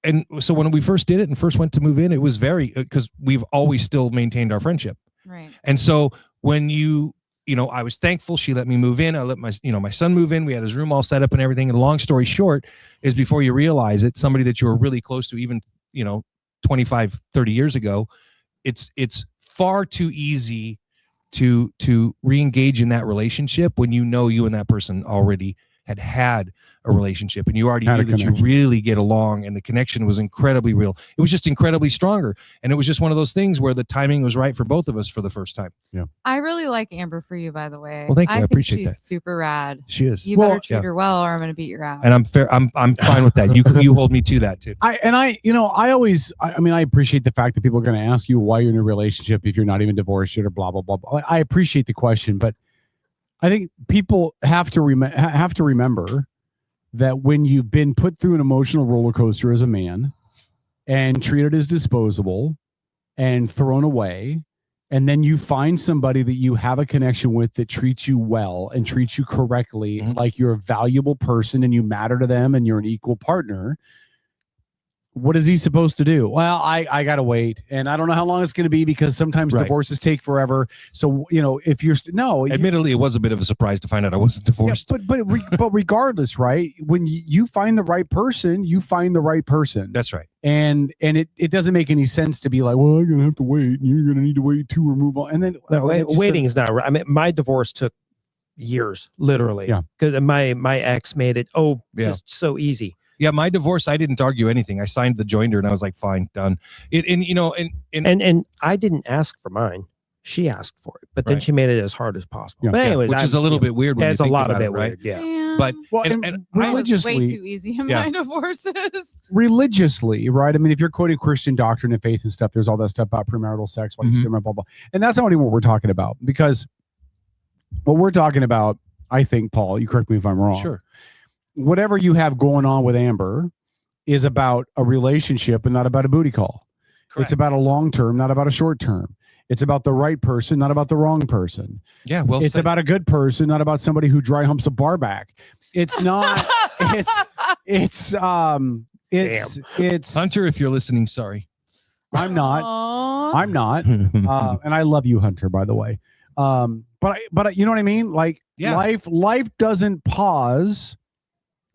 and so when we first did it and first went to move in, it was because we've always still maintained our friendship. Right. And so when you know, I was thankful she let me move in. I let my son move in. We had his room all set up and everything. And long story short is before you realize it, somebody that you were really close to, even, you know, 25, 30 years ago, it's far too easy to re-engage in that relationship when you know you and that person already had a relationship and you already knew that you really get along and the connection was incredibly real. It was just incredibly stronger. And it was just one of those things where the timing was right for both of us for the first time. Yeah. I really like Amber for you, by the way. Well, thank you. I think appreciate she's that. super rad. She is. You better treat her well or I'm going to beat your ass. And I'm fair. I'm fine with that. You hold me to that too. I appreciate the fact that people are going to ask you why you're in a relationship if you're not even divorced yet or blah, blah, blah, blah. I appreciate the question, but I think people have to remember that when you've been put through an emotional roller coaster as a man and treated as disposable and thrown away, and then you find somebody that you have a connection with that treats you well and treats you correctly, like you're a valuable person and you matter to them and you're an equal partner, what is he supposed to do? Well, I got to wait. And I don't know how long it's going to be because sometimes divorces take forever. So, you know, if you're admittedly, it was a bit of a surprise to find out I wasn't divorced. Yeah, but regardless, right? When you find the right person, you find the right person. That's right. And it doesn't make any sense to be like, well, I'm going to have to wait. And you're going to need to wait to remove all. And then waiting is not right. I mean, my divorce took years, literally. Yeah. Because my ex made it just so easy. Yeah, my divorce, I didn't argue anything. I signed the joinder and I was like, fine, done. And I didn't ask for mine. She asked for it, but then she made it as hard as possible. Yeah. But anyways, which is a little bit weird. It's a lot of it, weird. Yeah. But and religiously, way too easy in my divorces. Religiously, right? I mean, if you're quoting Christian doctrine and faith and stuff, there's all that stuff about premarital sex, blah, blah, blah. And that's not even what we're talking about, because what we're talking about, I think, Paul, you correct me if I'm wrong. Sure. Whatever you have going on with Amber is about a relationship and not about a booty call. Correct. It's about a long term, not about a short term. It's about the right person, not about the wrong person. Yeah, well, it's about a good person, not about somebody who dry humps a bar back. It's not. it's Hunter, if you're listening, sorry. I'm not. I'm not. And I love you, Hunter, by the way. But you know what I mean? Like, life doesn't pause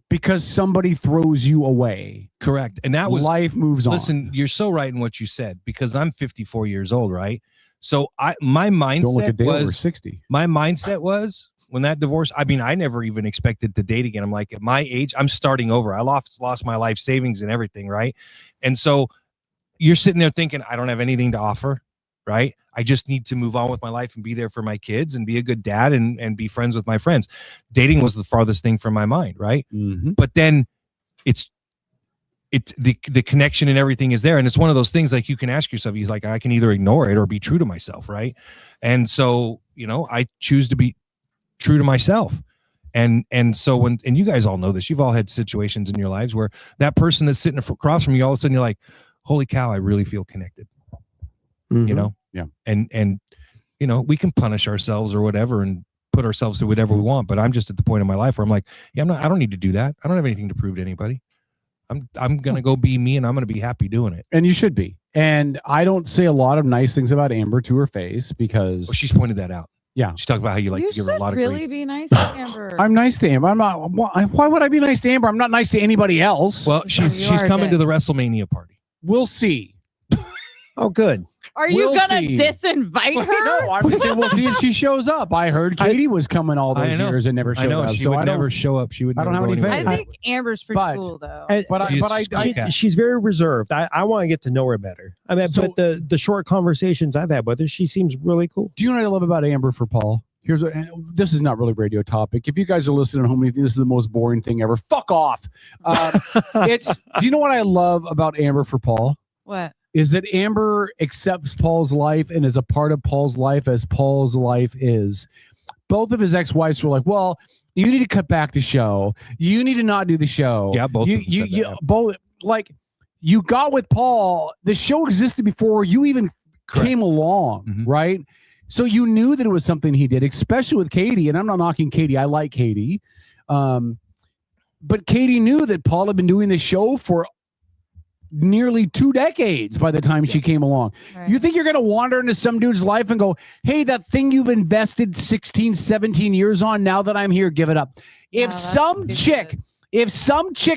because somebody throws you away. Correct. And that was life moves on. Listen, you're so right in what you said, because I'm 54 years old, right? So my Don't look a mindset day over was 60. My mindset was when that divorce. I mean, I never even expected to date again. I'm like, at my age, I'm starting over. I lost my life savings and everything, right? And so you're sitting there thinking, I don't have anything to offer, right? I just need to move on with my life and be there for my kids and be a good dad and be friends with my friends. Dating was the farthest thing from my mind, right? Mm-hmm. But then the connection and everything is there. And it's one of those things like you can ask yourself, he's like, I can either ignore it or be true to myself, right? And so, I choose to be true to myself. And so and you guys all know this, you've all had situations in your lives where that person that's sitting across from you, all of a sudden you're like, holy cow, I really feel connected. Yeah. And we can punish ourselves or whatever and put ourselves through whatever we want. But I'm just at the point in my life where I'm like, I don't need to do that. I don't have anything to prove to anybody. I'm going to go be me and I'm going to be happy doing it. And you should be. And I don't say a lot of nice things about Amber to her face because she's pointed that out. Yeah. She talked about how you like to give her a lot of really grief. be nice to Amber. I'm nice to Amber. I'm not. Why would I be nice to Amber? I'm not nice to anybody else. Well, she's coming to the WrestleMania party. We'll see. Oh, good. Are you We'll gonna see. disinvite her? No, I'm just saying we'll see if she shows up. I heard Katie was coming all those years and never showed up. She so would I don't- never show up. She would. I don't never have go any anywhere. I think Amber's pretty cool though. She's very reserved. I want to get to know her better. I mean, So- but the short conversations I've had with her, she seems really cool. Do you know what I love about Amber for Paul? This is not really a radio topic. If you guys are listening at home, you think this is the most boring thing ever. Fuck off. Do you know what I love about Amber for Paul? What? Is that Amber accepts Paul's life and is a part of Paul's life as Paul's life is. Both of his ex-wives were like, well, you need to cut back the show. You need to not do the show. Yeah, both. Both like you got with Paul. The show existed before you even came along, right? So you knew that it was something he did, especially with Katie. And I'm not knocking Katie. I like Katie. But Katie knew that Paul had been doing the show for nearly 2 decades by the time she came along. Right. You think you're going to wander into some dude's life and go, hey, that thing you've invested 16, 17 years on, now that I'm here, give it up. If some chick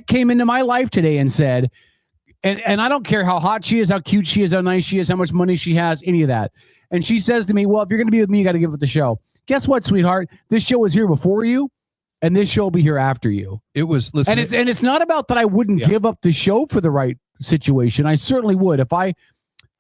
came into my life today and said, and I don't care how hot she is, how cute she is, how nice she is, how much money she has, any of that. And she says to me, well, if you're going to be with me, you got to give it the show. Guess what, sweetheart? This show was here before you. And this show will be here after you. It was, listen, and it's not about that I wouldn't give up the show for the right situation. I certainly would. If I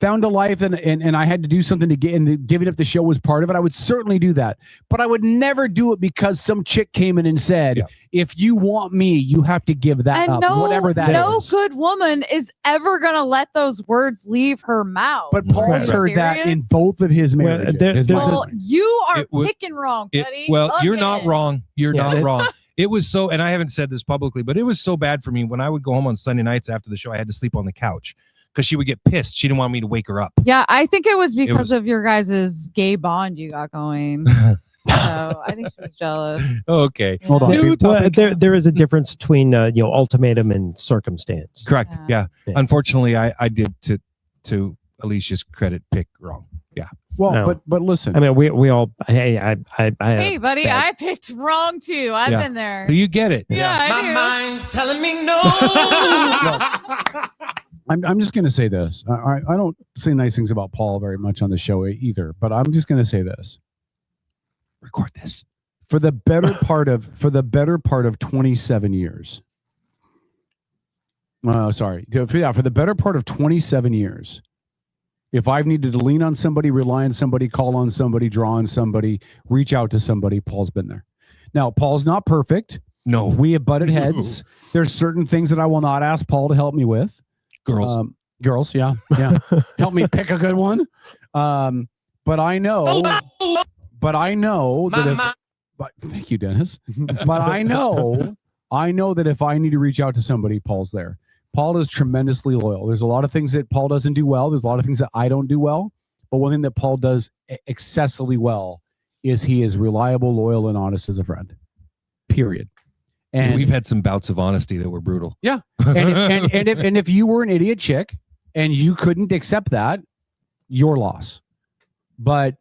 found a life and I had to do something to get and giving up the show was part of it, I would certainly do that. But I would never do it because some chick came in and said, if you want me, you have to give that And up, whatever that is. no good woman is ever gonna let those words leave her mouth. But Paul's heard that in both of his marriages. Well, you are It was- picking wrong, buddy. You're not Again. wrong. You're not wrong. It was so, and I haven't said this publicly, but it was so bad for me when I would go home on Sunday nights after the show. I had to sleep on the couch because she would get pissed. She didn't want me to wake her up. Yeah, I think it was because was- of your guys' gay bond you got going. So I think she was jealous. Okay. Hold on. Well, there is a difference between ultimatum and circumstance. Correct. Yeah. Unfortunately, I did to Alicia's credit pick wrong. Yeah. Well, No. but listen. I mean, we all. Hey, I Hey, buddy, I picked wrong too. I've been there. So you get it. Yeah, I do. mind's telling me no. I'm just going to say this. I don't say nice things about Paul very much on the show either, but I'm just going to say this. Record this. For the better part of 27 years. Sorry. For the better part of 27 years. If I've needed to lean on somebody, rely on somebody, call on somebody, draw on somebody, reach out to somebody, Paul's been there. Now, Paul's not perfect. No. We have butted heads. There's certain things that I will not ask Paul to help me with. Girls. Girls, yeah. Help me pick a good one. But I know that thank you, Dennis. But I know that if I need to reach out to somebody, Paul's there. Paul is tremendously loyal. There's a lot of things that Paul doesn't do well. There's a lot of things that I don't do well. But one thing that Paul does excessively well is he is reliable, loyal, and honest as a friend. Period. And we've had some bouts of honesty that were brutal. Yeah. And if you were an idiot chick and you couldn't accept that, your loss. But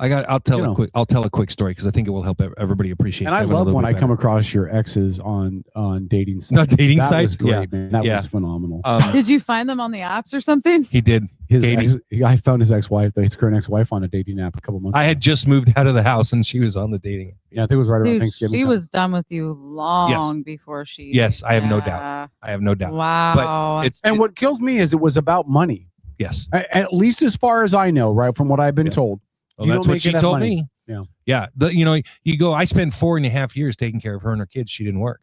I'll tell a quick story because I think it will help everybody appreciate. And I Kevin a love little when bit I come better. across your exes on dating sites. Not dating that sites? Was great, Yeah. man. That Yeah. was phenomenal. Did you find them on the apps or something? He did. I found his ex-wife, his current ex-wife, on a dating app a couple months I ago. had just moved out of the house and she was on the dating. Yeah, I think it was right around Dude, Thanksgiving. she time. was done with you long before she. Yes, I have no Yeah. doubt. I have no doubt. Wow. But it's And what kills me is it was about money. yes. At least as far as I know, right, from what I've been told. Well, You that's don't what make she enough told money. me. Yeah. Yeah. You go, I spent 4.5 years taking care of her and her kids. She didn't work.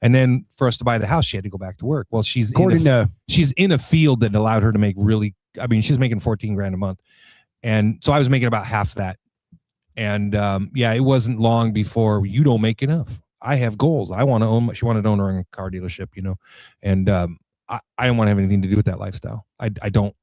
And then for us to buy the house, she had to go back to work. Well, she's in a field that allowed her to make she's making $14,000 a month. And so I was making about half that. And it wasn't long before you don't make enough. I have goals. I want to own, she wanted to own her own car dealership, and I don't want to have anything to do with that lifestyle. I don't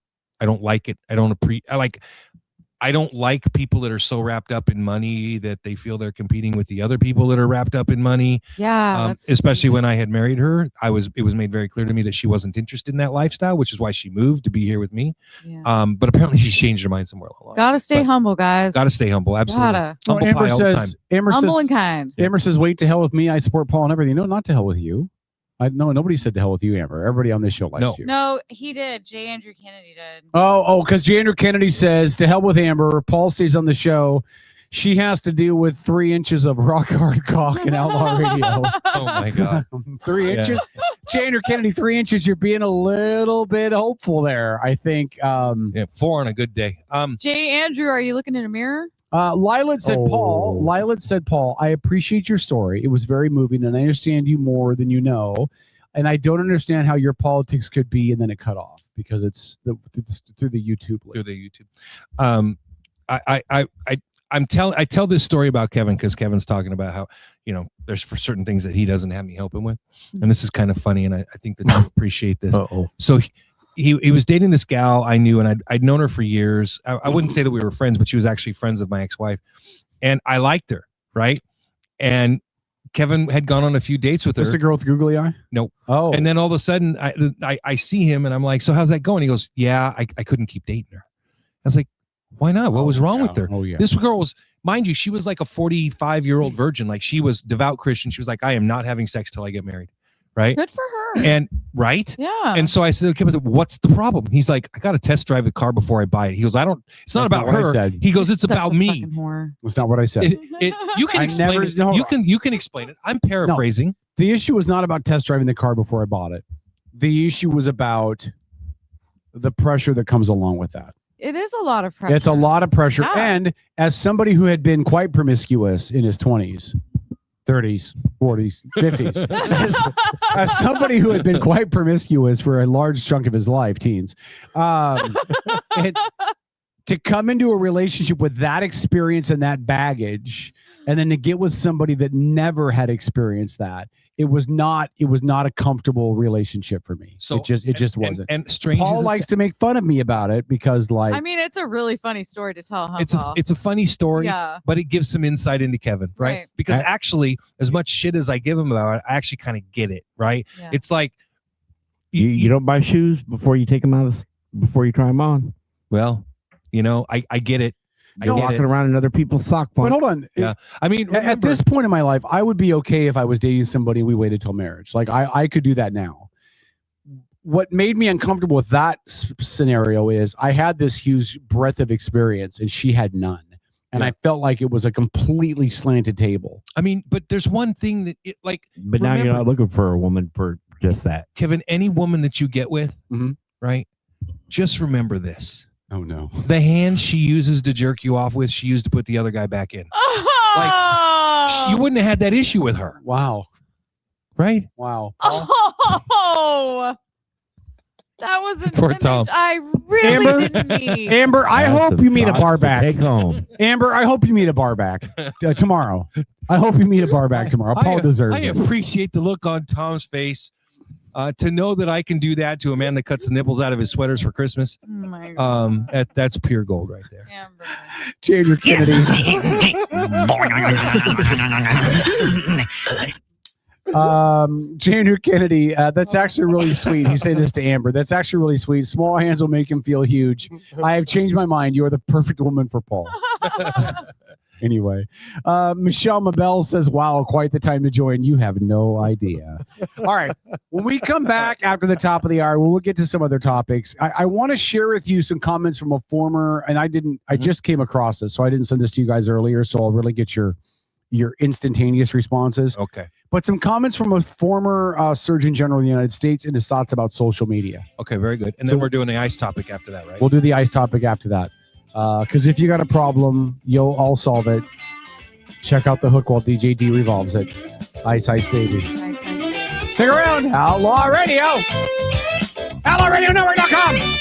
like it. I don't like people that are so wrapped up in money that they feel they're competing with the other people that are wrapped up in money. Yeah. Especially when I had married her, it was made very clear to me that she wasn't interested in that lifestyle, which is why she moved to be here with me. Yeah. But apparently she changed her mind somewhere along. Gotta stay humble, guys. Gotta stay humble. Absolutely. Gotta. Humble Amber pie all the time. says, Amber Humble says, and kind. Amber says, wait, to hell with me. I support Paul and everything. No, not to hell with you. No, nobody said to hell with you, Amber. Everybody on this show likes you. No, he did. J. Andrew Kennedy did. Because J. Andrew Kennedy says, to hell with Amber. Paul stays on the show. She has to deal with 3 inches of rock hard cock and Outlaw Radio. Oh my God. 3 Yeah. inches. J. Andrew Kennedy, 3 inches. You're being a little bit hopeful there, I think. 4 on a good day. J. Andrew, are you looking in a mirror? Lilat said, Paul, I appreciate your story. It was very moving, and I understand you more than you know. And I don't understand how your politics could be, and then it cut off because it's through the YouTube link. Through the YouTube. I tell this story about Kevin because Kevin's talking about how, there's for certain things that he doesn't have me help him with. And this is kind of funny. And I think that you appreciate this. So he was dating this gal I knew, and I'd known her for years. I wouldn't say that we were friends, but she was actually friends of my ex-wife. And I liked her, right? And Kevin had gone on a few dates with her. Just a girl with googly eye? Nope. Oh. And then all of a sudden I see him and I'm like, so how's that going? He goes, yeah, I couldn't keep dating her. I was like, why not? What was wrong with her? Oh, yeah. This girl was, mind you, she was like a 45-year-old virgin. Like she was devout Christian. She was like, I am not having sex till I get married. Right. Good for her. And right. Yeah. And so I said, okay, what's the problem? He's like, I got to test drive the car before I buy it. He goes, it's not That's about not what I her. said. He goes, it's about me. That's not what I said. You can explain it. You can explain it. I'm paraphrasing. No, the issue was not about test driving the car before I bought it. The issue was about the pressure that comes along with that. It is a lot of pressure. It's a lot of pressure. Yeah. And as somebody who had been quite promiscuous in his 20s, 30s, 40s, 50s, as somebody who had been quite promiscuous for a large chunk of his life, teens, to come into a relationship with that experience and that baggage, and then to get with somebody that never had experienced that, it was not a comfortable relationship for me. So it just wasn't. And strange. Paul likes to make fun of me about it because, like, I mean, it's a really funny story to tell, huh, Paul? It's a funny story, Yeah. but it gives some insight into Kevin, right? Because actually, as much shit as I give him about it, I actually kind of get it, right? Yeah. It's like you don't buy shoes before you take them out before you try them on. Well, I get it. You're walking around in other people's sock but funk. hold on. Yeah. I mean, At this point in my life, I would be okay if I was dating somebody and we waited till marriage. Like I could do that now. What made me uncomfortable with that scenario is I had this huge breadth of experience and she had none. And I felt like it was a completely slanted table. I mean, but there's one thing that But now you're not looking for a woman for just that. Kevin, any woman that you get with, Mhm. right? Just remember this. Oh no. The hand she uses to jerk you off with, she used to put the other guy back in. You wouldn't have had that issue with her. Wow. Right? Wow. Oh, that was an Poor image Tom. I really Amber, didn't need. Amber, I That's hope a you meet a thought bar to back. take home. Amber, I hope you meet a bar back tomorrow. I hope you meet a bar back tomorrow. Paul deserves I it. appreciate the look on Tom's face. To know that I can do that to a man that cuts the nipples out of his sweaters for Christmas. Oh my God. That's pure gold right there. Andrew Kennedy. Andrew Kennedy, that's actually really sweet. He said this to Amber. That's actually really sweet. Small hands will make him feel huge. I have changed my mind. You are the perfect woman for Paul. Anyway, Michelle Mabel says, wow, quite the time to join. You have no idea. All right. When we come back after the top of the hour, we'll get to some other topics. I want to share with you some comments from a former, and I just came across this, so I didn't send this to you guys earlier, so I'll really get your instantaneous responses. Okay. But some comments from a former Surgeon General of the United States and his thoughts about social media. Okay, very good. And then we're doing the ICE topic after that, right? We'll do the ICE topic after that. Because if you got a problem, I'll solve it. Check out the hook while DJ D revolves it. Ice Ice Baby. Ice, ice, baby. Stick around. Outlaw Radio. OutlawRadioNetwork.com.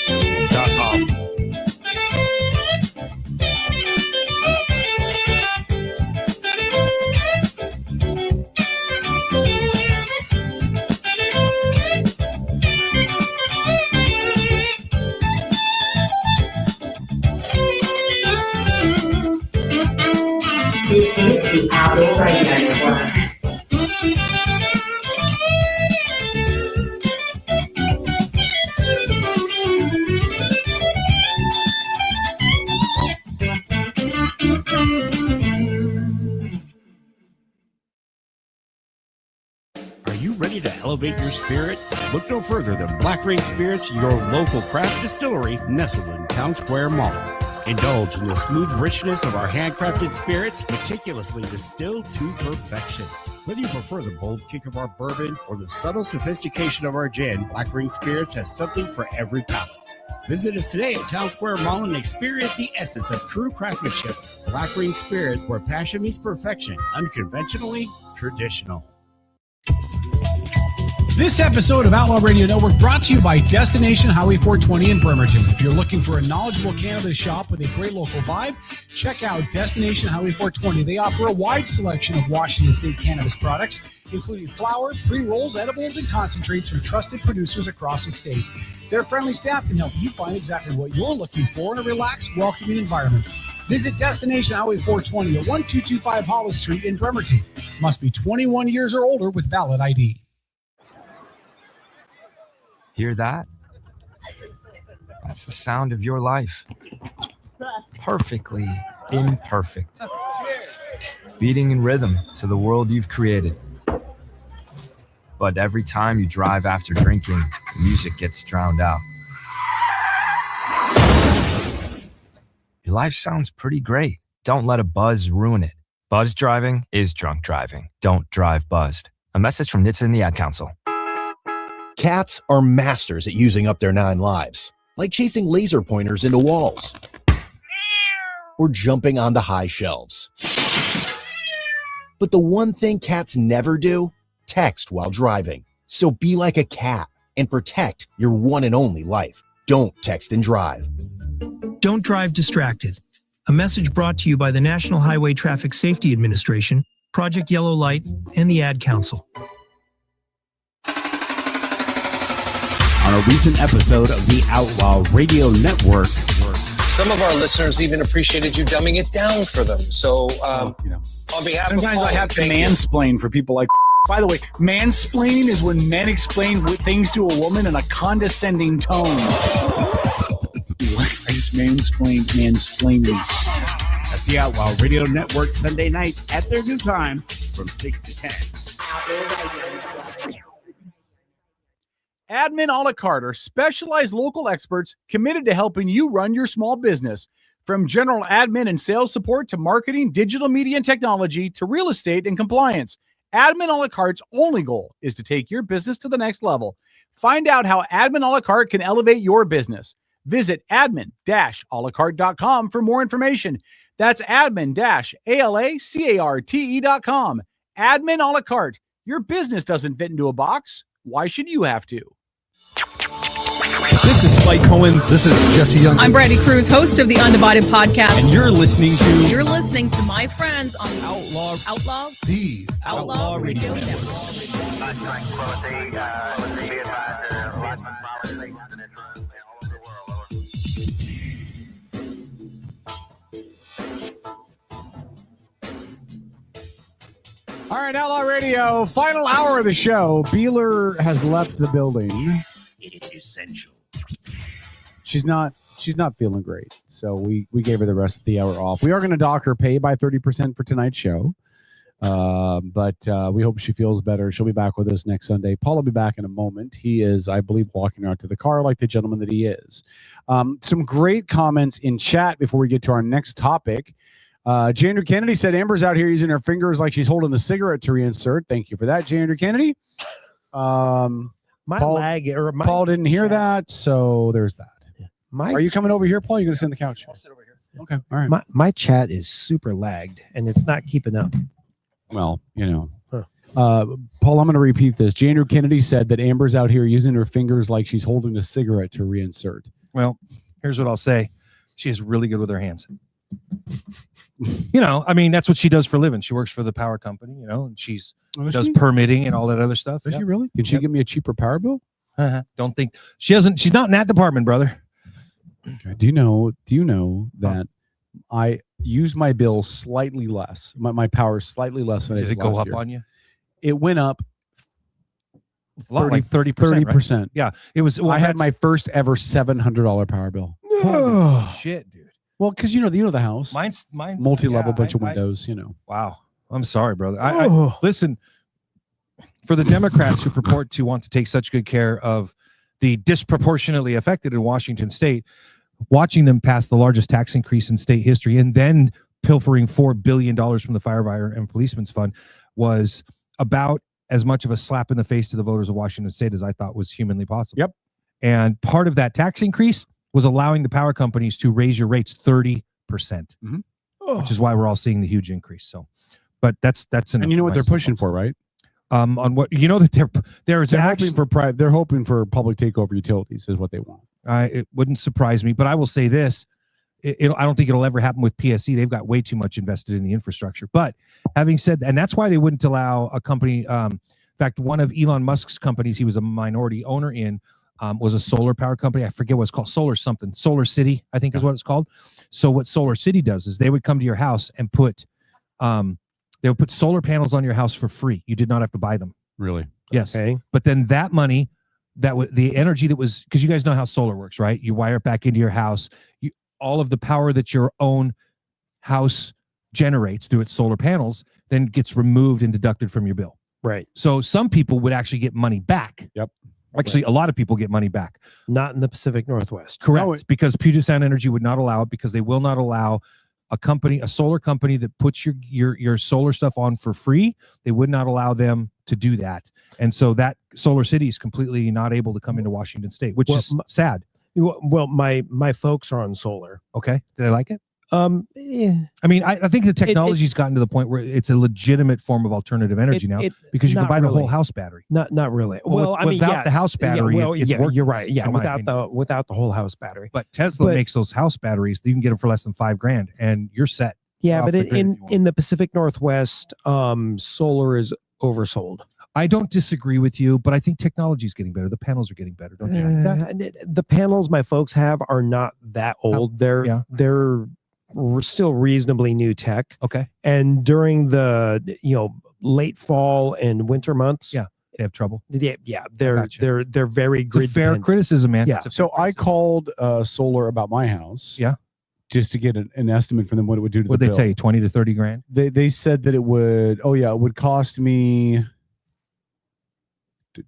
This is the Outlaw Radio Network. Are you ready to elevate your spirits? Look no further than Black Rain Spirits, your local craft distillery nestled in Town Square Mall. Indulge in the smooth richness of our handcrafted spirits, meticulously distilled to perfection. Whether you prefer the bold kick of our bourbon or the subtle sophistication of our gin, Black Rain Spirits has something for every palate. Visit us today at Town Square Mall and experience the essence of true craftsmanship. Black Rain Spirits, where passion meets perfection, unconventionally traditional. This episode of Outlaw Radio Network brought to you by Destination Highway 420 in Bremerton. If you're looking for a knowledgeable cannabis shop with a great local vibe, check out Destination Highway 420. They offer a wide selection of Washington State cannabis products, including flower, pre-rolls, edibles, and concentrates from trusted producers across the state. Their friendly staff can help you find exactly what you're looking for in a relaxed, welcoming environment. Visit Destination Highway 420 at 1225 Hollis Street in Bremerton. Must be 21 years or older with valid ID. Hear that? That's the sound of your life. Perfectly imperfect. Beating in rhythm to the world you've created. But every time you drive after drinking, the music gets drowned out. Your life sounds pretty great. Don't let a buzz ruin it. Buzz driving is drunk driving. Don't drive buzzed. A message from NHTSA and the Ad Council. Cats are masters at using up their 9 lives, like chasing laser pointers into walls or jumping onto high shelves. But the one thing cats never do, text while driving. So be like a cat and protect your one and only life. Don't text and drive. Don't drive distracted. A message brought to you by the National Highway Traffic Safety Administration, Project Yellow Light, and the Ad Council. On a recent episode of the Outlaw Radio Network, Some of our listeners even appreciated you dumbing it down for them. So, on behalf of sometimes Paul, I have to thank you. mansplain for people like. By the way, mansplaining is when men explain things to a woman in a condescending tone. I just mansplaining. That's the Outlaw Radio Network Sunday night at their new time from 6 to 10. Admin a la carte are specialized local experts committed to helping you run your small business. From general admin and sales support to marketing, digital media and technology to real estate and compliance, Admin a la carte's only goal is to take your business to the next level. Find out how Admin a la carte can elevate your business. Visit admin-alacarte.com for more information. That's admin-alacarte.com. Admin a la carte. Your business doesn't fit into a box. Why should you have to? This is Spike Cohen. This is Jesse Young. I'm Brandy Cruz, host of the Undivided Podcast. And you're listening to my friends on Outlaw Radio Network. All right, Outlaw Radio, final hour of the show. Beeler has left the building. It is essential. She's not she's not feeling great. So we gave her the rest of the hour off. We are going to dock her pay by 30% for tonight's show. But we hope she feels better. She'll be back with us next Sunday. Paul will be back in a moment. He is, I believe, walking out to the car like the gentleman that he is. Some great comments in chat before we get to our next topic. Andrew Kennedy said Amber's out here using her fingers like she's holding a cigarette to reinsert. Thank you for that, Andrew Kennedy. Paul didn't hear that, so there's that. Are you coming over here, Paul? You're going to sit on the couch? I'll sit over here. Okay, all right. My chat is super lagged, and it's not keeping up. Well, Paul, I'm going to repeat this. Andrew Kennedy said that Amber's out here using her fingers like she's holding a cigarette to reinsert. Well, here's what I'll say. She is really good with her hands. I mean, that's what she does for a living. She works for the power company, and does permitting and all that other stuff. Does she really? Can she give me a cheaper power bill? Don't think she doesn't. She's not in that department, brother. Okay. Do you know that I use my bill slightly less? My power slightly less than Did it go up on you? It went up a lot, like 30%. 30%. Right? Yeah, it was. Well, I had my first ever $700 power bill. Holy shit, dude. Well, because you know the house. Mine's multi-level, bunch of windows. Wow. I'm sorry, brother. I listen. For the Democrats who purport to want to take such good care of the disproportionately affected in Washington State, watching them pass the largest tax increase in state history and then pilfering $4 billion from the Firefighter and Policeman's Fund was about as much of a slap in the face to the voters of Washington State as I thought was humanly possible. Yep. And part of that tax increase was allowing the power companies to raise your rates 30%, which is why we're all seeing the huge increase. So, but that's and you know what they're pushing for, right? On what that they're hoping for public takeover utilities is what they want. It wouldn't surprise me, but I will say this: I don't think it'll ever happen with PSE. They've got way too much invested in the infrastructure. But having said that, and that's why they wouldn't allow a company. In fact, one of Elon Musk's companies, he was a minority owner in, was a solar power company. I forget what it's called, Solar City, I think is what it's called. So what Solar City does is they would come to your house and put they would put solar panels on your house for free. You did not have to buy them. Really? Yes. Okay. But then that money, the energy that was, because you guys know how solar works, right? You wire it back into your house. All of the power that your own house generates through its solar panels then gets removed and deducted from your bill. Right. So some people would actually get money back. Yep. Actually, a lot of people get money back. Not in the Pacific Northwest. Correct. Because Puget Sound Energy would not allow it, because they will not allow a solar company that puts your solar stuff on for free. They would not allow them to do that. And so that Solar City is completely not able to come into Washington State, which is sad. Well, my folks are on solar. Okay. Do they like it? Yeah. I mean, I think the technology's gotten to the point where it's a legitimate form of alternative energy now, because you can buy the whole house battery. Not really. Well, without the house battery, you're right. Yeah, without the whole house battery. But Tesla makes those house batteries. You can get them for less than $5,000, and you're set. Yeah, but in the Pacific Northwest, solar is oversold. I don't disagree with you, but I think technology is getting better. The panels are getting better, don't you? The panels my folks have are not that old. They're still reasonably new tech. Okay. And during the late fall and winter months, they have trouble. Yeah, they're very grid. It's a fair criticism, man. Yeah. So I called solar about my house. Yeah. Just to get an estimate from them what it would do to What'd the they bill. tell you, 20 to 30 grand? They said that it would. Oh yeah, it would cost me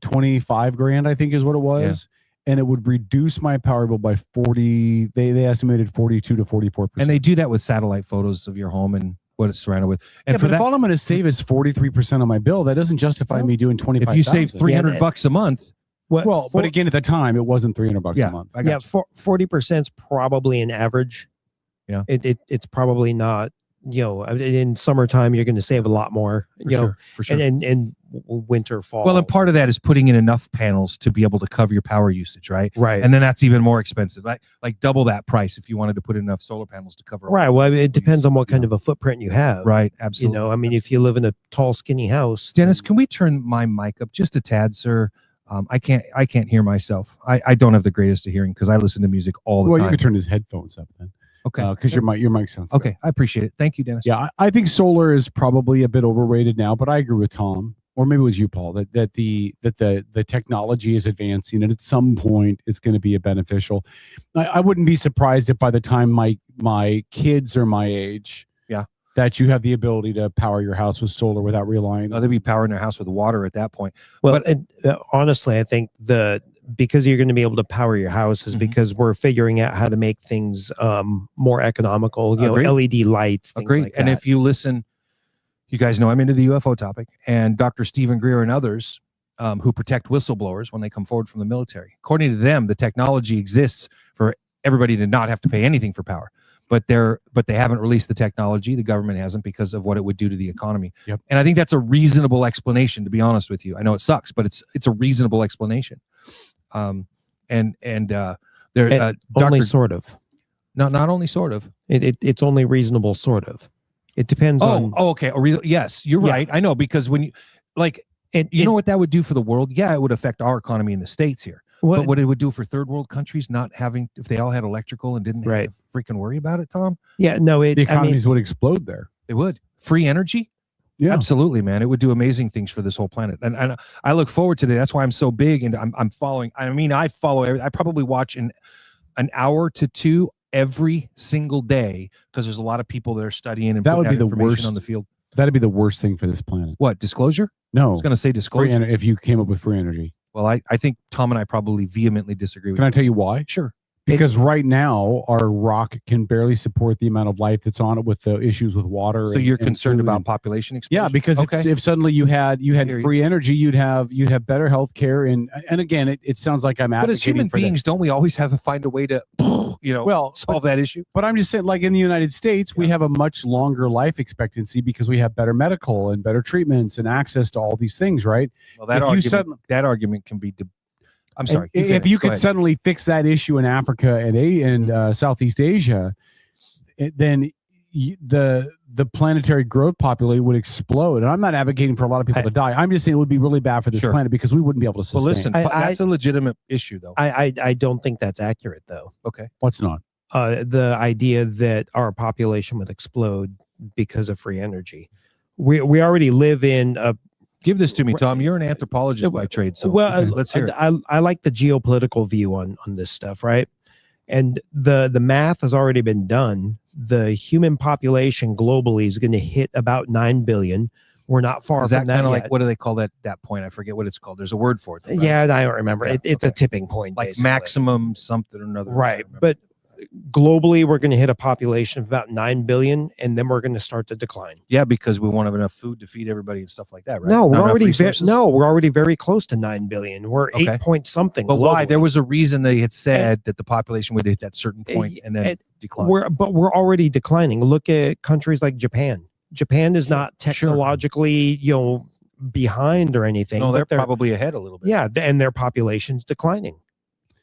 25 grand, I think is what it was. And it would reduce my power bill by 40. They estimated 42 to 44%. And they do that with satellite photos of your home and what it's surrounded with. And but if all I'm going to save is 43% on my bill, that doesn't justify me doing 25. If you save $300 a month, but again, at the time, it wasn't $300 a month. 40% is probably an average. Yeah, it's probably not. In summertime you're going to save a lot more. For sure. And winter, fall. Well, and part of that is putting in enough panels to be able to cover your power usage, right? Right. And then that's even more expensive, like double that price if you wanted to put in enough solar panels to cover. Right. Well, it depends on what kind of a footprint you have. Right. Absolutely. I mean, if you live in a tall, skinny house. Dennis, can we turn my mic up just a tad, sir? I can't hear myself. I don't have the greatest of hearing because I listen to music all the time. Well, you can turn his headphones up then. Okay. Because your mic sounds good. Okay. I appreciate it. Thank you, Dennis. Yeah, I think solar is probably a bit overrated now, but I agree with Tom. or maybe it was you, Paul, that the technology is advancing, and at some point it's going to be beneficial. I wouldn't be surprised if by the time my kids are my age, that you have the ability to power your house with solar without relying. They'd be powering their house with water at that point. Well, But and, honestly, I think because you're going to be able to power your house is because we're figuring out how to make things more economical. You know, LED lights. Things Agreed. like And that. if you listen, you guys know I'm into the UFO topic, and Dr. Stephen Greer and others who protect whistleblowers when they come forward from the military. According to them, the technology exists for everybody to not have to pay anything for power. But they haven't released the technology. The government hasn't, because of what it would do to the economy. Yep. And I think that's a reasonable explanation, to be honest with you. I know it sucks, but it's a reasonable explanation. Only sort of. Not only sort of. It's only reasonable, sort of. It depends on. Oh, okay. Yes, you're right. I know, because when you know what that would do for the world? Yeah, it would affect our economy in the States here. But what it would do for third world countries, not having, if they all had electrical and didn't have to freaking worry about it, Tom? Yeah, no, the economies would explode there. It would. Free energy? Yeah, absolutely, man. It would do amazing things for this whole planet. And I look forward to that. That's why I'm so big, and I'm following. I mean, I follow. I probably watch an hour to two every single day, because there's a lot of people that are studying and that would putting be out the information worst on the field. That'd be the worst thing for this planet. What, disclosure? No, I was going to say disclosure. If you came up with free energy. Well, I think Tom and I probably vehemently disagree with Can you. I tell you why? Sure. Because right now our rock can barely support the amount of life that's on it, with the issues with water. So you're concerned about population explosion? Yeah, because if suddenly you had free energy, you'd have better health care, and again, it sounds like I'm advocating. But as human for that. beings, don't we always have to find a way to solve that issue? But I'm just saying, like in the United States, we have a much longer life expectancy because we have better medical and better treatments and access to all these things, right? Well, that argument can be. I'm sorry. If you could suddenly fix that issue in Africa and Southeast Asia, then the planetary growth population would explode. And I'm not advocating for a lot of people to die. I'm just saying it would be really bad for this planet, because we wouldn't be able to sustain. Well, listen, that's a legitimate issue, though. I don't think that's accurate, though. Okay. What's not? The idea that our population would explode because of free energy. We already live in a. Give this to me, Tom. You're an anthropologist by trade, so let's hear it. I like the geopolitical view on this stuff, right? And the math has already been done. The human population globally is going to hit about 9 billion. We're not far Is that from that kind of yet. like, what do they call that point? I forget what it's called. There's a word for it. though, right? Yeah, I don't remember. Yeah, It's a tipping point, like basically. maximum something or another. Right. But globally, we're going to hit a population of about 9 billion, and then we're going to start to decline. Yeah, because we won't have enough food to feed everybody and stuff like that, right? No, Not we're enough already resources? we're already very close to 9 billion. We're 8 point something. But why? globally. There was a reason they had said that the population would hit that certain point and then decline. We're already declining. Look at countries like Japan. Japan is not technologically, behind or anything. No, but they're probably ahead a little bit. Yeah, and their population's declining.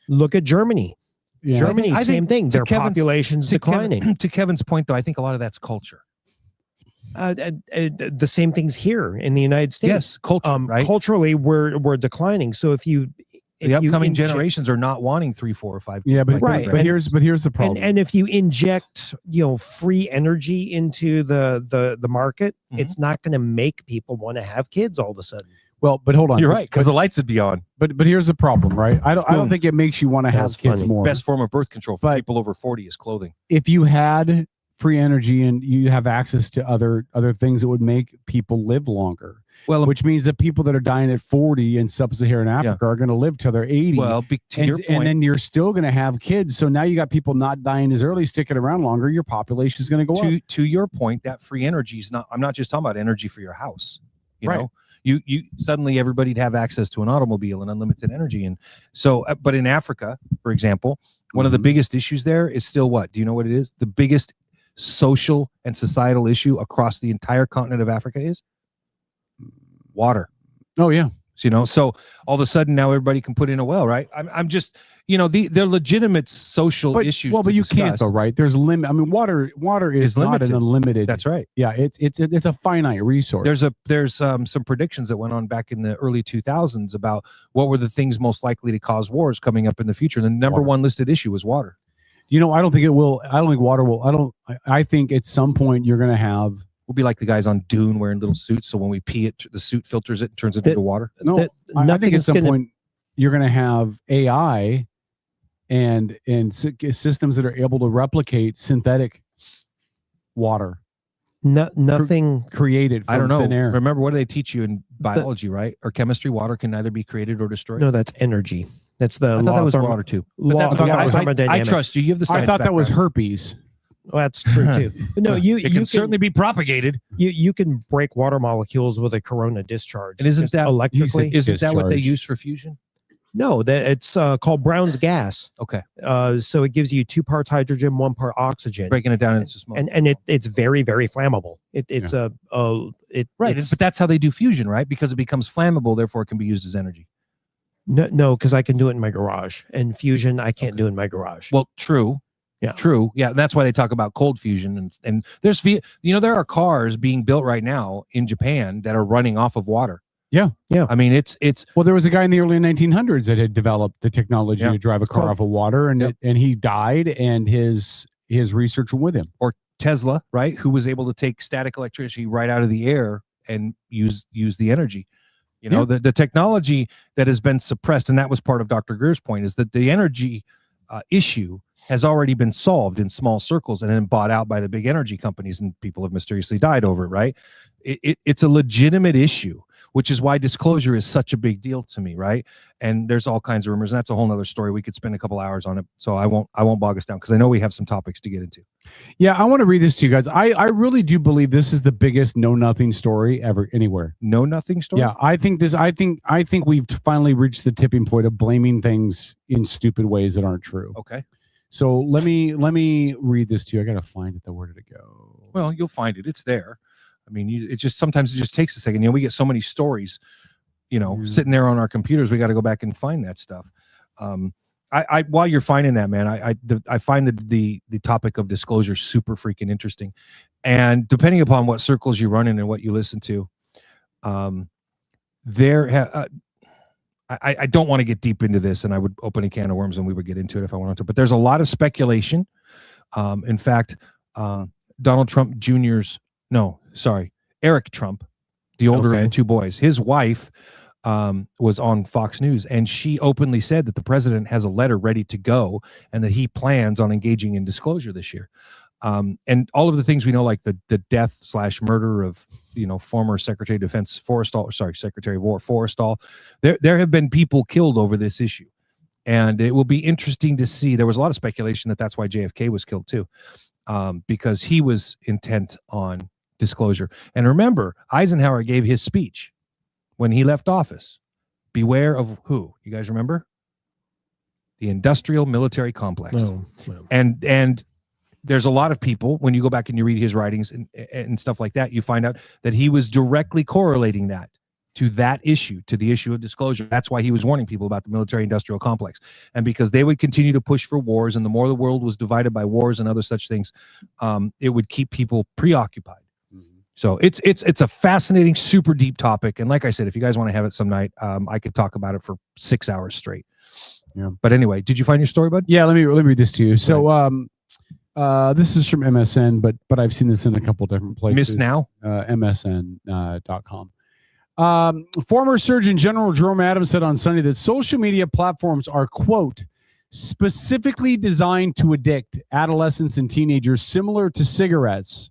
Look at Germany. Yeah. Germany, I same think thing. to Their Kevin's- population's to declining. To Kevin's point, though, I think a lot of that's culture. The same things here in the United States. Yes, culture, right? Culturally, we're declining. So if you The upcoming generations are not wanting 3, 4, or 5. Yeah, but like that, but here's the problem. And if you inject free energy into the market, it's not going to make people want to have kids all of a sudden. Well, but hold on. You're right, because the lights would be on. But here's the problem, right? I don't think it makes you want to have kids more. Best form of birth control for people over 40 is clothing. If you had free energy and you have access to other things that would make people live longer. Well, which means that people that are dying at 40 in sub-Saharan Africa are going to live till they're 80. Well, to your point, and then you're still going to have kids. So now you got people not dying as early, sticking around longer. Your population is going to go up. To your point, that free energy is not. I'm not just talking about energy for your house. You Right. know, you suddenly everybody'd have access to an automobile and unlimited energy. And so, but in Africa, for example, one of the biggest issues there is still what? Do you know what it is? The biggest social and societal issue across the entire continent of Africa is water. Oh yeah. So, so all of a sudden now everybody can put in a well, right? I'm just, they're legitimate social issues. Well, but to you discuss. can't though, right? There's limit. I mean, water is not limited. an unlimited. That's right. Yeah, it's a finite resource. There's some predictions that went on back in the early 2000s about what were the things most likely to cause wars coming up in the future. And the number one listed issue was water. I don't think it will. I don't think water will. I think at some point you're going to have We'll be like the guys on Dune wearing little suits. So when we pee, the suit filters it and turns it into water. No, I think at some point you're going to have AI and systems that are able to replicate synthetic water. Nothing created from I don't know. thin air. Remember, what do they teach you in biology, right? Or chemistry? Water can neither be created or destroyed. No, that's energy. That's the I thought law that of was thermo- water too. law But that's of okay. I thermodynamics. trust you. You have the science I thought that was background. herpes. Well, that's true too. No, It can certainly be propagated. You can break water molecules with a corona discharge. And isn't just that electrically? Isn't that what they use for fusion? No, that it's called Brown's gas. Okay. So it gives you 2 parts hydrogen, 1 part oxygen. Breaking it down into small. And it's very, very flammable. It's right. it's- But that's how they do fusion, right? Because it becomes flammable, therefore it can be used as energy. No, because I can do it in my garage, and fusion I can't do in my garage. Well, true. Yeah. True. Yeah. That's why they talk about cold fusion. And there's, there are cars being built right now in Japan that are running off of water. Yeah. Yeah. I mean, it's well, there was a guy in the early 1900s that had developed the technology to drive a car off of water, and and he died, and his research with him. Or Tesla, right? Who was able to take static electricity right out of the air and use the energy. You know, the technology that has been suppressed, and that was part of Dr. Greer's point, is that the energy issue has already been solved in small circles and then bought out by the big energy companies, and people have mysteriously died over it, right? It's a legitimate issue, which is why disclosure is such a big deal to me, right? And there's all kinds of rumors, and that's a whole nother story. We could spend a couple hours on it, so I won't bog us down, because I know we have some topics to get into. Yeah, I want to read this to you guys. I really do believe this is the biggest know-nothing story ever anywhere. Know-nothing story? Yeah, I think we've finally reached the tipping point of blaming things in stupid ways that aren't true. Okay. So let me read this to you. I gotta find it though. Where did it go? Well, you'll find it. It's there. I mean, sometimes it just takes a second. You know, we get so many stories, sitting there on our computers. We got to go back and find that stuff. I while you're finding that, man, I find the topic of disclosure super freaking interesting, and depending upon what circles you run in and what you listen to, I don't want to get deep into this, and I would open a can of worms and we would get into it if I wanted to. But there's a lot of speculation. In fact, Donald Trump Jr.'s Eric Trump, the older of the 2 boys, his wife was on Fox News, and she openly said that the president has a letter ready to go and that he plans on engaging in disclosure this year. And all of the things we know, like the death/murder of former Secretary of Defense Secretary of War Forrestal, there have been people killed over this issue, and it will be interesting to see. There was a lot of speculation that that's why JFK was killed too, because he was intent on disclosure. And remember, Eisenhower gave his speech when he left office. Beware of who? You guys remember? The industrial military complex. No. And there's a lot of people, when you go back and you read his writings and stuff like that, you find out that he was directly correlating that to that issue, to the issue of disclosure. That's why he was warning people about the military industrial complex. And because they would continue to push for wars, and the more the world was divided by wars and other such things, it would keep people preoccupied. So it's a fascinating, super deep topic. And like I said, if you guys want to have it some night, I could talk about it for 6 hours straight. Yeah. But anyway, did you find your story, bud? Yeah, let me read this to you. So this is from MSN, but I've seen this in a couple different places. Miss Now? MSN.com. Former Surgeon General Jerome Adams said on Sunday that social media platforms are, quote, specifically designed to addict adolescents and teenagers, similar to cigarettes.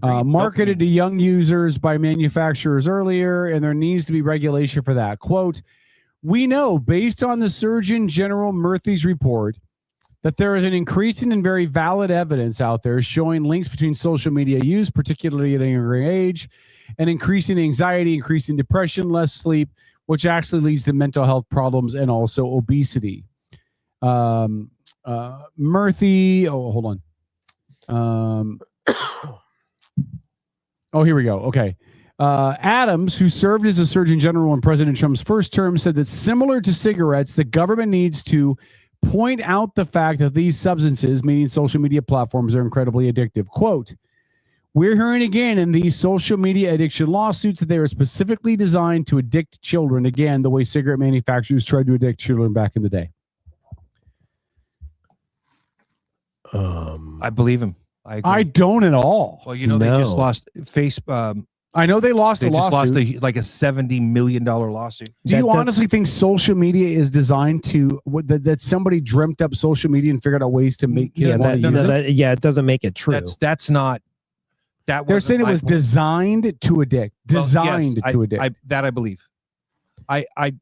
Marketed to young users by manufacturers earlier, and there needs to be regulation for that. Quote, we know, based on the Surgeon General Murthy's report, that there is an increasing and very valid evidence out there showing links between social media use, particularly at a younger age, and increasing anxiety, increasing depression, less sleep, which actually leads to mental health problems and also obesity. Murthy, hold on. Oh, here we go. Okay. Adams, who served as a Surgeon General in President Trump's first term, said that similar to cigarettes, the government needs to point out the fact that these substances, meaning social media platforms, are incredibly addictive. Quote, we're hearing again in these social media addiction lawsuits that they are specifically designed to addict children. Again, the way cigarette manufacturers tried to addict children back in the day. I believe him. I don't at all. Well, you know, they just lost I know they lost they a just lawsuit. lost like a $70 million lawsuit. Do you honestly think social media is designed to that somebody dreamt up social media and figured out ways to make kids want to use it? It doesn't make it true. That's not. They're saying it was designed to addict. Designed to addict. That I believe.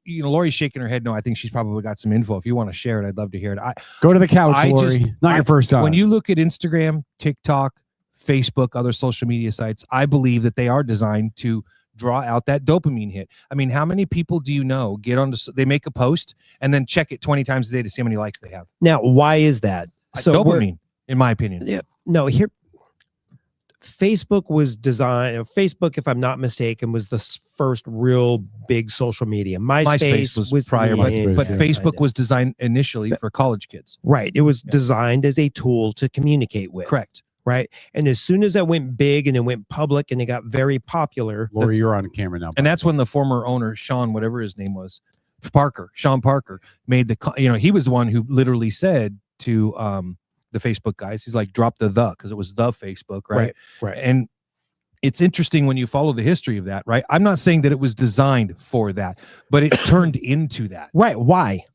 Lori's shaking her head. No, I think she's probably got some info. If you want to share it, I'd love to hear it. Go to the couch, Lori. Not your first time. When you look at Instagram, TikTok, Facebook, other social media sites, I believe that they are designed to draw out that dopamine hit. I mean, how many people do you know they make a post and then check it 20 times a day to see how many likes they have? Now, why is that? Dopamine, in my opinion. Yeah. No, here. Facebook was designed. Facebook, if I'm not mistaken, was the first real big social media. MySpace was prior, but Facebook was designed initially for college kids. Right. It was designed as a tool to communicate with. Correct. Right. And as soon as that went big and it went public and it got very popular. Lori, you're on camera now. And that's when the former owner, Sean, whatever his name was, Sean Parker, made he was the one who literally said to the Facebook guys, he's like, drop the because it was the Facebook, right? Right. And it's interesting when you follow the history of that, right? I'm not saying that it was designed for that, but it turned into that. Right. Why?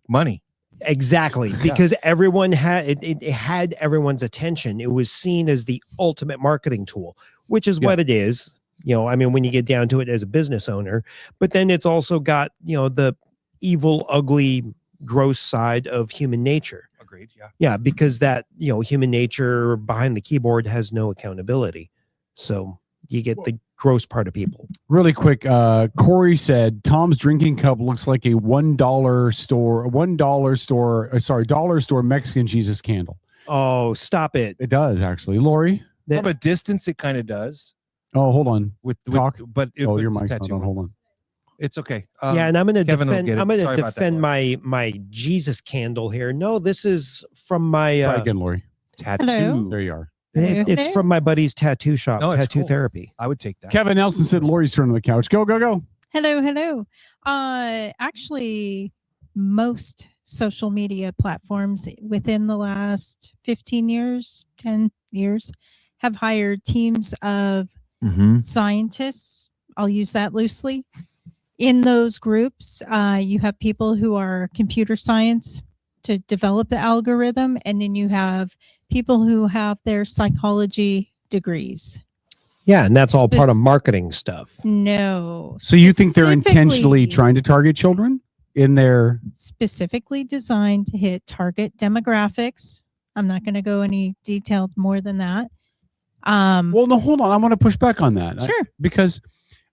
Money. Exactly. Because everyone had it had everyone's attention. It was seen as the ultimate marketing tool, which is what it is. I mean, when you get down to it as a business owner, but then it's also got, the evil, ugly, gross side of human nature. Agreed. Yeah. Yeah. Because that, human nature behind the keyboard has no accountability. So you get the gross part of people. Really quick, Corey said Tom's drinking cup looks like a dollar store Mexican Jesus candle. Oh, stop it. It does actually. Lori? From a distance, it kind of does. Oh, hold on. With talk. But your mic's not on. Hold on. It's okay. Yeah, and I'm going to Kevin defend my Jesus candle here. No, this is from my Try again, Lori. Tattoo. Hello? There you are. It's from my buddy's tattoo shop, Tattoo cool. Therapy. I would take that. Kevin Nelson said Lori's turn on the couch. Go. Hello. Actually, most social media platforms within the last 15 years, 10 years, have hired teams of scientists. I'll use that loosely. In those groups, you have people who are computer science to develop the algorithm, and then you have people who have their psychology degrees. Yeah, and that's all part of marketing stuff. No. So you think they're intentionally trying to target children in their specifically designed to hit target demographics? I'm not going to go any detailed more than that. Well, no, hold on. I want to push back on that. Sure. Because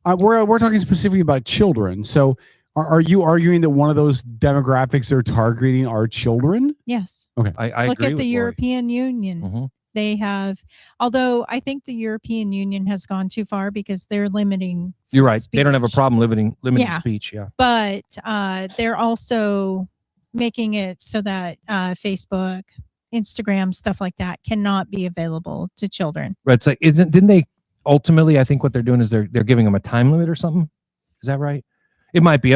we're talking specifically about children. So are you arguing that one of those demographics they're targeting are children? Yes. Okay. I look agree at with the Lori. European Union. They have, although I think the European Union has gone too far because they're limiting. You're right. Speech. They don't have a problem limiting speech. Yeah. But they're also making it so that Facebook, Instagram, stuff like that cannot be available to children. Right. It's like, didn't they ultimately, I think what they're doing is they're giving them a time limit or something. Is that right? It might be.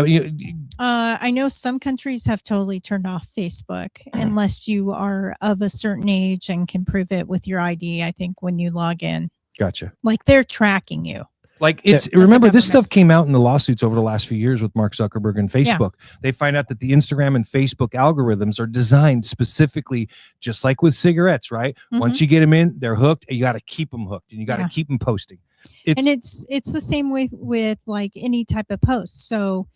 I know some countries have totally turned off Facebook unless you are of a certain age and can prove it with your ID. I think when you log in. Gotcha. Like they're tracking you. Like remember this stuff came out in the lawsuits over the last few years with Mark Zuckerberg and Facebook. Yeah. They find out that the Instagram and Facebook algorithms are designed specifically, just like with cigarettes, right? Once you get them in, they're hooked, and you got to keep them hooked, and you got to keep them posting. It's the same way with like any type of post. So,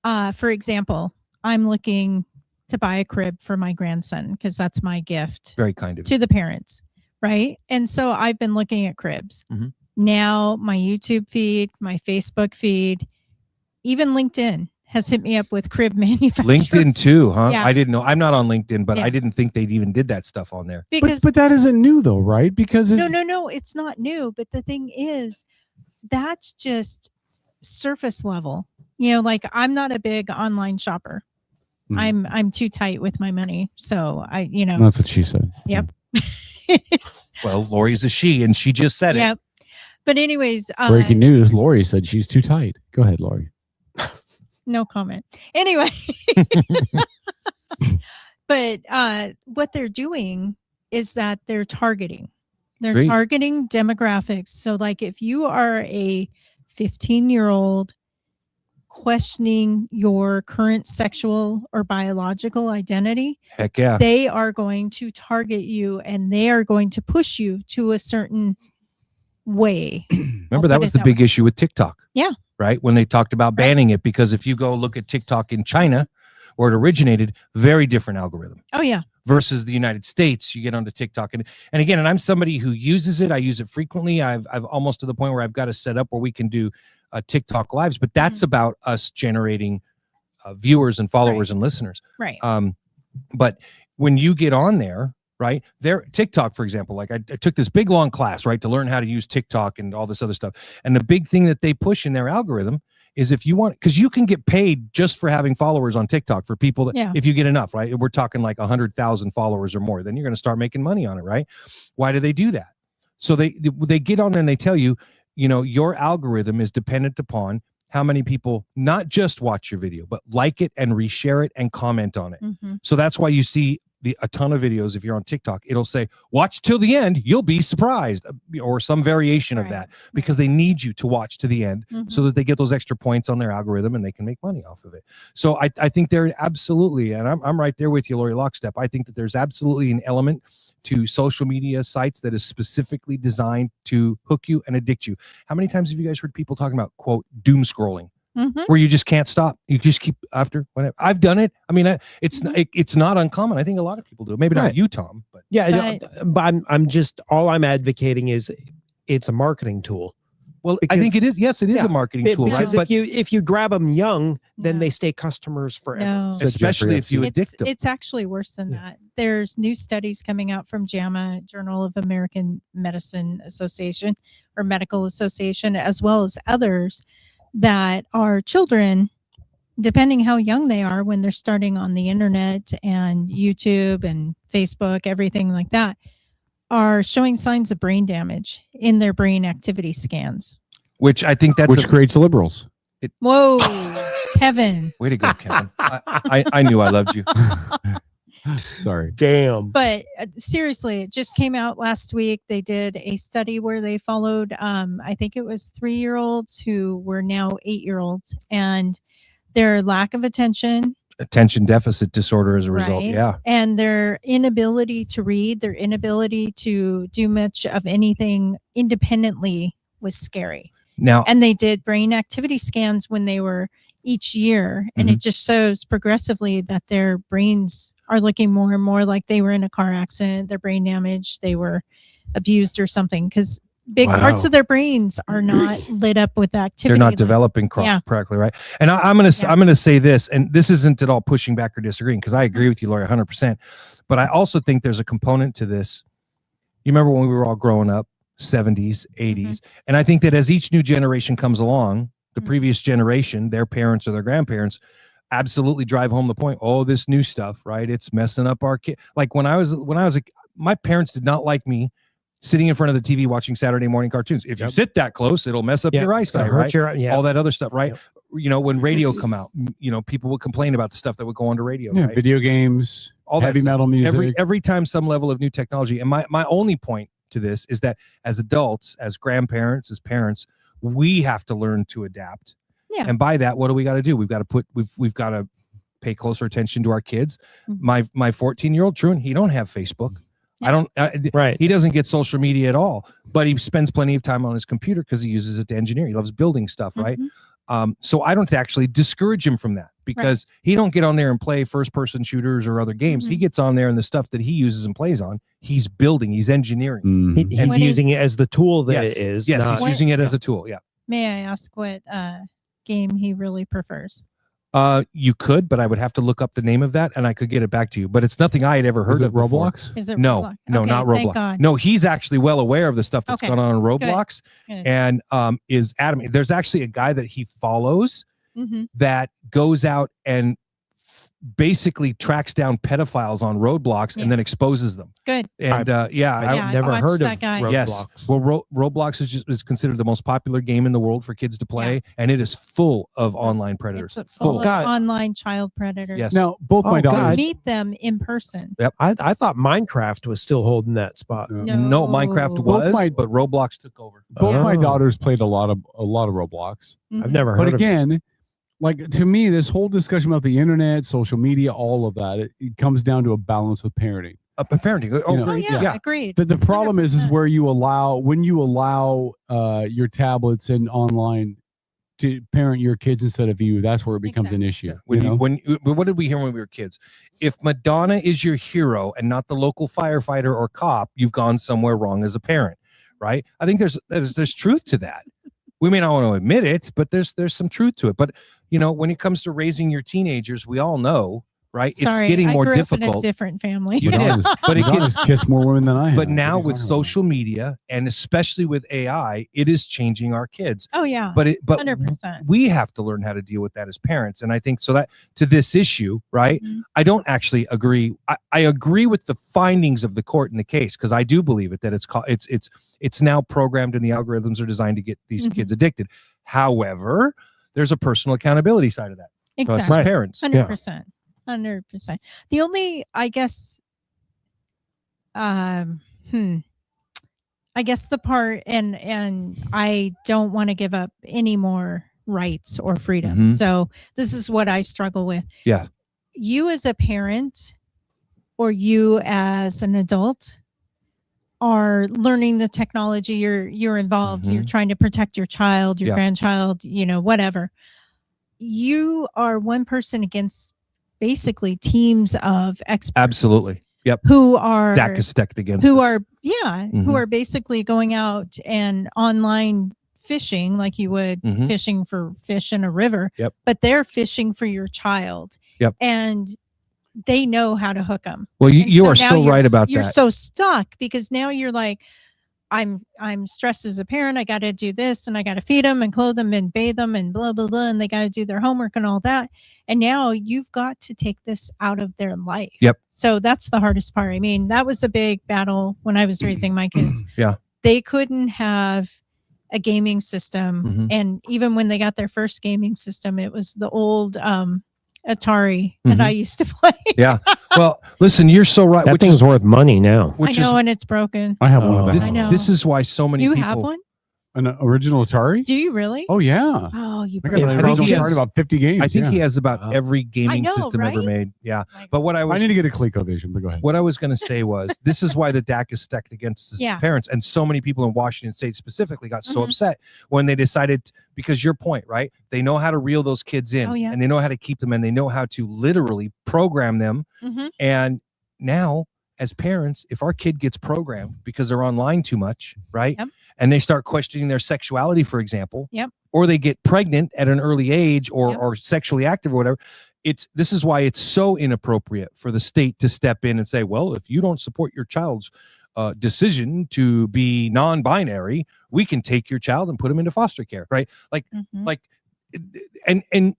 for example, I'm looking to buy a crib for my grandson because that's my gift. Very kind of to the parents, right? And so I've been looking at cribs. Now my YouTube feed, my Facebook feed, even LinkedIn has hit me up with crib manufacturers. LinkedIn too, huh? Yeah. I didn't know. I'm not on LinkedIn, but I didn't think they even did that stuff on there. Because but that isn't new though, right? Because no, it's not new. But the thing is, that's just surface level. Like I'm not a big online shopper. I'm too tight with my money. So That's what she said. Yep. Well, Lori's a she, and she just said it. Yep. But anyways, breaking news, Lori said she's too tight. Go ahead, Lori. No comment. Anyway, but what they're doing is that they're targeting. They're Great. targeting demographics. So like if you are a 15-year-old questioning your current sexual or biological identity, Heck yeah. they are going to target you and they are going to push you to a certain way. Remember, that was the big issue with TikTok. Yeah. Right? When they talked about banning it, because if you go look at TikTok in China, where it originated, very different algorithm. Oh, yeah. Versus the United States, you get onto TikTok. And again, and I'm somebody who uses it. I use it frequently. I've almost to the point where I've got it set up where we can do TikTok lives, but that's about us generating viewers and followers and listeners. Right. But when you get on there, right there, TikTok, for example, like I took this big long class, right, to learn how to use TikTok and all this other stuff. And the big thing that they push in their algorithm is if you want, because you can get paid just for having followers on TikTok for people that, if you get enough, right? We're talking like 100,000 followers or more, then you're going to start making money on it, right? Why do they do that? So they get on there and they tell you, you know, your algorithm is dependent upon how many people not just watch your video, but like it and reshare it and comment on it. So that's why you see a ton of videos. If you're on TikTok, it'll say, watch till the end, you'll be surprised, or some variation of that, because they need you to watch to the end so that they get those extra points on their algorithm and they can make money off of it. So I think they're absolutely, and I'm right there with you, Lori Lockstep. I think that there's absolutely an element to social media sites that is specifically designed to hook you and addict you. How many times have you guys heard people talking about, quote, doom scrolling? Where you just can't stop. You just keep after whatever. I've done it. I mean, it's not uncommon. I think a lot of people do. Maybe not you, Tom, but but I'm just, all I'm advocating is it's a marketing tool. Well, I think it is. Yes, it is a marketing tool, right? But if you grab them young, then they stay customers forever. No. Especially if you addict them. It's actually worse than that. There's new studies coming out from JAMA, Journal of American Medicine Association, or Medical Association, as well as others, that our children, depending how young they are when they're starting on the internet and YouTube and Facebook, everything like that, are showing signs of brain damage in their brain activity scans. Which I think that's which creates liberals. Whoa, Kevin. Way to go, Kevin. I knew I loved you. Sorry. Damn. But seriously, it just came out last week. They did a study where they followed, I think it was 3-year-olds who were now 8-year-olds, and their lack of attention Deficit disorder as a result. right? Yeah. And their inability to read, their inability to do much of anything independently was scary. Now, and they did brain activity scans when they were each year, and it just shows progressively that their brains are looking more and more like they were in a car accident, their brain damage, they were abused or something, because big parts of their brains are not lit up with activity. They're not developing correctly, right? And I'm gonna say this, and this isn't at all pushing back or disagreeing, because I agree with you, Lori, 100%. But I also think there's a component to this. You remember when we were all growing up, 70s, 80s, and I think that as each new generation comes along, the previous generation, their parents or their grandparents, absolutely drive home the point. Oh, this new stuff, right? It's messing up our kid. Like when I was my parents did not like me sitting in front of the TV watching Saturday morning cartoons. If you sit that close, ittle mess up your eyesight, right? All that other stuff, right? You know, when radio come out, you know, people would complain about the stuff that would go onto radio, right? Video games, all heavy metal music. Every time some level of new technology. And my only point to this is that as adults, as grandparents, as parents, we have to learn to adapt. Yeah. And by that, what do we got to do? We've got to pay closer attention to our kids. My 14-year-old Truman, he don't have Facebook. He doesn't get social media at all, but he spends plenty of time on his computer because he uses it to engineer. He loves building stuff, right? So I don't actually discourage him from that, because he don't get on there and play first-person shooters or other games. He gets on there and the stuff that he uses and plays on, he's building, he's engineering. He's using it as the tool that it is. Yes, he's using it as a tool. Yeah. May I ask what game he really prefers? You could, but I would have to look up the name of that, and I could get it back to you. But it's nothing I had ever heard of. Roblox? Is it No, Roblox? no, Okay, not thank Roblox. God. No, he's actually well aware of the stuff that's gone on in Roblox, Good. and is adamant. There's actually a guy that he follows that goes out and basically tracks down pedophiles on roadblocks and then exposes them. Good. And I've never heard of Roblox. Yes. Well, Roblox is considered the most popular game in the world for kids to play, and it is full of online predators. It's full of online child predators. Yes. Now, both my daughters. Meet them in person. Yep. I thought Minecraft was still holding that spot. No, Minecraft was, but Roblox took over. Both my daughters played a lot of Roblox. I've never heard But of it. again, like to me, this whole discussion about the internet, social media, all of that, it comes down to a balance with parenting. Parenting. You know, yeah, agreed. The problem is where when you allow your tablets and online to parent your kids instead of you, that's where it becomes an issue. What did we hear when we were kids? If Madonna is your hero and not the local firefighter or cop, you've gone somewhere wrong as a parent, right? I think there's truth to that. We may not want to admit it, but there's some truth to it. But when it comes to raising your teenagers, we all know, right? Sorry, it's getting more I grew up in difficult. a different family. You did, but it gets kiss more women than I have. But now with social media and especially with AI, it is changing our kids. Oh yeah. But 100%. we have to learn how to deal with that as parents. And I think so that to this issue, right? I don't actually agree. I agree with the findings of the court in the case because I do believe it that it's now programmed and the algorithms are designed to get these kids addicted. However, there's a personal accouguability side of that. Exactly. For us as parents. 100%. 100%. The only, I guess, I guess the part, and I don't want to give up any more rights or freedom. So this is what I struggle with. Yeah. You as a parent or you as an adult are learning the technology. You're involved. You're trying to protect your child, your grandchild, whatever. You are one person against basically teams of experts. Absolutely. Yep. Who are DAC is stacked against who us. are who are basically going out and online fishing like you would fishing for fish in a river. Yep. But they're fishing for your child. Yep. And they know how to hook them. Well, you are now so right about you're that. so stuck because now you're like, I'm stressed as a parent. I got to do this and I got to feed them and clothe them and bathe them and blah, blah, blah. And they got to do their homework and all that. And now you've got to take this out of their life. Yep. So that's the hardest part. I mean, that was a big battle when I was raising my kids. Yeah. They couldn't have a gaming system. And even when they got their first gaming system, it was the old Atari that I used to play. Yeah. Well, listen, you're so right. That thing's worth money now. I know, and it's broken. I have one of This, that. this is why so many You people have one? An original Atari? Do you really? Oh yeah. Oh, you I got an I think original he Atari, has- about 50 games. I think yeah. he has about every gaming know, system ever right? made. Yeah. But what I I need to get a ColecoVision, but go ahead. what I was going to say was this is why the DAC is stacked against the Yeah. parents. And so many people in Washington State specifically got so upset when they decided, because your point, right? They know how to reel those kids in Oh, yeah. and they know how to keep them and they know how to literally program them. And now, as parents, if our kid gets programmed because they're online too much, right? Yep. And they start questioning their sexuality, for example, Yep. or they get pregnant at an early age or, Yep. or sexually active or whatever. This is why it's so inappropriate for the state to step in and say, well, if you don't support your child's decision to be non-binary, we can take your child and put them into foster care, right? Like,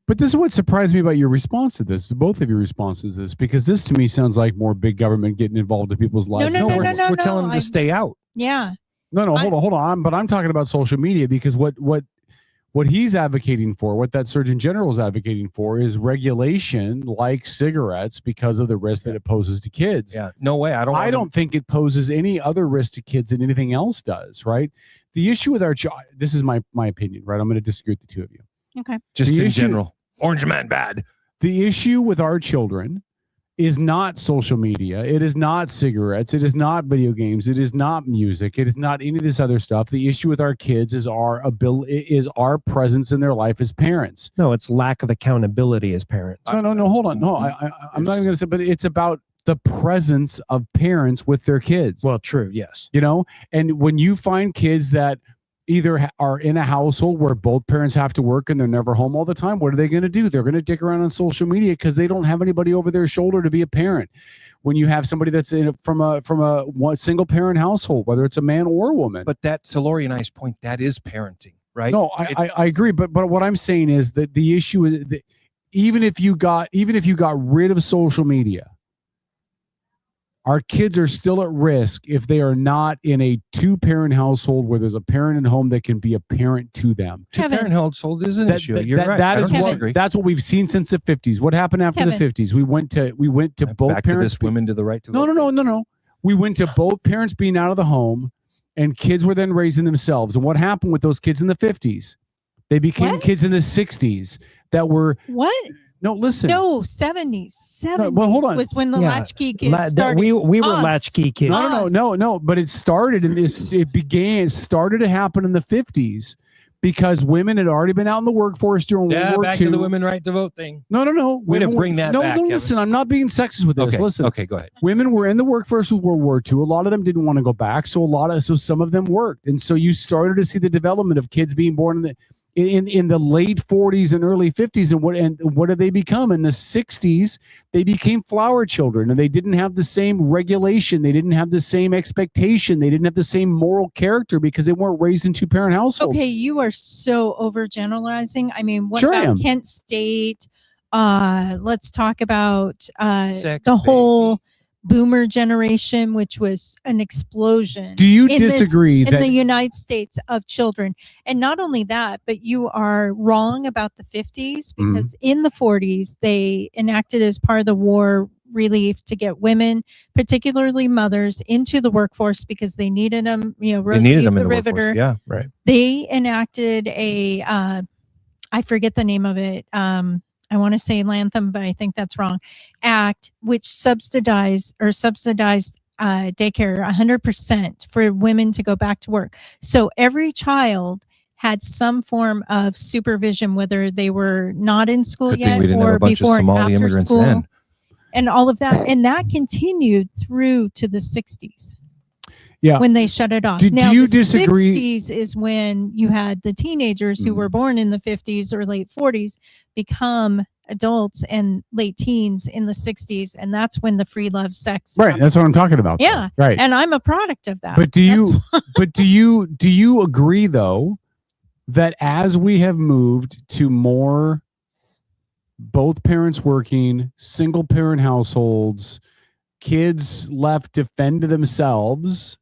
But this is what surprised me about your response to this, both of your responses to this, because this to me sounds like more big government getting involved in people's lives. we're telling them to stay out. Yeah. No, hold on. But I'm talking about social media because what he's advocating for, what that Surgeon General is advocating for, is regulation like cigarettes because of the risk that it poses to kids. Yeah, no way. I don't think it poses any other risk to kids than anything else does. Right. The issue with our this is my opinion. Right. I'm going to disagree with the two of you. Okay. Just The in issue- general. Orange man bad. The issue with our children is not social media. It is not cigarettes. It is not video games. It is not music. It is not any of this other stuff. The issue with our kids is our our presence in their life as parents. No, it's lack of accountability as parents. No. Hold on. No, I'm not even going to say, but it's about the presence of parents with their kids. Well, true. Yes. And when you find kids that either are in a household where both parents have to work and they're never home all the time, what are they going to do? They're going to dick around on social media because they don't have anybody over their shoulder to be a parent. When you have somebody that's from a single parent household, whether it's a man or a woman. But that, to Lori and I's point, that is parenting, right? No, I agree. But what I'm saying is that the issue is that even if you got rid of social media, our kids are still at risk if they are not in a 2-parent household where there's a parent at home that can be a parent to them. 2-parent household is an issue. You're right. That I is don't disagree. that's what we've seen since the 50s. What happened after the 50s? We went to both Back parents. to this women to the right to vote. No. We went to both parents being out of the home, and kids were then raising themselves. And what happened with those kids in the 50s? They became kids in the 60s that were what? No, listen. No, 70s. 70s well, hold on. was when the latchkey kids started. We were Us. latchkey kids. No. But it started it started to happen in the 50s because women had already been out in the workforce during World War back II. to the women right to vote thing. No. Way to bring that back. No, Kevin. listen, I'm not being sexist with this. Okay. Listen. Okay, go ahead. Women were in the workforce with World War II. A lot of them didn't want to go back, so some of them worked. And so you started to see the development of kids being born in the late 40s and early 50s. And what did they become? In the 60s, they became flower children, and they didn't have the same regulation. They didn't have the same expectation. They didn't have the same moral character because they weren't raised in 2-parent households. Okay, you are so overgeneralizing. I mean, what Sure I about am. Kent State? Let's talk about Sex, the whole boomer generation, which was an explosion. Do you disagree in that- the United States of children? And not only that, but you are wrong about the 50s because in the 40s they enacted as part of the war relief to get women, particularly mothers, into the workforce because they needed them. They needed them in the Riveter. workforce. Yeah, right. They enacted a I forget the name of it. I want to say Lantham, but I think that's wrong. Act, which subsidized daycare 100% for women to go back to work. So every child had some form of supervision, whether they were not in school Good thing yet we didn't have or a bunch of before and Somali after immigrants school, then. and all of that. And that continued through to the 60s. Yeah. When they shut it off. Do Now, you the disagree? 60s is when you had the teenagers who were born in the 50s or late 40s become adults and late teens in the 60s. And that's when the free love sex. Right. happened. That's what I'm talking about. Yeah. though. Right. And I'm a product of that. But do you agree though that as we have moved to more both parents working, single parent households, kids left to fend to themselves,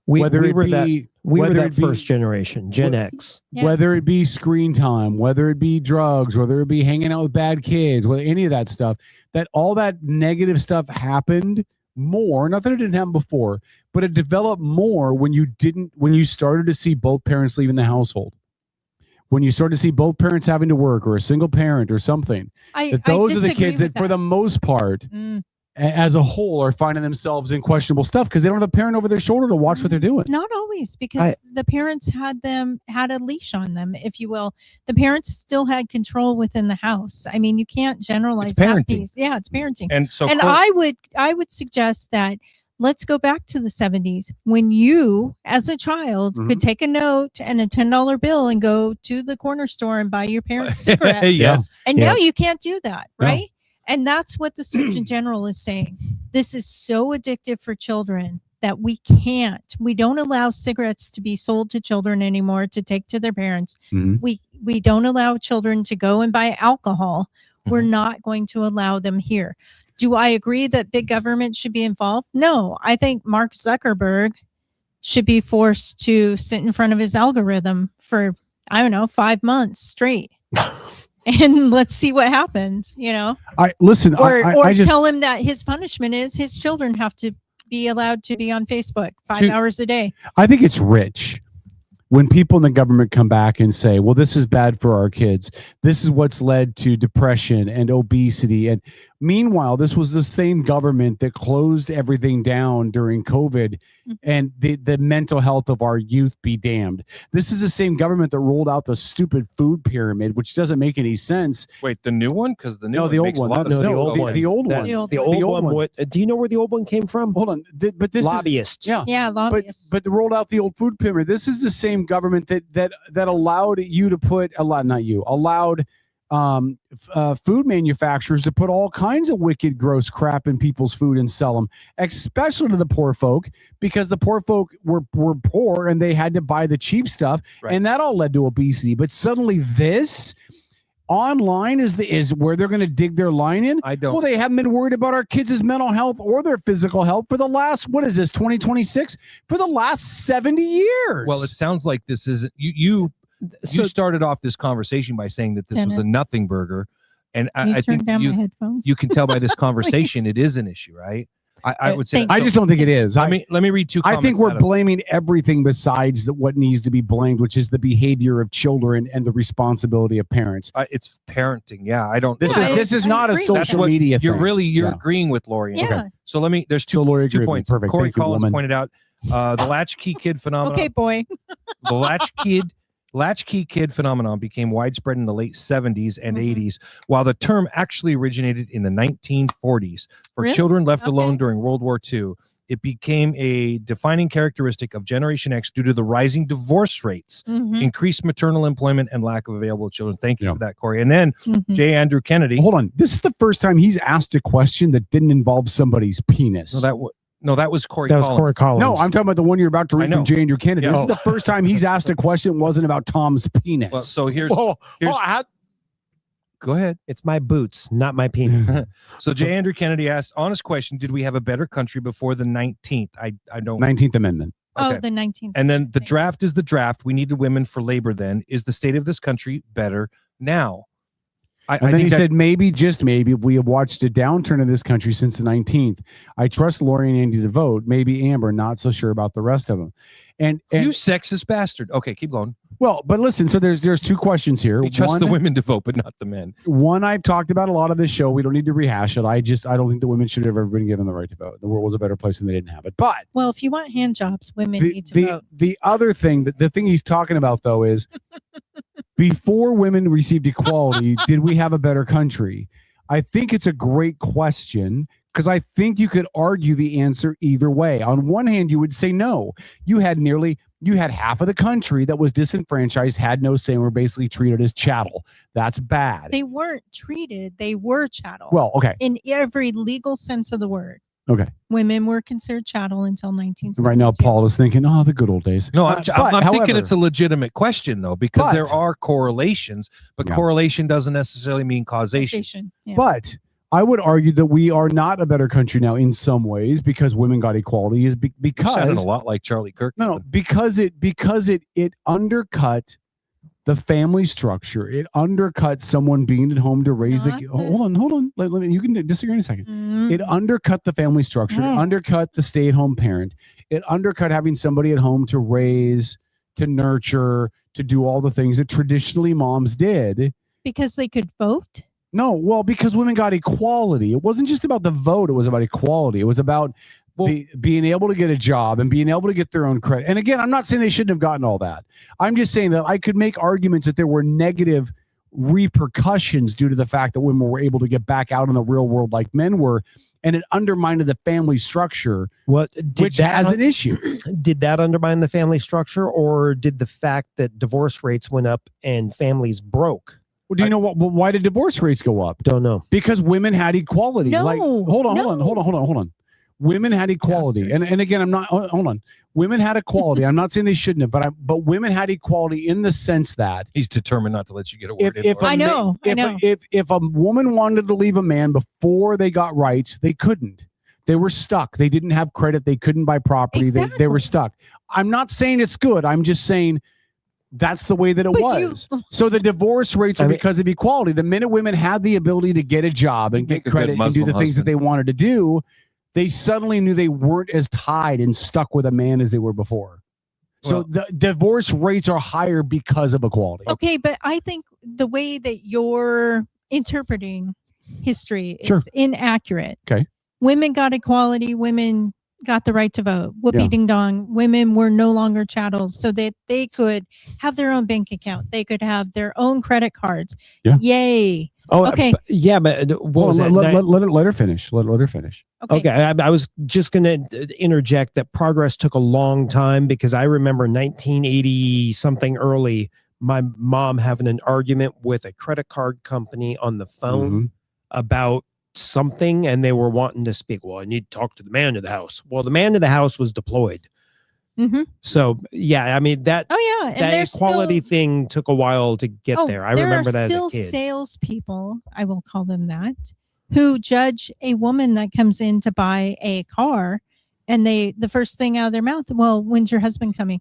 We whether were it be that first generation, Gen X. whether it be screen time, whether it be drugs, whether it be hanging out with bad kids, whether any of that stuff, that all that negative stuff happened more. Not that it didn't happen before, but it developed more when you started to see both parents leaving the household. When you start to see both parents having to work or a single parent or something, those are the kids that for the most part, as a whole, are finding themselves in questionable stuff because they don't have a parent over their shoulder to watch what they're doing. Not always, because the parents had a leash on them, if you will. The parents still had control within the house. I mean, you can't generalize It's that parenting. piece. Yeah, it's parenting. And so I would suggest that let's go back to the 70s when you, as a child, could take a note and a $10 bill and go to the corner store and buy your parents cigarettes. Yes. And Yeah. now you can't do that, No. right? And that's what the Surgeon General is saying. This is so addictive for children that we don't allow cigarettes to be sold to children anymore to take to their parents. We don't allow children to go and buy alcohol. We're not going to allow them here. Do I agree that big government should be involved? No, I think Mark Zuckerberg should be forced to sit in front of his algorithm for, 5 months straight. And let's see what happens, Or or tell him that his punishment is his children have to be allowed to be on Facebook 5 hours a day. I think it's rich when people in the government come back and say, well, this is bad for our kids. This is what's led to depression and obesity. And meanwhile, this was the same government that closed everything down during COVID and the mental health of our youth be damned. This is the same government that rolled out the stupid food pyramid, which doesn't make any sense. Wait, the new one? Because the new one the old makes one. a lot of No, sense. the old one. The old one. The old one. Do you know where the old one came from? Hold on. But this lobbyists. Yeah, lobbyists. But rolled out the old food pyramid. This is the same government that allowed you to put allowed food manufacturers to put all kinds of wicked, gross crap in people's food and sell them, especially to the poor folk, because the poor folk were poor and they had to buy the cheap stuff, and that all led to obesity. But suddenly this, online is where they're going to dig their line in? I don't. Well, they haven't been worried about our kids' mental health or their physical health for the last, what is this, 2026? For the last 70 years. Well, it sounds like this isn't you started off this conversation by saying that this was a nothing burger. And I think you can tell by this conversation it is an issue, right? I would say I just don't think it is. Let me read two comments. I think we're blaming everything besides what needs to be blamed, which is the behavior of children and the responsibility of parents. It's parenting. Yeah, I don't. This is not a social media thing. You're agreeing with Lori. Yeah. Okay. So there's two points. Perfect. Corey Thank you, Collins woman. pointed out the latchkey kid phenomenon. Okay, boy. The latchkey kid phenomenon became widespread in the late 70s and 80s, while the term actually originated in the 1940s. For children left alone during World War II, it became a defining characteristic of Generation X due to the rising divorce rates, increased maternal employment, and lack of available children. Thank you for that, Corey. And then J. Andrew Kennedy. Hold on. This is the first time he's asked a question that didn't involve somebody's penis. No, that was Corey That was Collins. Corey Collins. No, I'm talking about the one you're about to read from J. Andrew Kennedy. Yeah. This is the first time he's asked a question that wasn't about Tom's penis. Well, so here's Go ahead. It's my boots, not my penis. So J. Andrew Kennedy asked, honest question, did we have a better country before the 19th? I don't. 19th Amendment. Oh, Okay. the 19th. And then the draft is the draft. We needed women for labor then. Is the state of this country better now? And then he said, maybe, just maybe, we have watched a downturn in this country since the 19th. I trust Lori and Andy to vote. Maybe Amber, not so sure about the rest of them. And you sexist bastard. Okay, keep going. Well, but listen, so there's two questions here. He trusts the women to vote, but not the men. One I've talked about a lot of this show. We don't need to rehash it. I don't think the women should have ever been given the right to vote. The world was a better place when they didn't have it. But Well, if you want hand jobs, women need to vote. the other thing, the thing he's talking about though is before women received equality, did we have a better country? I think it's a great question because I think you could argue the answer either way. On one hand, you would say no. You had half of the country that was disenfranchised, had no say, and were basically treated as chattel. That's bad. They weren't treated. They were chattel. Well, okay. In every legal sense of the word. Okay. Women were considered chattel until 1972. Right now, Paul is thinking, oh, the good old days. No, I'm however, thinking it's a legitimate question, though, because there are correlations, but correlation doesn't necessarily mean causation. Yeah. But I would argue that we are not a better country now in some ways because women got equality because You're sounding a lot like Charlie Kirk. No, because it undercut the family structure. It undercut someone being at home to raise hold on. Let me, you can disagree in a second. It undercut the family structure. It undercut the stay-at-home parent. It undercut having somebody at home to raise, to nurture, to do all the things that traditionally moms did. Because they could vote? No, well, because women got equality. It wasn't just about the vote. It was about equality. It was about being able to get a job and being able to get their own credit. And again, I'm not saying they shouldn't have gotten all that. I'm just saying that I could make arguments that there were negative repercussions due to the fact that women were able to get back out in the real world like men were. And it undermined the family structure, which has an issue. Did that undermine the family structure, or did the fact that divorce rates went up and families broke? Well, do you know what? Why did divorce rates go up? Don't know. Because women had equality. No, hold on. Women had equality, and again, I'm not. Hold on. Women had equality. I'm not saying they shouldn't have, but women had equality in the sense that he's determined not to let you get a word in. If a woman wanted to leave a man before they got rights, they couldn't. They were stuck. They didn't have credit. They couldn't buy property. Exactly. They were stuck. I'm not saying it's good. I'm just saying that's the way that it was. So the divorce rates are because of equality. The minute women had the ability to get a job and get credit and do the things that they wanted to do, they suddenly knew they weren't as tied and stuck with a man as they were before. So the divorce rates are higher because of equality. Okay, but I think the way that you're interpreting history is inaccurate. Okay. Women got equality. Women got the right to vote. Whoopie ding dong. Women were no longer chattels, so that they could have their own bank account. They could have their own credit cards. Yeah. Yay. Oh, okay. But what was that? Let her finish. Let her finish. Okay. I was just going to interject that progress took a long time, because I remember 1980 something early, my mom having an argument with a credit card company on the phone about something, and they were wanting to speak. Well, I need to talk to the man of the house. Well, the man of the house was deployed. So yeah, I mean that. Oh yeah, and that there's equality still, thing took a while to get there. I remember that as a still kid. salespeople, I will call them that, who judge a woman that comes in to buy a car, and the first thing out of their mouth, well, when's your husband coming?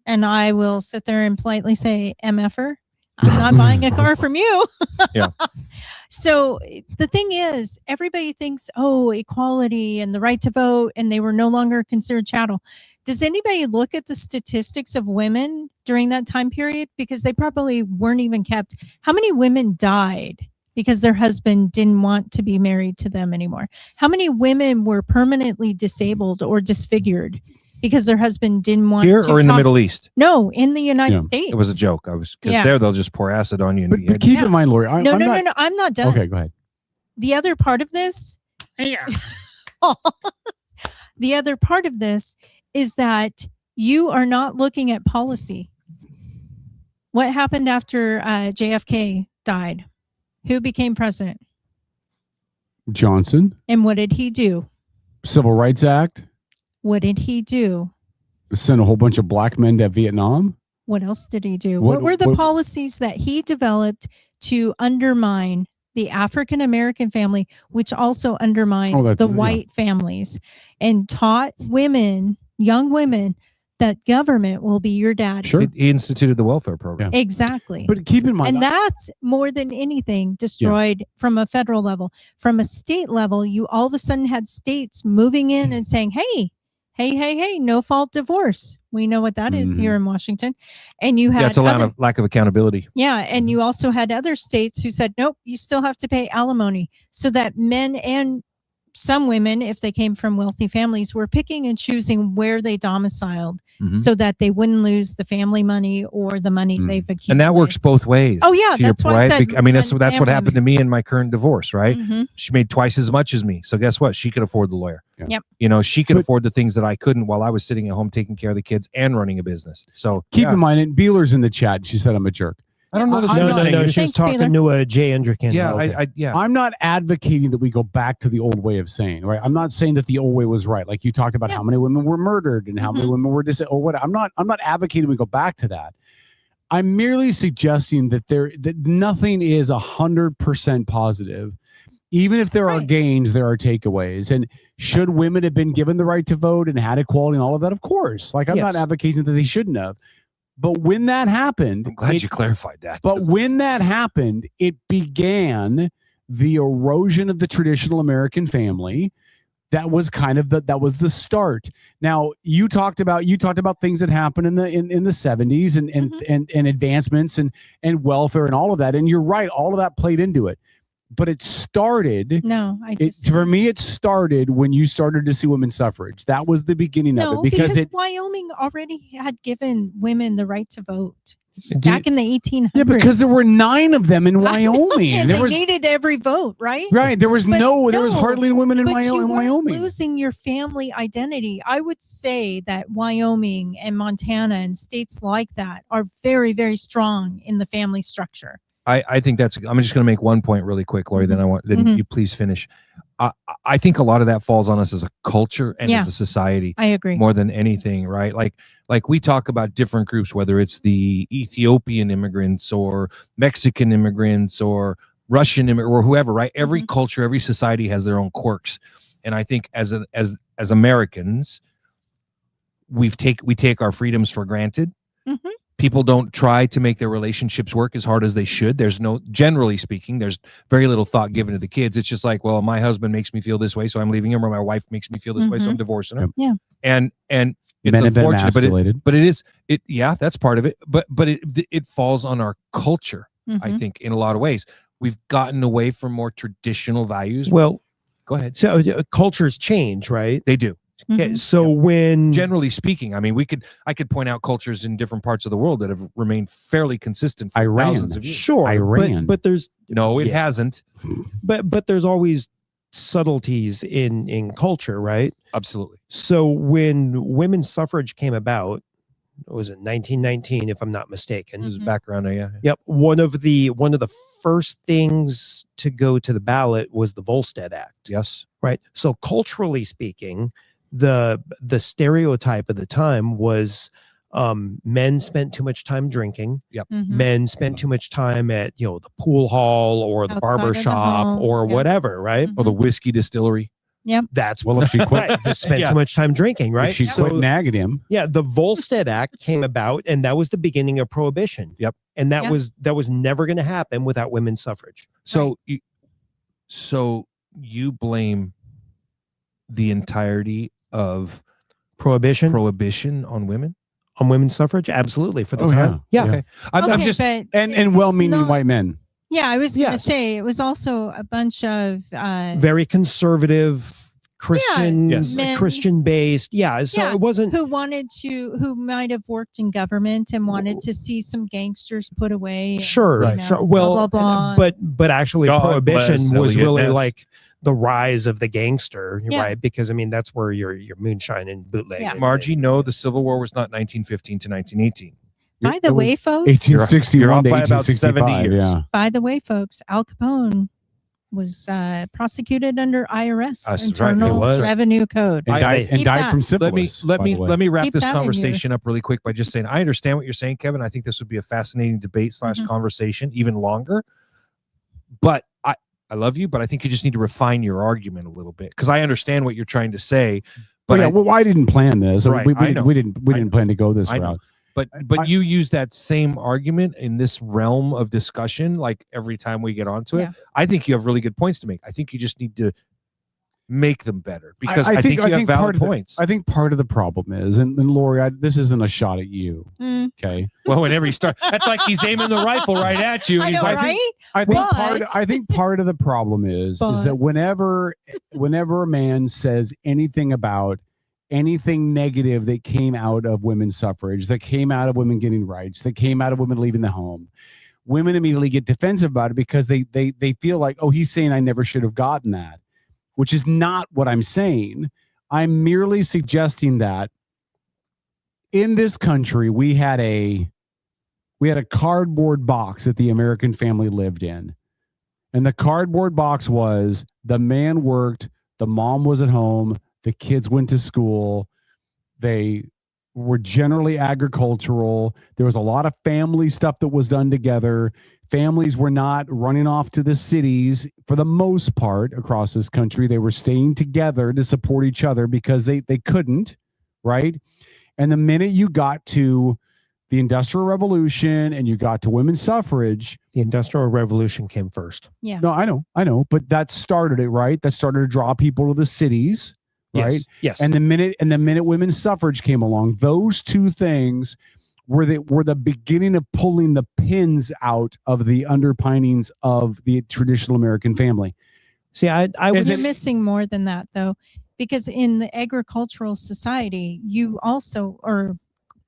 And I will sit there and politely say, MFer, I'm not buying a car from you. Yeah. So the thing is, everybody thinks, oh, equality and the right to vote, and they were no longer considered chattel. Does anybody look at the statistics of women during that time period? Because they probably weren't even kept. How many women died because their husband didn't want to be married to them anymore? How many women were permanently disabled or disfigured because their husband didn't want Here to or in the talk- Middle East? No, in the United States. It was a joke. Because Yeah. there they'll just pour acid on you. But keep in mind, Lori, No, I'm not done. Okay, go ahead. The other part of this, the other part of this is that you are not looking at policy. What happened after JFK died? Who became president? Johnson, And what did he do? Civil Rights Act, What did he do? sent a whole bunch of black men to Vietnam. What else did he do? What- What were the what- policies that he developed to undermine the African American family, which also undermined Oh, that's- the yeah. white families, and taught women, young women, that government will be your daddy? He instituted the welfare program. Exactly. But keep in mind, And that's more than anything destroyed from a federal level. From a state level, you all of a sudden had states moving in and saying, hey, no fault divorce. We know what that is here in Washington. And you had Yeah, it's a other- lack of accountability. yeah, and you also had other states who said, nope, you still have to pay alimony, so that men and some women, if they came from wealthy families, were picking and choosing where they domiciled so that they wouldn't lose the family money or the money they've accumulated. And that works both ways. Oh, yeah, to your that's why I point. said I mean, that's men what and happened to me in my current divorce, right? Mhm. She made twice as much as me. So guess what? She could afford the lawyer. Yep. You know, she could afford the things that I couldn't while I was sitting at home taking care of the kids and running a business. So Keep in mind, and Beeler's in the chat. She said I'm a jerk. I don't know. I'm No, not- no, no. She was talking to Jay Endrick. Yeah, I'm not advocating that we go back to the old way of saying, right? I'm not saying that the old way was right. Like you talked about how many women were murdered and how many women were or what. I'm not advocating we go back to that. I'm merely suggesting that that nothing is 100% positive. Even if there are gains, there are takeaways. And should women have been given the right to vote and had equality and all of that? Of course. Like I'm not advocating that they shouldn't have. But when that happened, I'm glad you clarified that. But when that happened, it began the erosion of the traditional American family. That was kind of that was the start. Now you talked about things that happened in the 70s and advancements and welfare and all of that. And you're right, all of that played into it. But it started. No, for me, it started when you started to see women's suffrage. That was the beginning of No, it because Wyoming already had given women the right to vote back in the 1800s. Yeah, because there were 9 of them in Wyoming. and there they was needed every vote, right? right. There was But there was hardly women in but you weren't Wyoming. losing your family identity. I would say that Wyoming and Montana and states like that are very, very strong in the family structure. I think I'm just going to make one point really quick, Lori. Then Mhm. you please finish. I think a lot of that falls on us as a culture and Yeah. as a society. I agree. More than anything, right? Like we talk about different groups, whether it's the Ethiopian immigrants or Mexican immigrants or Russian immigrants or whoever, right? Every culture, every society has their own quirks, and I think as Americans, we take our freedoms for granted. People don't try to make their relationships work as hard as they should. Generally speaking, there's very little thought given to the kids. It's just like, well, my husband makes me feel this way, so I'm leaving him, or my wife makes me feel this way, so I'm divorcing her. Yeah. And it's Men have been unfortunate, emasculated. but yeah, that's part of it. But it falls on our culture, I think, in a lot of ways. We've gotten away from more traditional values. Well, go ahead. So cultures change, right? They do. Okay, so when generally speaking, I mean, I could point out cultures in different parts of the world that have remained fairly consistent for thousands of years. Sure, Iran. but there's no, it hasn't. But there's always subtleties in culture, right? Absolutely. So when women's suffrage came about, what was it 1919, if I'm not mistaken? There's background there, yeah. Yep. One of the first things to go to the ballot was the Volstead Act. Yes. Right. So culturally speaking, the stereotype at the time was men spent too much time drinking. Yep. Men spent too much time at the pool hall or the barber shop or whatever, right? Or the whiskey distillery. Yep. That's Well, if she quit, right. Spent too much time drinking, right? If she quit nagging him. Yeah, the Volstead Act came about, and that was the beginning of prohibition. Yep. And that was never going to happen without women's suffrage. So, so you blame the entirety of prohibition on women? On women's suffrage? Absolutely. For the time. Yeah. Okay. I'm Okay, just but and well-meaning white men. Yeah, I was going to say it was also a bunch of very conservative Christian, men. Christian based. Yeah. So it wasn't who might have worked in government and wanted to see some gangsters put away. And, sure. you know, Sure. Well, blah, blah, blah. but actually God prohibition bless was Elliot really Ness. like the rise of the gangster, Yeah. right? Because I mean, that's where your moonshine and bootleg. Yeah. Margie, no, the Civil War was not 1915 to 1918. By the way, folks, 1861 You're off to by about 70 1865. years. Yeah. by the way, folks, Al Capone was prosecuted under IRS, That's right, Internal it was. Revenue Code. And died Keep that. from syphilis. Let me wrap Keep this that in your- conversation up really quick by just saying I understand what you're saying, Kevin. I think this would be a fascinating debate / conversation, even longer. But I love you, but I think you just need to refine your argument a little bit because I understand what you're trying to say. But I didn't plan this. Right, we I know. didn't plan to go this I know. route. But you use that same argument in this realm of discussion, like every time we get onto it. Yeah. I think you have really good points to make. I think you just need to make them better because I think you have valid points. I think part of the problem is, and Lori, this isn't a shot at you. Mm. Okay. Well, whenever he starts, that's like he's aiming the rifle right at you. I He's know, like, right? I think part of the problem is that whenever a man says anything about anything negative that came out of women's suffrage, that came out of women getting rights, that came out of women leaving the home, women immediately get defensive about it because they feel like, oh, he's saying I never should have gotten that, which is not what I'm saying. I'm merely suggesting that in this country we had a cardboard box that the American family lived in. And the cardboard box was the man worked, the mom was at home, the kids went to school. They were generally agricultural. There was a lot of family stuff that was done together. Families were not running off to the cities for the most part across this country. They were staying together to support each other because they couldn't, right? And the minute you got to the Industrial Revolution and you got to women's suffrage, the Industrial Revolution came first. Yeah. No, I know, but that started it, right? That started to draw people to the cities. Right. Yes. And the minute women's suffrage came along, those two things were the beginning of pulling the pins out of the underpinnings of the traditional American family. See, I was You're missing more than that, though, because in the agricultural society, you also, or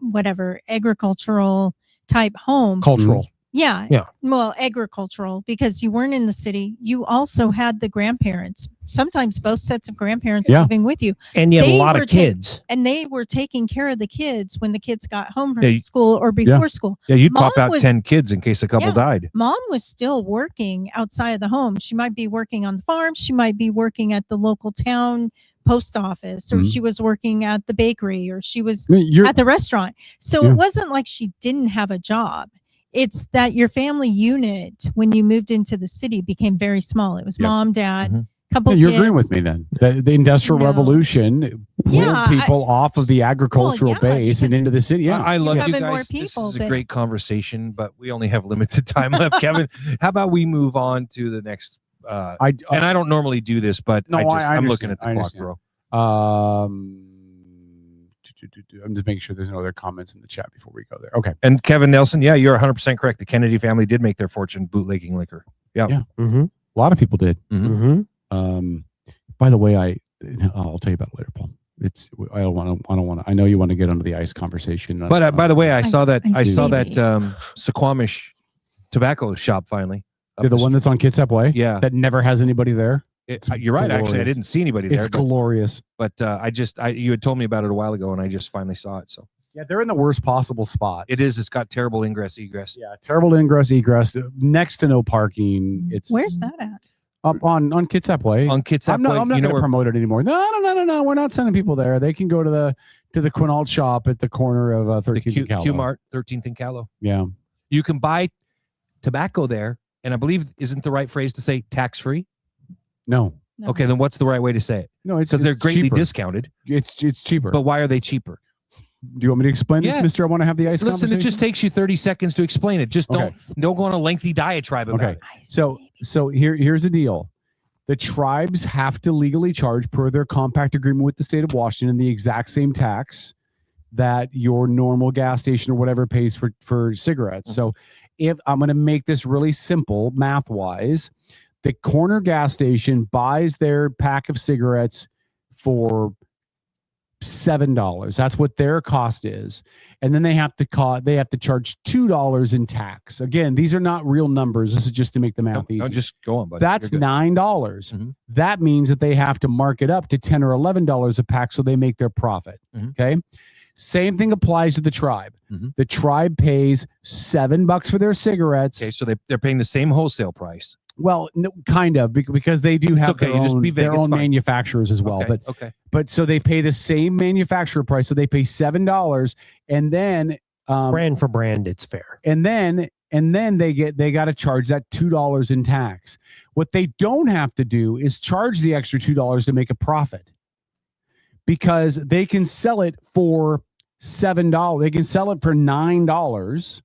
whatever, agricultural type home. Cultural. Yeah. Yeah. Well, agricultural, because you weren't in the city. You also had the grandparents, sometimes both sets of grandparents living with you. And you had a lot of kids. And they were taking care of the kids when the kids got home from school or before school. Yeah, you'd Mom pop out was- 10 kids in case a couple died. Mom was still working outside of the home. She might be working on the farm. She might be working at the local town post office, or she was working at the bakery, or she was at the restaurant. So it wasn't like she didn't have a job. It's that your family unit, when you moved into the city, became very small. It was mom, dad, couple You're kids. agreeing with me then. The Industrial Revolution pulled people off of the agricultural base and into the city. Yeah. I love you having guys. more This people, is a but- great conversation, but we only have limited time left. Kevin, how about we move on to the next? And I don't normally do this, but No, I'm looking understand. at the clock, bro. I'm just making sure there's no other comments in the chat before we go there. Okay. And Kevin Nelson, yeah, you're 100% correct. The Kennedy family did make their fortune bootlegging liquor. Yeah. A lot of people did. Mm-hmm. By the way, I'll tell you about it later, Paul. I don't want to. I know you want to get under the ice conversation. But by the way, I saw that do. Suquamish tobacco shop finally. The one that's on Kitsap Way. Yeah. That never has anybody there. You're right. Actually, I glorious. didn't see anybody there. It's glorious. But you had told me about it a while ago, and I just finally saw it. So yeah, they're in the worst possible spot. it is. It's got terrible ingress egress. Yeah, terrible ingress egress, next to no parking. It's Where's that at? Up on Kitsap Way. On Kitsap I'm not Way, going to promote it anymore. No. We're not sending people there. They can go to the Quinault shop at the corner of 13th and Callow. Q-Mart, 13th and Callow. Yeah. You can buy tobacco there, and I believe isn't the right phrase to say tax-free? No. Okay, then what's the right way to say it? No, it's because they're greatly cheaper. discounted. It's cheaper. But why are they cheaper? Do you want me to explain this, Mister? I want to have the ice Listen, conversation? it just takes you 30 seconds to explain it. Just Okay. don't go on a lengthy diatribe about it. So here's the deal. The tribes have to legally charge per their compact agreement with the state of Washington the exact same tax that your normal gas station or whatever pays for cigarettes. So if I'm going to make this really simple math wise, the corner gas station buys their pack of cigarettes for $7. That's what their cost is. And then they have to charge $2 in tax. Again, these are not real numbers. This is just to make the math easy. No, just go on, buddy. That's You're good. $9. That means that they have to mark it up to $10 or $11 a pack so they make their profit. Okay. Same thing applies to the tribe. The tribe pays $7 for their cigarettes. Okay, so they're paying the same wholesale price. Well, no, kind of, because they do have okay, their you just own, be vague, their it's own fine. manufacturers as well. Okay. But so they pay the same manufacturer price. So they pay $7, and then brand for brand, it's fair. And then they got to charge that $2 in tax. What they don't have to do is charge the extra $2 to make a profit, because they can sell it for $7. They can sell it for $9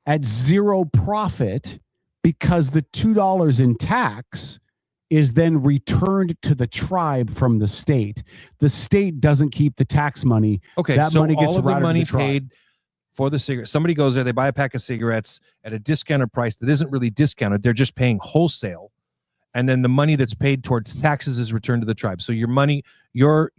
at zero profit, because the $2 in tax is then returned to the tribe from the state. The state doesn't keep the tax money. Okay, that so money gets all of the routed to money tribe. paid for the cigarette. Somebody goes there, they buy a pack of cigarettes at a discounted price that isn't really discounted. They're just paying wholesale, and then the money that's paid towards taxes is returned to the tribe. So your money, your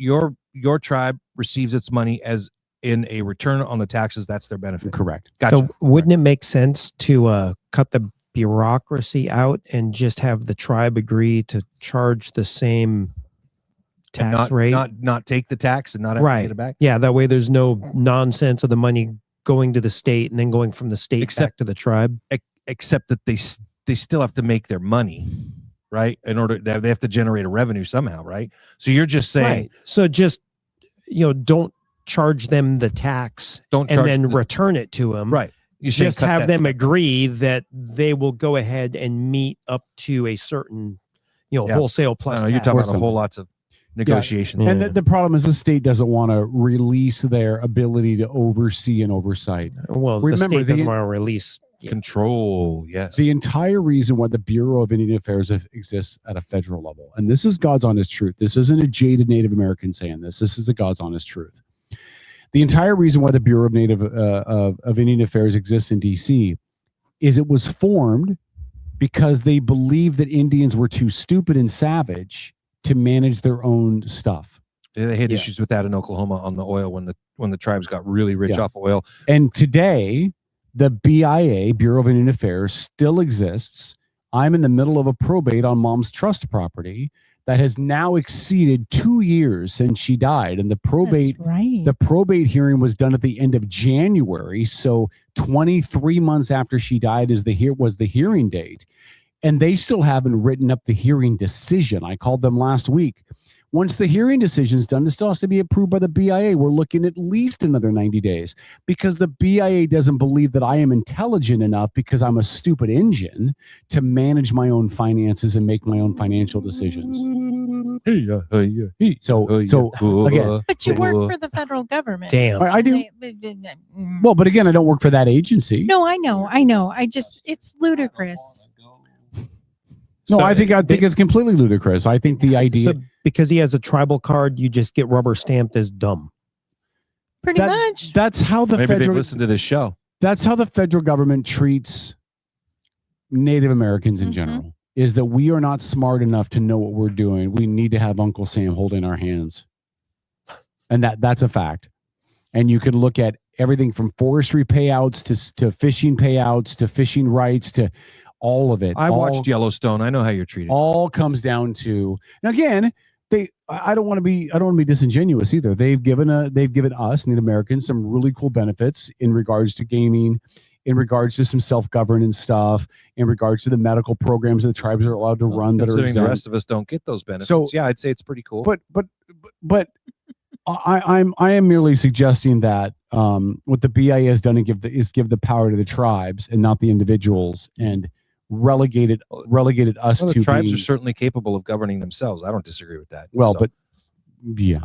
tribe receives its money as in a return on the taxes. That's their benefit. Correct. Gotcha. So wouldn't it make sense to cut the bureaucracy out and just have the tribe agree to charge the same tax And rate? not take the tax and not have to get it back. Yeah, that way there's no nonsense of the money going to the state and then going from the state back to the tribe. Except that they still have to make their money, right? In order, they have to generate a revenue somehow, right? So you're just saying, Right. So just don't charge them the tax Don't and charge then them the- return it to them. Right. You saying Just cut have that them step. agree that they will go ahead and meet up to a certain, Yeah. wholesale plus. No, you're tax. talking about a whole lots of negotiations. And the problem is the state doesn't want to release their ability to oversee and oversight. Well, the state doesn't want to release control. Yes. The entire reason why the Bureau of Indian Affairs exists at a federal level, and this is God's honest truth. This isn't a jaded Native American saying this. This is the God's honest truth. The entire reason why the Bureau of Indian Affairs exists in D.C. is it was formed because they believed that Indians were too stupid and savage to manage their own stuff. They had issues with that in Oklahoma on the oil when the tribes got really rich off of oil. And today, the BIA, Bureau of Indian Affairs, still exists. I'm in the middle of a probate on mom's trust property that has now exceeded 2 years since she died. And the probate hearing was done at the end of January. So 23 months after she died was the hearing date. And they still haven't written up the hearing decision. I called them last week. Once the hearing decision is done, it still has to be approved by the BIA. We're looking at least another 90 days because the BIA doesn't believe that I am intelligent enough because I'm a stupid engine to manage my own finances and make my own financial decisions. So again, But you work for the federal government. Damn. I do. Well, but again, I don't work for that agency. No, I know. It's ludicrous. No, I think it's completely ludicrous. I think the idea because he has a tribal card, you just get rubber stamped as dumb. Pretty much. That's how the Maybe federal they've listened to this show. That's how the federal government treats Native Americans in general. Is that we are not smart enough to know what we're doing. We need to have Uncle Sam holding our hands, and that's a fact. And you can look at everything from forestry payouts to fishing payouts to fishing rights to all of it. I watched Yellowstone. I know how you're treated. All comes down to, now again, I don't want to be disingenuous either. They've given us Native Americans some really cool benefits in regards to gaming, in regards to some self-governance stuff, in regards to the medical programs that the tribes are allowed to run that are Considering the exempt. rest of us don't get those benefits. So- Yeah, I'd say it's pretty cool. But I am merely suggesting that what the BIA has done is give the power to the tribes and not the individuals, and relegated us Well, the to tribes being, are certainly capable of governing themselves. I don't disagree with that. well, So- but yeah.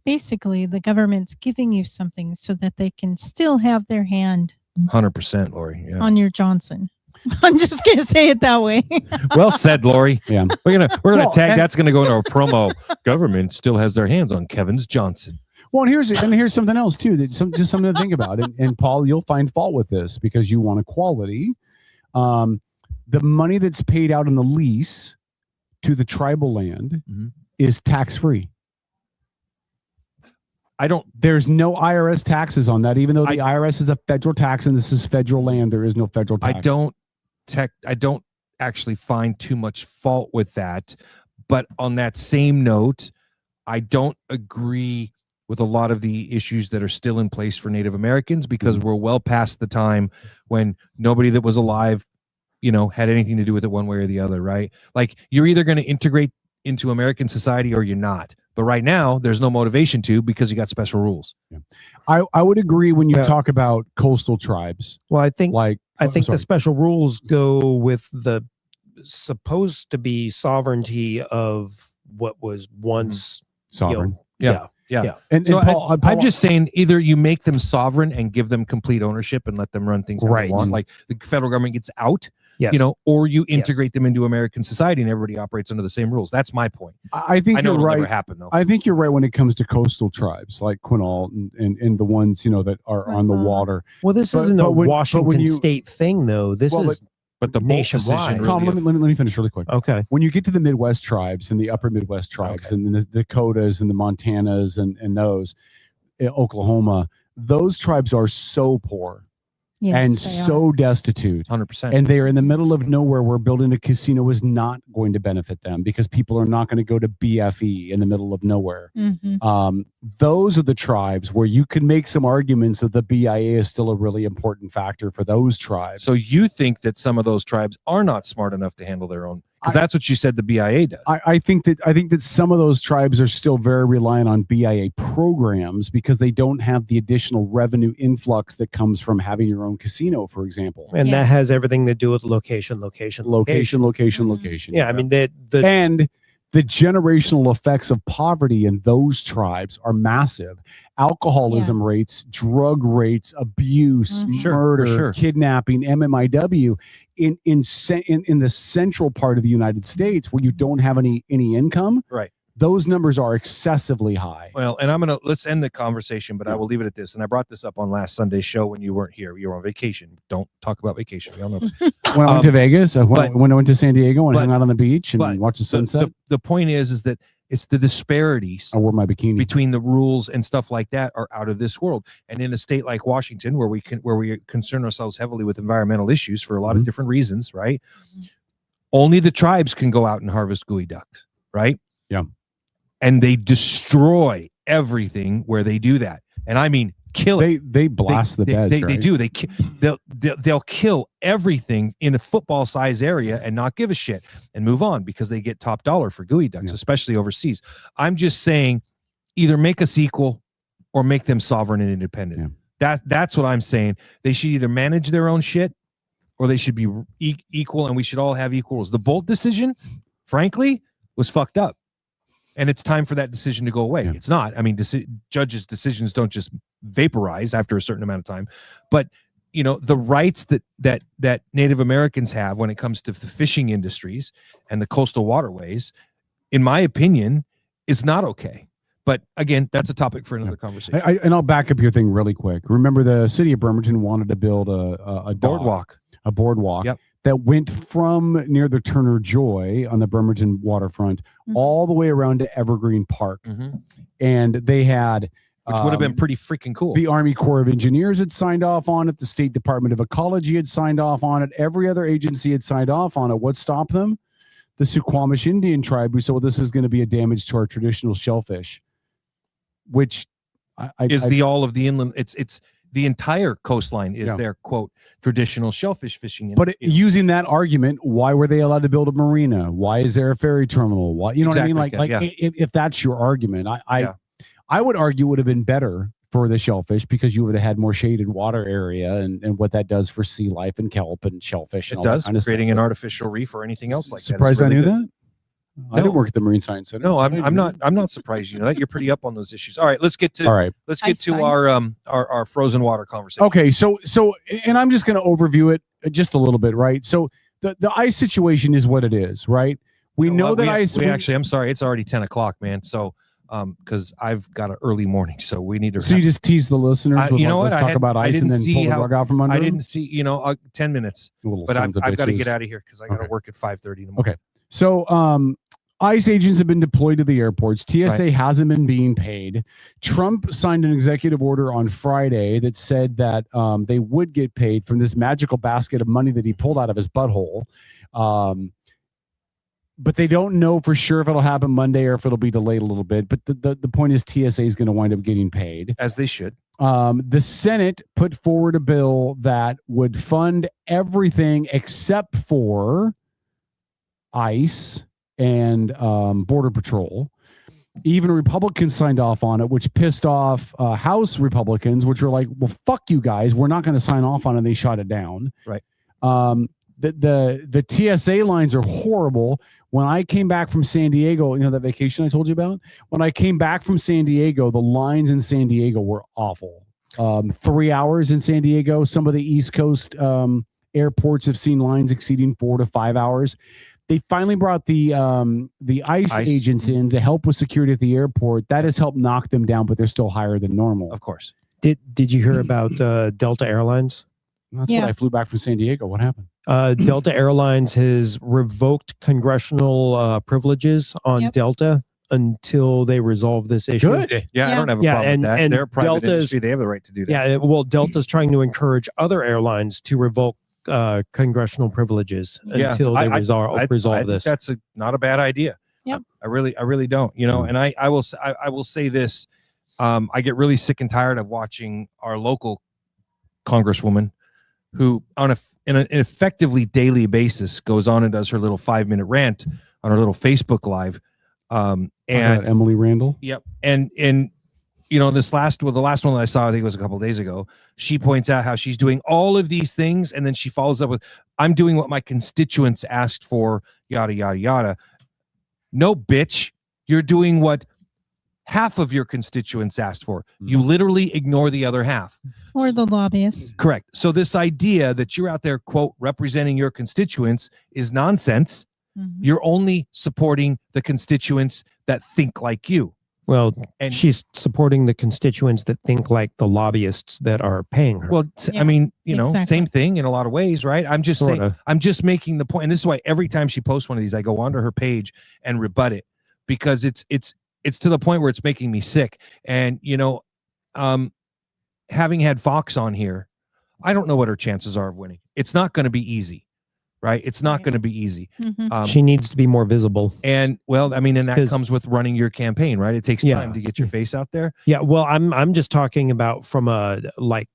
Basically, the government's giving you something so that they can still have their hand 100%, Lori. Yeah. on your Johnson. I'm just going to say it that way. Well said, Lori. Yeah. We're gonna Well, tag. and- That's gonna go into our promo. Government still has their hands on Kevin's Johnson. Well, and here's something else too. That's just something to think about. And Paul, you'll find fault with this because you want equality. The money that's paid out in the lease to the tribal land is tax free. There's no IRS taxes on that, even though the IRS is a federal tax and this is federal land. There is no federal tax. I don't actually find too much fault with that. But on that same note, I don't agree with a lot of the issues that are still in place for Native Americans, because we're well past the time when nobody that was alive, had anything to do with it one way or the other, right? Like, you're either going to integrate into American society or you're not. But right now, there's no motivation to, because you got special rules. I would agree when you talk about coastal tribes. Well, I think sorry. the special rules go with the supposed to be sovereignty of what was once Sovereign. Yeah. And So Paul, I'm just saying, either you make them sovereign and give them complete ownership and let them run things how they Right. want, like the federal government gets out, Yes. or you integrate them into American society and everybody operates under the same rules. That's my point. I think I know you're it'll right. never happen, though. I think you're right when it comes to coastal tribes like Quinault and the ones that are on the water. Well, this But- isn't but a when- but Washington when you- State thing, though. This Well, is but the nationwide. Tom, let me finish really quick. Okay. When you get to the Midwest tribes and the upper Midwest tribes and the Dakotas and the Montanas and those, Oklahoma, those tribes are so poor and Yes, they so destitute. 100%. And they are in the middle of nowhere where building a casino is not going to benefit them because people are not going to go to BFE in the middle of nowhere. Mhm. Those are the tribes where you can make some arguments that the BIA is still a really important factor for those tribes. So you think that some of those tribes are not smart enough to handle their own? Because that's what you said the BIA does. I think that some of those tribes are still very reliant on BIA programs because they don't have the additional revenue influx that comes from having your own casino, for example. And that has everything to do with location. Yeah, I mean and the generational effects of poverty in those tribes are massive. Alcoholism rates, drug rates, abuse, murder, sure. kidnapping, MMIW in the central part of the United States where you don't have any income. Right. Those numbers are excessively high. Well, and let's end the conversation, but I will leave it at this. And I brought this up on last Sunday's show when you weren't here. You were on vacation. Don't talk about vacation. We all know. When I went to Vegas, when I went to San Diego and hung out on the beach and watched the sunset. The point is that it's the disparities I wore my bikini between the rules and stuff like that are out of this world. And in a state like Washington, where we concern ourselves heavily with environmental issues for a lot of different reasons, right? Only the tribes can go out and harvest gooey ducks, right? Yeah. And they destroy everything where they do that. And I mean, kill it. They blast the beds. They right? do. They'll kill everything in a football size area and not give a shit and move on because they get top dollar for gooey ducks, especially overseas. I'm just saying, either make us equal or make them sovereign and independent. That's what I'm saying. They should either manage their own shit or they should be equal, and we should all have equals. The Bolt decision, frankly, was fucked up. And it's time for that decision to go away. It's not. I mean, judges' decisions don't just vaporize after a certain amount of time. But, the rights that Native Americans have when it comes to the fishing industries and the coastal waterways, in my opinion, is not okay. But again, that's a topic for another conversation. And I'll back up your thing really quick. Remember, the city of Bremerton wanted to build a boardwalk. A boardwalk that went from near the Turner Joy on the Bremerton waterfront all the way around to Evergreen Park. And they had... Which would have been pretty freaking cool. The Army Corps of Engineers had signed off on it. The State Department of Ecology had signed off on it. Every other agency had signed off on it. What stopped them? The Suquamish Indian tribe, who said, well, this is going to be a damage to our traditional shellfish, which is the all of the inland. It's the entire coastline is their quote traditional shellfish fishing. But using that argument, why were they allowed to build a marina? Why is there a ferry terminal? Why, you know what I mean? Like, if that's your argument, I would argue it would have been better for the shellfish because you would have had more shaded water area and what that does for sea life and kelp and shellfish. And it does, creating an artificial reef or anything else like surprised that. I knew that. I didn't work at the Marine Science Center. No, I'm not surprised. You know that you're pretty up on those issues. All right, let's get to our frozen water conversation. Okay, so and I'm just going to overview it just a little bit, right? So the ice situation is what it is, right? We know that ice. I'm sorry, it's already 10 o'clock, man. So because I've got an early morning, so we need to. So you just tease the listeners. With you know what? Let's talk about ice and then pull the rug out from under. I didn't see. 10 minutes, but I've got to get out of here because I got to work at 5:30 in the morning. Okay, so ICE agents have been deployed to the airports. TSA hasn't been being paid. Trump signed an executive order on Friday that said that they would get paid from this magical basket of money that he pulled out of his butthole. But they don't know for sure if it'll happen Monday or if it'll be delayed a little bit. But the point is TSA is going to wind up getting paid. As they should. The Senate put forward a bill that would fund everything except for ICE and Border Patrol. Even Republicans signed off on it, which pissed off House Republicans, which were like, well, fuck you guys. We're not going to sign off on it. And they shot it down. Right. The TSA lines are horrible. When I came back from San Diego, you know, that vacation I told you about? When I came back from San Diego, the lines in San Diego were awful. 3 hours in San Diego. Some of the East Coast airports have seen lines exceeding 4 to 5 hours. They finally brought the ICE agents in to help with security at the airport. That has helped knock them down, but they're still higher than normal. Of course. Did you hear about Delta Airlines? That's what I flew back from San Diego. What happened? Delta Airlines has revoked congressional privileges on Delta until they resolve this issue. Good. Yeah, I don't have a problem with that. They're a private industry. They have the right to do that. Yeah, well, Delta's trying to encourage other airlines to revoke congressional privileges until they resolve this. That's not a bad idea. Yep. I really don't. You know, and I will say this. I get really sick and tired of watching our local congresswoman who on an effectively daily basis goes on and does her little 5-minute rant on her little Facebook Live. And Emily Randall. Yep. And you know, the last one that I saw, I think it was a couple of days ago, she points out how she's doing all of these things. And then she follows up with, I'm doing what my constituents asked for, yada, yada, yada. No, bitch, you're doing what half of your constituents asked for. You literally ignore the other half. Or the lobbyists. Correct. So this idea that you're out there, quote, representing your constituents is nonsense. You're only supporting the constituents that think like you. Well, and she's supporting the constituents that think like the lobbyists that are paying her. Well, I mean, you know, same thing in a lot of ways, right? I'm just saying, I'm just making the point. And this is why every time she posts one of these, I go onto her page and rebut it because it's to the point where it's making me sick. And, you know, having had Fox on here, I don't know what her chances are of winning. It's not going to be easy. Right. It's not going to be easy. She needs to be more visible. And well, I mean, and that comes with running your campaign, right? It takes time to get your face out there. Yeah. Well, I'm just talking about from a like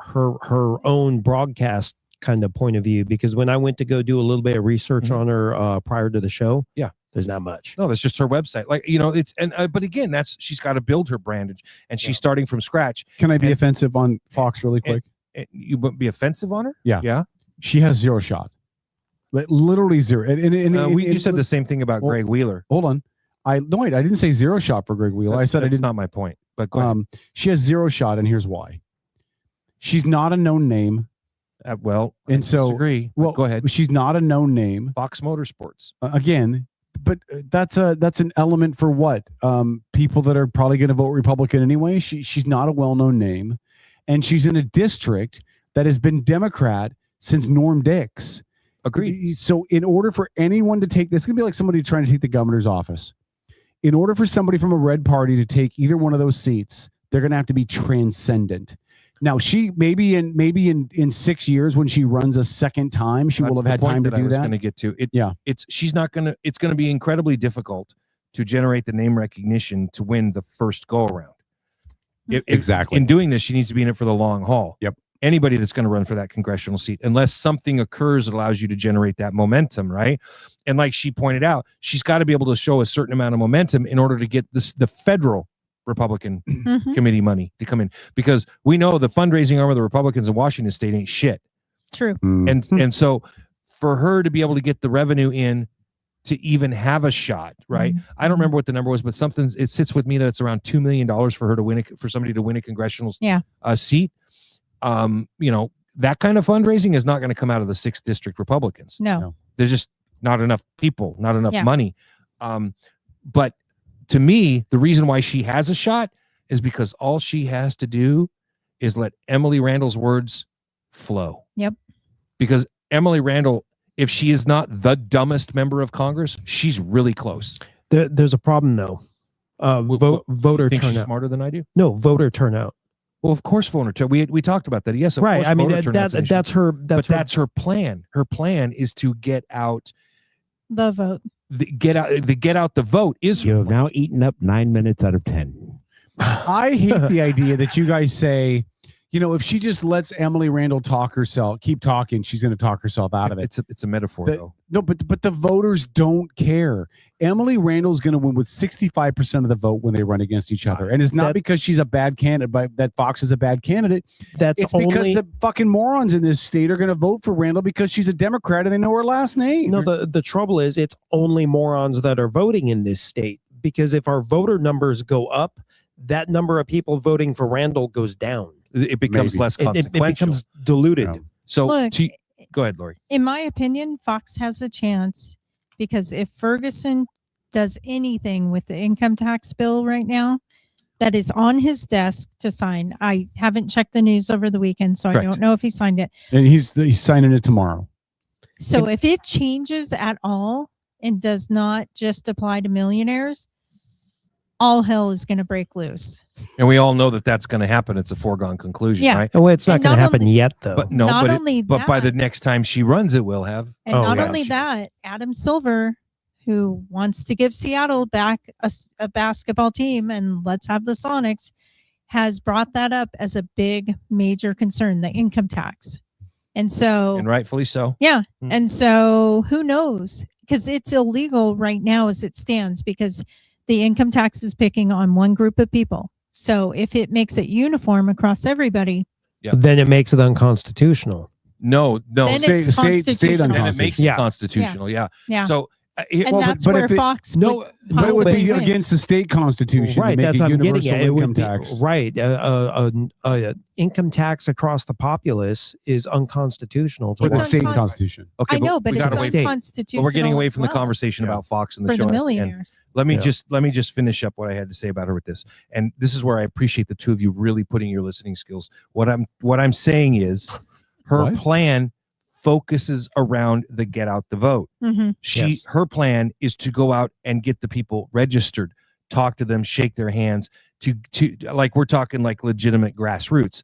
her own broadcast kind of point of view, because when I went to go do a little bit of research on her prior to the show, there's not much. No, that's just her website. Like, you know, it's but again, she's got to build her brand and she's starting from scratch. Can I be offensive on Fox really quick? You wouldn't be offensive on her? Yeah. Yeah. She has zero shot. Literally zero. You said the same thing about Greg Wheeler. Hold on. I didn't say zero shot for Greg Wheeler. I said that's not my point. But go ahead. She has zero shot, and here's why. She's not a known name. Well, and so disagree. Well, go ahead. She's not a known name. Fox Motorsports. Again, but that's an element for what? People that are probably going to vote Republican anyway. She's not a well-known name, and she's in a district that has been Democrat since Norm Dix. Agreed. So in order for anyone to take this, it's going to be like somebody trying to take the governor's office. In order for somebody from a red party to take either one of those seats, they're going to have to be transcendent. Now, she maybe in 6 years when she runs a second time, she will have had time to do that. Going to get to it. Yeah, it's going to be incredibly difficult to generate the name recognition to win the first go around. Exactly. In doing this, she needs to be in it for the long haul. Yep. Anybody that's going to run for that congressional seat, unless something occurs that allows you to generate that momentum, right? And like she pointed out, she's got to be able to show a certain amount of momentum in order to get the federal Republican committee money to come in, because we know the fundraising arm of the Republicans in Washington State ain't shit. True. And so for her to be able to get the revenue in to even have a shot, right? I don't remember what the number was, but it sits with me that it's around $2 million for her to win for somebody to win a congressional seat. That kind of fundraising is not going to come out of the 6th district Republicans. No. There's just not enough people, not enough Yeah. money. But to me, the reason why she has a shot is because all she has to do is let Emily Randall's words flow. Yep. Because Emily Randall, if she is not the dumbest member of Congress, she's really close. There's a problem though. Voter Think she's turnout. smarter than I do? No, voter turnout. Well, of course, voter turnout. We talked about that. Yes, of Right. course, I mean, voter turnout's an issue. that's her. That's her plan. Her plan is to get out the vote. Get out the vote is. You have now eaten up 9 minutes out of 10. I hate the idea that you guys say, if she just lets Emily Randall keep talking, she's going to talk herself out of it. It's a metaphor, though. No, but the voters don't care. Emily Randall's going to win with 65% of the vote when they run against each other, and it's not because she's a bad candidate, but that Fox is a bad candidate. It's because the fucking morons in this state are going to vote for Randall because she's a Democrat and they know her last name. No, the trouble is it's only morons that are voting in this state, because if our voter numbers go up, that number of people voting for Randall goes down. It becomes less consequential. It becomes diluted. Yeah. So Look, go ahead, Lori. In my opinion, Fox has a chance, because if Ferguson does anything with the income tax bill right now that is on his desk to sign, I haven't checked the news over the weekend, so Correct. I don't know if he signed it. And he's signing it tomorrow. So if it changes at all and does not just apply to millionaires, all hell is going to break loose. And we all know that that's going to happen. It's a foregone conclusion, Yeah. right? Oh, it's not And going to not happen only- yet, though. But no, Not but only but by the that- next time she runs, it will have. And not only that, Adam Silver, who wants to give Seattle back a basketball team and let's have the Sonics, has brought that up as a big major concern, the income tax. And so, And rightfully so. yeah. And so who knows? Because it's illegal right now as it stands, because the income tax is picking on one group of people. So if it makes it uniform across everybody, Then it makes it unconstitutional. No. Then it's constitutional. And it makes it constitutional. Yeah. Yeah. So and that's where Fox would But it would be possibly win. against the state constitution. Right, to make that's a what I'm getting universal at. It would income be tax. right. Income tax across the populace is unconstitutional to With the Washington. state constitution. Okay, I know, but we it's gotta wait. unconstitutional. But we're getting away as from the well. conversation about Fox and the For show. the has to end. millionaires. Let me just finish up what I had to say about her with this. And this is where I appreciate the two of you really putting your listening skills. What I'm saying is her plan focuses around the get out the vote. Mhm. Her plan is to go out and get the people registered, talk to them, shake their hands, to like we're talking like legitimate grassroots.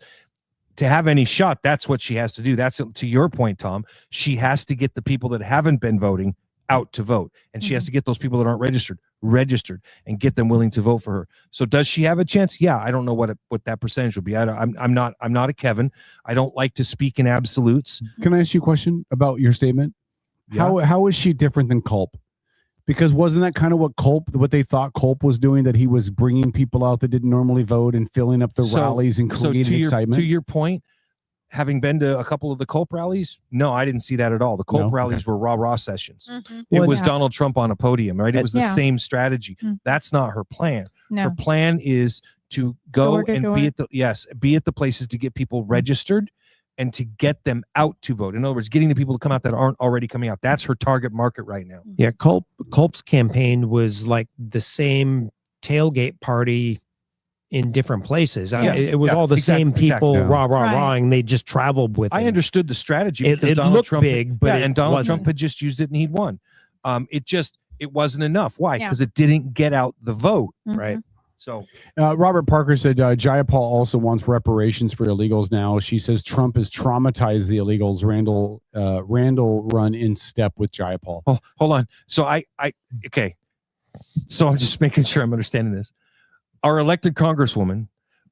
To have any shot, that's what she has to do. That's to your point, Tom. She has to get the people that haven't been voting out to vote, and she has to get those people that aren't registered and get them willing to vote for her. So does she have a chance? Yeah, I don't know what that percentage would be. I'm not a Kevin. I don't like to speak in absolutes. Can I ask you a question about your statement? Yeah. How is she different than Culp? Because wasn't that kind of what they thought Culp was doing, that he was bringing people out that didn't normally vote and filling up the rallies and creating excitement? To your point, having been to a couple of the Culp rallies, no, I didn't see that at all. The Culp rallies were rah-rah sessions. It was Donald Trump on a podium, right? It was the same strategy. That's not her plan. No. Her plan is to go Door to and door. be at the places to get people registered and to get them out to vote. In other words, getting the people to come out that aren't already coming out. That's her target market right now. Yeah, Culp's campaign was like the same tailgate party in different places. I mean, Yes. it was Yeah, all the same exactly. people, rah, rah, Right. rawing. They just traveled with I it. understood the strategy. It because Donald looked Trump, big, but and Donald wasn't. Trump had just used it and he'd won. It wasn't enough. Why? Yeah. Because it didn't get out the vote. Right. So Robert Parker said Jayapal also wants reparations for illegals now. She says Trump has traumatized the illegals. Randall run in step with Jayapal. Oh, hold on. So okay. So I'm just making sure I'm understanding this. Our elected congresswoman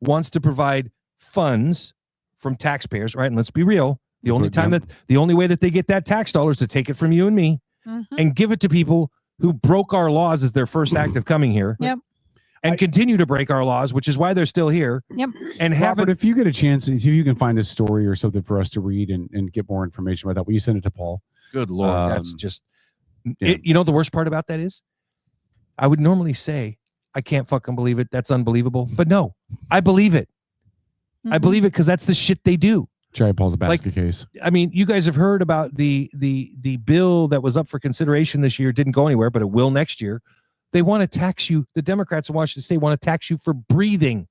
wants to provide funds from taxpayers, right? And let's be real. The only way that they get that tax dollar is to take it from you and me and give it to people who broke our laws as their first act of coming here. Yep. And continue to break our laws, which is why they're still here. Yep. And Robert, if you get a chance, if you can find a story or something for us to read and get more information about that, will you send it to Paul? Good Lord. That's just, you know, the worst part about that is I would normally say, I can't fucking believe it. That's unbelievable. But no, I believe it. I believe it because that's the shit they do. Giant Paul's a basket case. I mean, you guys have heard about the bill that was up for consideration this year. Didn't go anywhere, but it will next year. They want to tax you. The Democrats in Washington State want to tax you for breathing.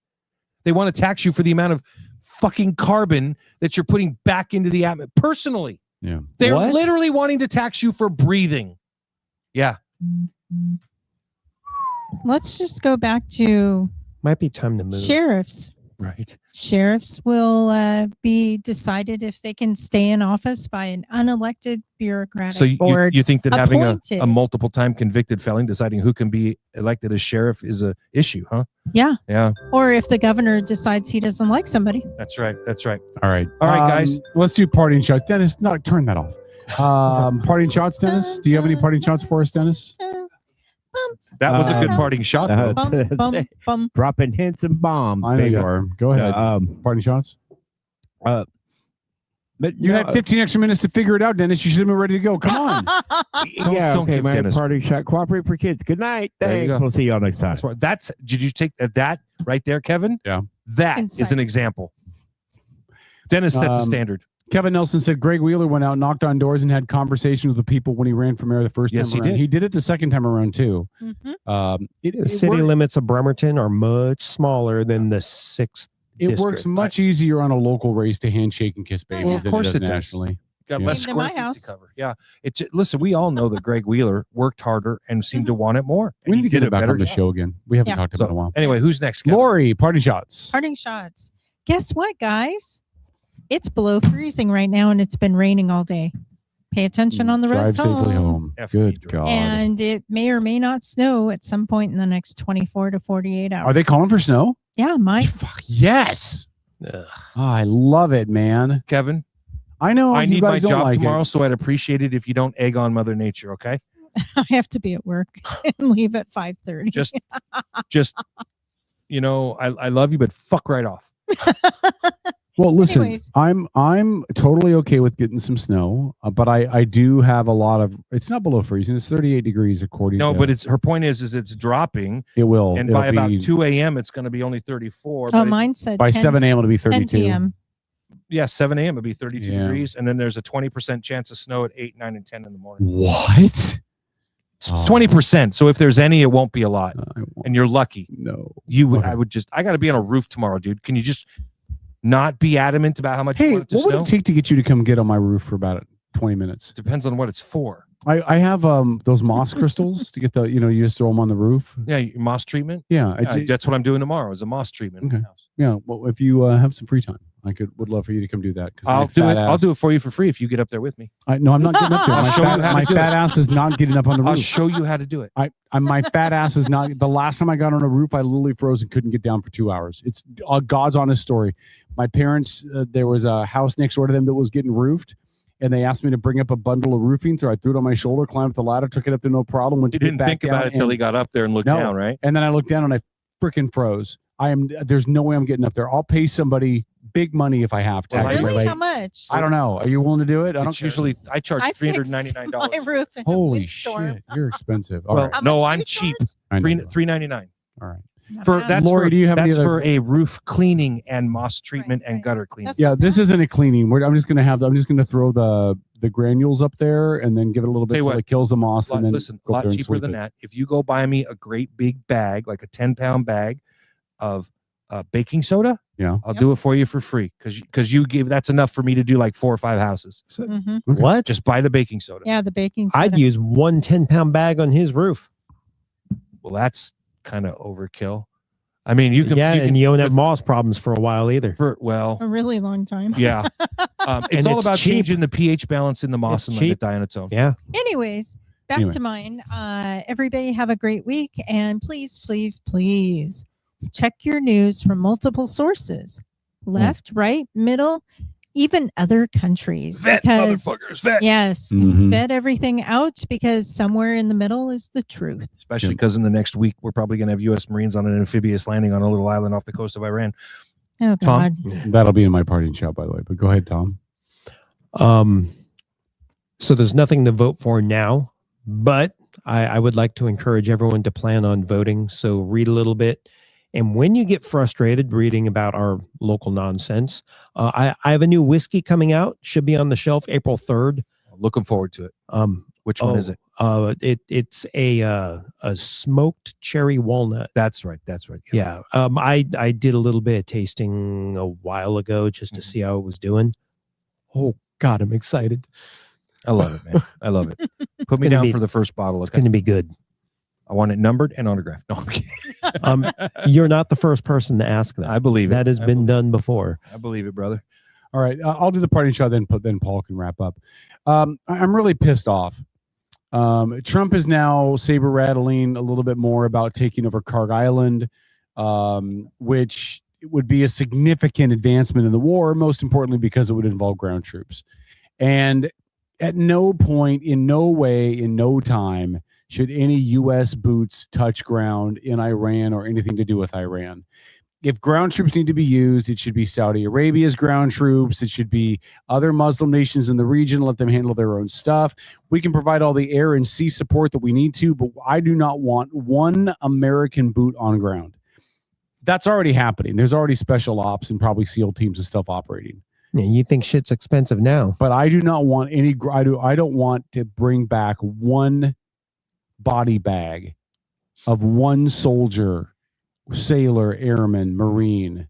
They want to tax you for the amount of fucking carbon that you're putting back into the atmosphere. Personally, they're literally wanting to tax you for breathing. Yeah. Let's just go back to might be time to move. Sheriffs. Right. Sheriffs will be decided if they can stay in office by an unelected bureaucratic board. You think that having appointed. a multiple time convicted felon deciding who can be elected as sheriff is a issue, huh? Yeah. Yeah. Or if the governor decides he doesn't like somebody. That's right. That's right. All right. All right, guys. Let's do parting shots. Dennis, no, turn that off. Parting shots, Dennis. Do you have any parting shots for us, Dennis? That was a good parting shot. Dropping hints and bombs. I know you are. Go ahead. Parting shots. But you had 15 extra minutes to figure it out, Dennis. You should have been ready to go. Come on. Don't okay. give My Dennis. parting shot. Cooperate for kids. Good night. There you Thanks. go. We'll see y'all next time. Did you take that right there, Kevin? Yeah. That is an example. Dennis set the standard. Kevin Nelson said Greg Wheeler went out, knocked on doors, and had conversations with the people when he ran for mayor the first time Yes, he around. did. He did it the second time around, too. The city limits of Bremerton are much smaller than the 6th It district. works much easier on a local race to handshake and kiss babies Of than course it it does does. nationally. Got Yeah. less Into square my feet house. to cover. Yeah. Listen, we all know that Greg Wheeler worked harder and seemed to want it more. We And need he to get did him a back better on the job. show again. We haven't Yeah. talked about it in a while. Anyway, who's next? Kevin? Lori, parting shots. Parting shots. Guess what, guys? It's below freezing right now, and it's been raining all day. Pay attention on the Drive roads safely home. home. Good God. And it may or may not snow at some point in the next 24 to 48 hours. Are they calling for snow? Yeah, might. Yes. Oh, I love it, man. Kevin, I know I you need my guys don't job like tomorrow, it. so I'd appreciate it if you don't egg on Mother Nature, okay? I have to be at work and leave at 5:30. Just you know, I love you, but fuck right off. Well, listen, Anyways. I'm totally okay with getting some snow, but I do have a lot of. It's not below freezing. It's 38 degrees according. No, to, but her point is it's dropping. it will. And It'll by about be- 2 a.m., it's going to be only 34. Oh, but mine said by 10 7 a.m. it'll be 10 32. p.m. Yeah, 7 a.m. it'll be 32 Yeah. degrees, and then there's a 20% chance of snow at 8, 9, and 10 in the morning. What? It's 20%. So if there's any, it won't be a lot, I and you're lucky. No, You would. I would just. I got to be on a roof tomorrow, dude. Can you just not be adamant about how much you Hey, want it to what would snow? it take to get you to come get on my roof for about 20 minutes? Depends on what it's for. I have those moss crystals to get the you just throw them on the roof. Yeah, your moss treatment. Yeah, That's what I'm doing tomorrow. Is a moss treatment. Okay. Yeah, well, if you have some free time, would love for you to come do that. 'cause my I'll do it. fat I'll ass- do it for you for free if you get up there with me. No, I'm not getting up there. I'll My show you fat, how to my do fat it. ass is not getting up on the I'll roof. show you how to do it. My fat ass is not. The last time I got on a roof, I literally froze and couldn't get down for 2 hours. It's a God's honest story. My parents, there was a house next door to them that was getting roofed, and they asked me to bring up a bundle of roofing. So I threw it on my shoulder, climbed up the ladder, took it up there, no problem. Went You to get didn't back think about down it until and- he got up there and looked No. down, right? And then I looked down and I freaking froze. There's no way I'm getting up there. I'll pay somebody big money if I have to. Really? How much? I don't know. Are you willing to do it? I don't It's usually I charge I fixed $399. my roof in a Holy windstorm. shit, you're expensive. All Well, right. no, I'm cheap. I know. $399. All right. For that's Lori, for, do you have any that's other- for a roof cleaning and moss treatment and gutter cleaning. Yeah, this isn't a cleaning. I'm just gonna throw the granules up there and then give it a little bit Tell you until what, it kills the moss. And then listen, a go up lot there and cheaper sweep than it. that. If you go buy me a great big bag, like a 10-pound bag of baking soda, yeah, I'll do it for you for free because you give that's enough for me to do like 4 or 5 houses. Mhm. What? Just buy the baking soda. Yeah, the baking soda. I'd use one 10-pound bag on his roof. Well, that's kind of overkill. I mean, you can. Yeah, and you don't have moss problems for a while either. Well, a really long time. yeah. It's And all it's about cheap. changing the pH balance in the moss It's and letting cheap. it die on its own. Yeah. Anyways, back Anyway. to mine. Everybody have a great week, and please, please, please check your news from multiple sources, left, right, middle, even other countries. Vet, motherfuckers, vet. Yes, Mhm. vet everything out because somewhere in the middle is the truth. Especially because in the next week, we're probably going to have U.S. Marines on an amphibious landing on a little island off the coast of Iran. Oh, Tom? God. That'll be in my parting shot, by the way. But go ahead, Tom. So there's nothing to vote for now, but I would like to encourage everyone to plan on voting. So read a little bit. And when you get frustrated reading about our local nonsense, I have a new whiskey coming out. Should be on the shelf April 3rd. Looking forward to it. Which one is it? It's a smoked cherry walnut. That's right. That's right. Yeah. I did a little bit of tasting a while ago just to see how it was doing. Oh God, I'm excited. I love it, man. I love it. Put me down for the first bottle. It's going to be good. I want it numbered and autographed. No, I'm kidding. You're not the first person to ask that. I believe it. That has been done before. I believe it, brother. All right, I'll do the parting shot, then Paul can wrap up. I'm really pissed off. Trump is now saber rattling a little bit more about taking over Karg Island, which would be a significant advancement in the war, most importantly because it would involve ground troops. And at no point, in no way, in no time, should any U.S. boots touch ground in Iran or anything to do with Iran. If ground troops need to be used, it should be Saudi Arabia's ground troops. It should be other Muslim nations in the region. Let them handle their own stuff. We can provide all the air and sea support that we need to, but I do not want one American boot on ground. That's already happening. There's already special ops and probably SEAL teams and stuff operating. Yeah, you think shit's expensive now. But I do not want any, I don't want to bring back one body bag of one soldier, sailor, airman, Marine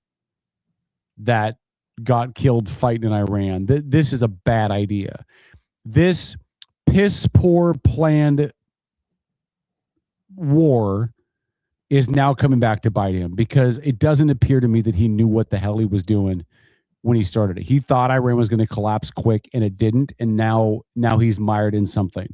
that got killed fighting in Iran. This is a bad idea. This piss poor planned war is now coming back to bite him because it doesn't appear to me that he knew what the hell he was doing when he started it. He thought Iran was going to collapse quick and it didn't. And now he's mired in something.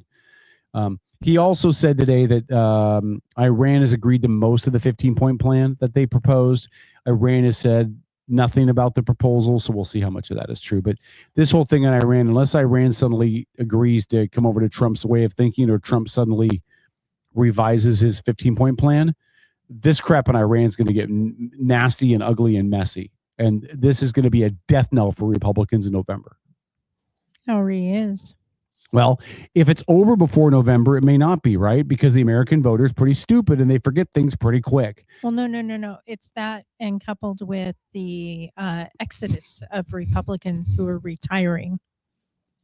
He also said today that Iran has agreed to most of the 15-point plan that they proposed. Iran has said nothing about the proposal, so we'll see how much of that is true. But this whole thing on Iran, unless Iran suddenly agrees to come over to Trump's way of thinking or Trump suddenly revises his 15-point plan, this crap in Iran is going to get nasty and ugly and messy. And this is going to be a death knell for Republicans in November. Oh, he is. Well, if it's over before November, it may not be, right? Because the American voter is pretty stupid and they forget things pretty quick. Well, no. It's that and coupled with the exodus of Republicans who are retiring.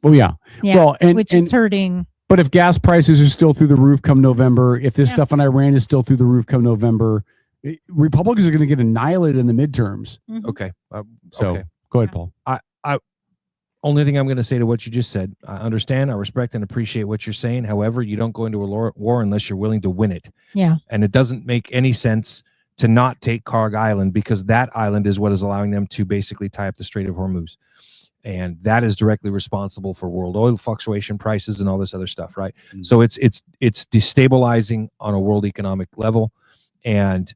Oh, yeah. Yeah, well, which is hurting. But if gas prices are still through the roof come November, if this stuff in Iran is still through the roof come November, Republicans are going to get annihilated in the midterms. Mm-hmm. Okay. So go ahead, Paul. Only thing I'm going to say to what you just said, I understand, I respect and appreciate what you're saying. However, you don't go into a war unless you're willing to win it. Yeah. And it doesn't make any sense to not take Karg Island because that island is what is allowing them to basically tie up the Strait of Hormuz. And that is directly responsible for world oil fluctuation prices and all this other stuff, right? Mm-hmm. So it's destabilizing on a world economic level. And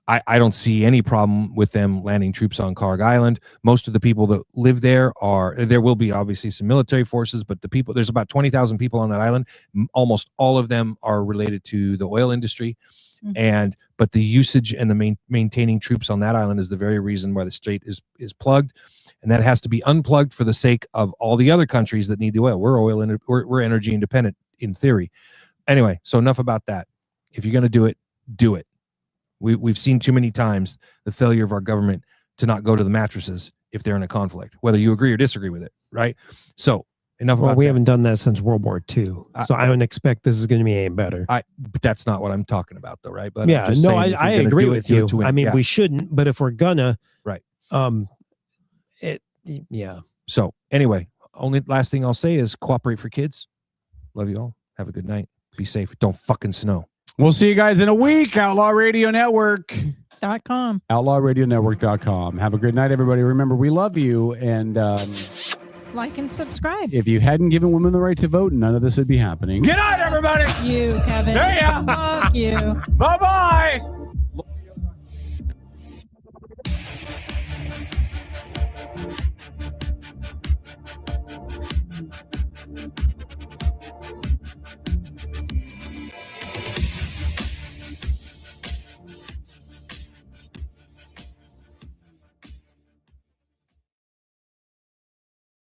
I don't see any problem with them landing troops on Karg Island. Most of the people that live there will be obviously some military forces, but there's about 20,000 people on that island. Almost all of them are related to the oil industry. Mm-hmm. But the usage and the maintaining troops on that island is the very reason why the strait is plugged. And that has to be unplugged for the sake of all the other countries that need the oil. We're energy independent in theory. Anyway, so enough about that. If you're going to do it, do it. We've seen too many times the failure of our government to not go to the mattresses if they're in a conflict, whether you agree or disagree with it, right? So enough about we that. haven't done that since World War II, so I don't expect this is going to be any better. But that's not what I'm talking about, though, right? But yeah, no, I agree with you. I mean, we shouldn't, but if we're gonna, right? Yeah. So anyway, only last thing I'll say is cooperate for kids. Love you all. Have a good night. Be safe. Don't fucking snow. We'll see you guys in a week. Outlaw Radio Network.com. OutlawRadioNetwork.com. Have a good night, everybody. Remember, we love you. And like and subscribe. If you hadn't given women the right to vote, none of this would be happening. Good night, everybody. You, Kevin. There ya. Fuck you. Bye-bye.